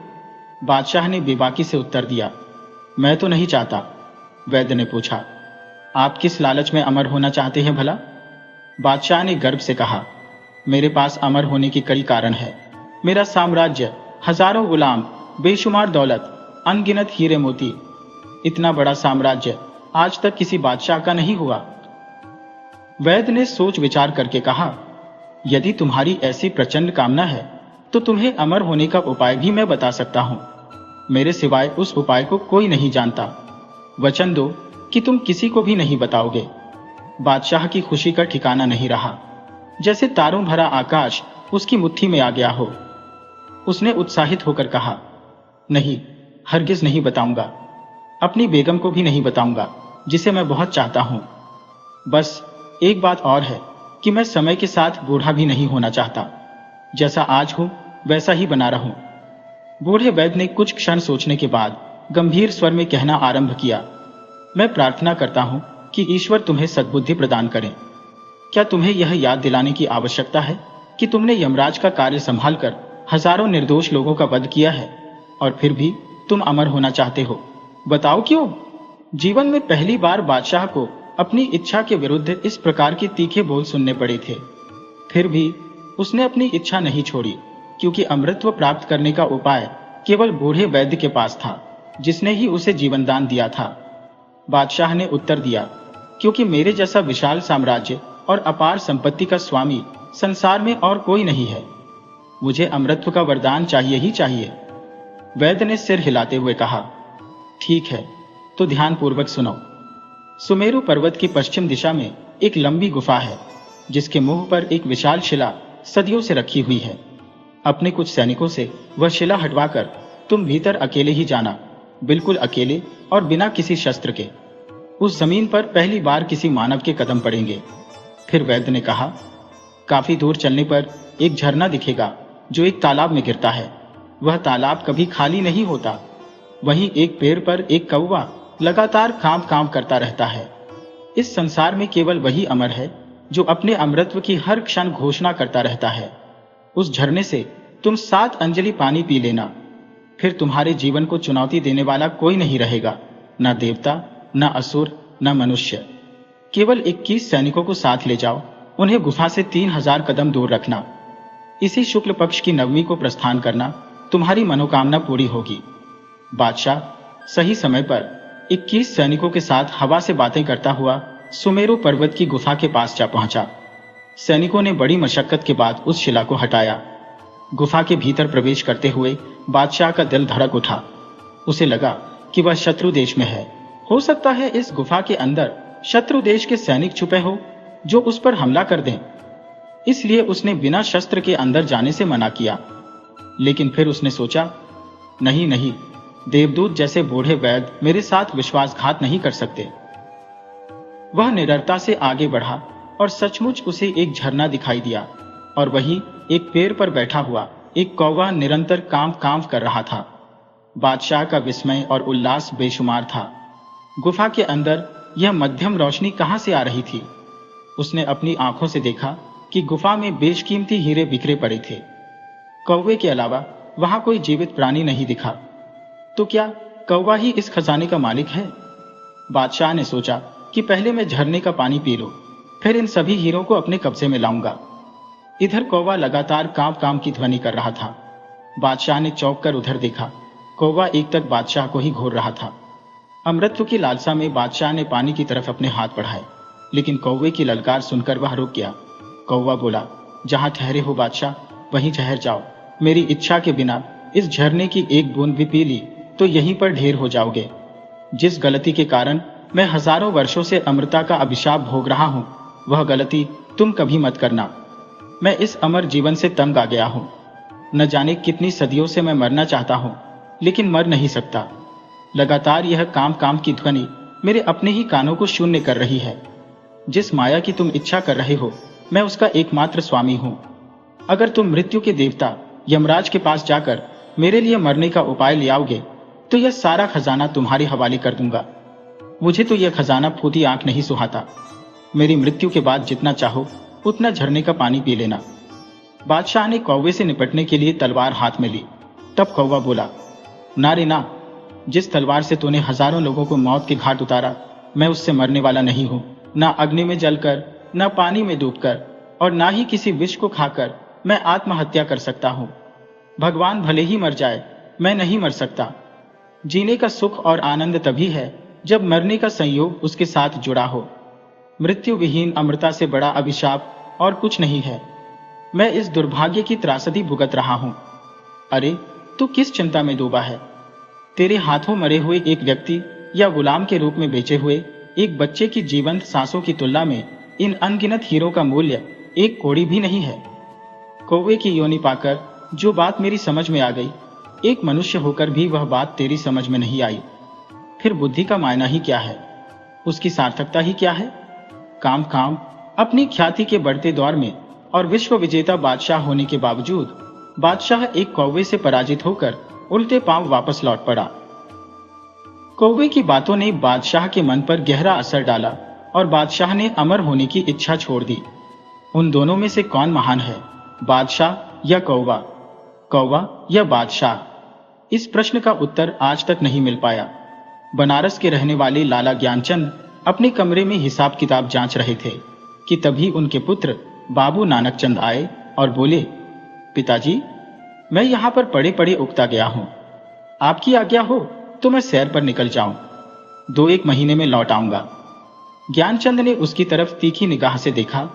बादशाह ने बेबाकी से उत्तर दिया, मैं तो नहीं चाहता। वैद्य ने पूछा, आप किस लालच में अमर होना चाहते हैं भला? बादशाह ने गर्व से कहा, मेरे पास अमर होने की कई कारण है। मेरा साम्राज्य, हजारों गुलाम, बेशुमार दौलत, अनगिनत हीरे मोती। इतना बड़ा साम्राज्य आज तक किसी बादशाह का नहीं हुआ। वैद्य ने सोच विचार करके कहा, यदि तुम्हारी ऐसी प्रचंड कामना है तो तुम्हें अमर होने का उपाय भी मैं बता सकता हूं। मेरे सिवाय उस उपाय को कोई नहीं जानता। वचन दो कि तुम किसी को भी नहीं बताओगे। बादशाह की खुशी का ठिकाना नहीं रहा, जैसे तारों भरा आकाश उसकी मुट्ठी में आ गया हो। उसने उत्साहित होकर कहा, नहीं, हरगिज नहीं बताऊंगा। अपनी बेगम को भी नहीं बताऊंगा, जिसे मैं बहुत चाहता हूं। बस एक बात और है कि मैं समय के साथ बूढ़ा भी नहीं होना चाहता। जैसा आज हूं वैसा ही बना रहूं। बूढ़े वैद्य ने कुछ क्षण सोचने के बाद गंभीर स्वर में कहना आरंभ किया, मैं प्रार्थना करता हूं कि ईश्वर तुम्हें सद्बुद्धि प्रदान करें। क्या तुम्हें यह याद दिलाने की आवश्यकता है कि तुमने यमराज का कार्य संभालकर हजारों निर्दोष लोगों का वध किया है, और फिर भी तुम अमर होना चाहते हो? बताओ क्यों? जीवन में पहली बार बादशाह को अपनी इच्छा के विरुद्ध इस प्रकार के तीखे बोल सुनने पड़े थे। फिर भी उसने अपनी इच्छा नहीं छोड़ी, क्योंकि अमृतत्व प्राप्त करने का उपाय केवल बूढ़े वैद्य के पास था, जिसने ही उसे जीवनदान दिया था। बादशाह ने उत्तर दिया, क्योंकि मेरे जैसा विशाल साम्राज्य और अपार संपत्ति का स्वामी संसार में और कोई नहीं है। मुझे अमृतत्व का वरदान चाहिए ही चाहिए। वैद्य ने सिर हिलाते हुए कहा, ठीक है, तो ध्यानपूर्वक सुनो। सुमेरु पर्वत की पश्चिम दिशा में एक लंबी गुफा है, जिसके मुंह पर एक विशाल शिला सदियों से रखी हुई है। अपने कुछ सैनिकों से वह शिला हटवाकर तुम भीतर अकेले ही जाना, बिल्कुल अकेले और बिना किसी शस्त्र के। उस जमीन पर पहली बार किसी मानव के कदम पड़ेंगे। फिर वैद्य ने कहा, काफी दूर चलने पर एक झरना दिखेगा जो एक तालाब में गिरता है। वह तालाब कभी खाली नहीं होता। वहीं एक पेड़ पर एक कौवा लगातार कांप कांप करता रहता है। इस संसार में केवल वही अमर है जो अपने अमृतत्व की हर क्षण घोषणा करता रहता है। उस झरने से तुम 7 अंजलि पानी पी लेना, फिर तुम्हारे जीवन को चुनौती देने वाला कोई नहीं रहेगा, न देवता, न असुर, न मनुष्य। केवल 21 सैनिकों को साथ ले जाओ, उन्हें गुफा से 3000 कदम दूर रखना। इसी शुक्ल पक्ष की नवमी को प्रस्थान करना, तुम्हारी मनोकामना पूरी होगी। बादशाह सही समय पर 21 सैनिकों के साथ हवा से बातें करता हुआ सुमेरु पर्वत की गुफा के पास जा पहुंचा। सैनिकों ने बड़ी मशक्कत के बाद उस शिला को हटाया। गुफा के भीतर प्रवेश करते हुए बादशाह का दिल धड़क उठा। उसे लगा कि वह शत्रु देश में है। हो सकता है इस गुफा के अंदर शत्रु देश के सैनिक छुपे हो जो उस पर हमला कर दें। इसलिए उसने बिना शस्त्र के अंदर जाने से मना किया। लेकिन फिर उसने सोचा, नहीं नहीं, देवदूत जैसे बूढ़े वैद्य मेरे साथ विश्वासघात नहीं कर सकते। वह निडरता से आगे बढ़ा और सचमुच उसे एक झरना दिखाई दिया, और वहीं एक पेड़ पर बैठा हुआ एक कौवा निरंतर कांप कांप कर रहा था। बादशाह का विस्मय और उल्लास बेशुमार था। गुफा के अंदर यह मध्यम रोशनी कहां से आ रही थी? उसने अपनी आंखों से देखा कि गुफा में बेशकीमती हीरे बिखरे पड़े थे। कौवे के अलावा वहां कोई जीवित प्राणी नहीं दिखा। तो क्या कौवा ही इस खजाने का मालिक है? बादशाह ने सोचा कि पहले मैं झरने का पानी पी लूं, फिर इन सभी हीरों को अपने कब्जे में लाऊंगा। इधर कौवा लगातार कांप कांप की ध्वनि कर रहा था। बादशाह ने चौंक कर उधर देखा। कौवा एक तक बादशाह को ही घूर रहा था। अमृतत्व की लालसा में बादशाह ने पानी की तरफ अपने हाथ बढ़ाए, लेकिन कौवे की ललकार सुनकर वह रुक गया। कौवा बोला, जहां ठहरे हो बादशाह, वहीं ठहर जाओ। मेरी इच्छा के बिना इस झरने की एक बूंद भी पी ली तो यहीं पर ढेर हो जाओगे। जिस गलती के कारण मैं हजारों वर्षों से अमृता का अभिशाप भोग रहा हूं, वह गलती तुम कभी मत करना। मैं इस अमर जीवन से तंग आ गया हूं। न जाने कितनी सदियों से मैं मरना चाहता हूं, लेकिन मर नहीं सकता। लगातार यह काम काम की ध्वनि मेरे अपने ही कानों को शून्य कर रही है। जिस माया की तुम इच्छा कर रहे हो, मैं उसका एकमात्र स्वामी हूं। अगर तुम मृत्यु के देवता यमराज के पास जाकर मेरे लिए मरने का उपाय ले आओगे तो यह सारा खजाना तुम्हारे हवाले कर दूंगा। मुझे तो यह खजाना फूटी आंख नहीं सुहाता। मेरी मृत्यु के बाद जितना चाहो उतना झरने का पानी पी लेना। बादशाह ने कौवे से निपटने के लिए तलवार हाथ में ली। तब कौवा बोला, ना रे ना, जिस तलवार से तूने हजारों लोगों को मौत के घाट उतारा, मैं उससे मरने वाला नहीं हूं। ना अग्नि में जलकर, ना पानी में डूबकर, और ना ही किसी विष को खाकर मैं आत्महत्या कर सकता हूं। भगवान भले ही मर जाए, मैं नहीं मर सकता। जीने का सुख और आनंद तभी है जब मरने का संयोग उसके साथ जुड़ा हो। मृत्यु विहीन अमृता से बड़ा अभिशाप और कुछ नहीं है। मैं इस दुर्भाग्य की त्रासदी भुगत रहा हूं। अरे, तू किस चिंता में डूबा है? तेरे हाथों मरे हुए एक व्यक्ति या गुलाम के रूप में बेचे हुए एक बच्चे की जीवंत सांसों की तुलना में इन अनगिनत हीरों का मूल्य एक कौड़ी भी नहीं है। कौवे की योनि पाकर जो बात मेरी समझ में आ गई, एक मनुष्य होकर भी वह बात तेरी समझ में नहीं आई। फिर बुद्धि का मायना ही क्या है? उसकी सार्थकता ही क्या है? काम काम अपनी ख्याति के बढ़ते दौर में और विश्व विजेता बादशाह होने के बावजूद बादशाह एक कौवे से पराजित होकर उल्टे पांव वापस लौट पड़ा। कौवे की बातों ने बादशाह के मन पर गहरा असर डाला और बादशाह ने अमर होने की इच्छा छोड़ दी। उन दोनों में से कौन महान है, बादशाह या कौवा? कौवा या बादशाह? इस प्रश्न का उत्तर आज तक नहीं मिल पाया। बनारस के रहने वाले लाला ज्ञानचंद अपने कमरे में हिसाब किताब जांच रहे थे कि तभी उनके पुत्र बाबू नानक चंद आए और बोले, पिताजी, मैं यहाँ पर पड़े पड़े उकता गया हूँ। आपकी आज्ञा हो तो मैं सैर पर निकल जाऊं। 2-1 महीने में लौट आऊंगा। ज्ञानचंद ने उसकी तरफ तीखी निगाह से देखा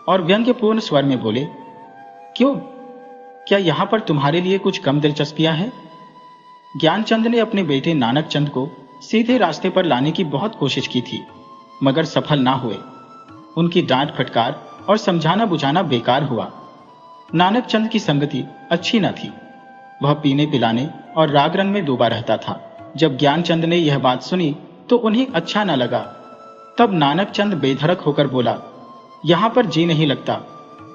और व्यंग्यपूर्ण स्वर में बोले, क्यों, क्या यहां पर तुम्हारे लिए कुछ कम दिलचस्पियां हैं? ज्ञानचंद ने अपने बेटे नानक चंद को सीधे रास्ते पर लाने की बहुत कोशिश की थी, मगर सफल ना हुए। उनकी डांट फटकार और समझाना बुझाना बेकार हुआ। नानक चंद की संगति अच्छी न थी। वह पीने पिलाने और राग रंग में डूबा रहता था। जब ज्ञानचंद ने यह बात सुनी तो उन्हें अच्छा न लगा। तब नानक चंद बेधड़क होकर बोला, यहां पर जी नहीं लगता।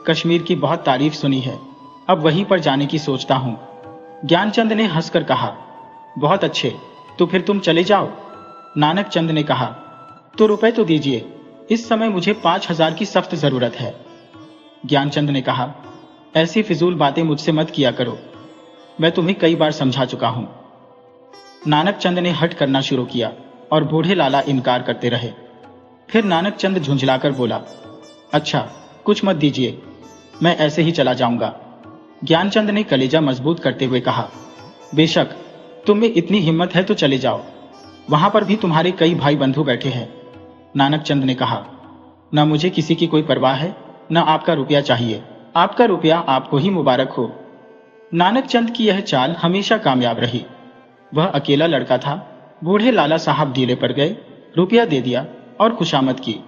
कश्मीर की बहुत तारीफ सुनी है, अब वहीं पर जाने की सोचता हूं। ज्ञानचंद ने हंसकर कहा, बहुत अच्छे, तो फिर तुम चले जाओ। नानक चंद ने कहा, तो रुपए तो दीजिए, इस समय मुझे 5,000 की सख्त जरूरत है। ज्ञानचंद ने कहा, ऐसी फिजूल बातें मुझसे मत किया करो, मैं तुम्हें कई बार समझा चुका हूं। नानक चंद ने हट करना शुरू किया और बूढ़े लाला इनकार करते रहे। फिर नानक चंद झुंझलाकर बोला, अच्छा, कुछ मत दीजिए, मैं ऐसे ही चला जाऊंगा। ज्ञानचंद ने कलेजा मजबूत करते हुए कहा, बेशक, तुम में इतनी हिम्मत है तो चले जाओ, वहां पर भी तुम्हारे कई भाई बंधु बैठे हैं। नानक चंद ने कहा, न मुझे किसी की कोई परवाह है, न आपका रुपया चाहिए। आपका रुपया आपको ही मुबारक हो। नानक चंद की यह चाल हमेशा कामयाब रही। वह अकेला लड़का था। बूढ़े लाला साहब डीले पर गए, रुपया दे दिया और खुशामद की।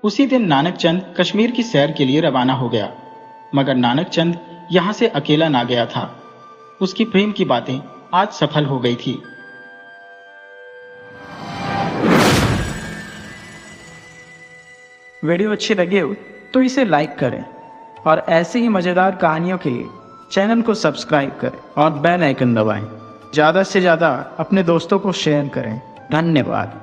उसी दिन नानक चंद कश्मीर की सैर के लिए रवाना हो गया। मगर नानक चंद यहां से अकेला ना गया था। उसकी प्रेम की बातें आज सफल हो गई थी। वीडियो अच्छी लगे हो तो इसे लाइक करें और ऐसे ही मज़ेदार कहानियों के लिए चैनल को सब्सक्राइब करें और बेल आइकन दबाएं। ज़्यादा से ज़्यादा अपने दोस्तों को शेयर करें। धन्यवाद।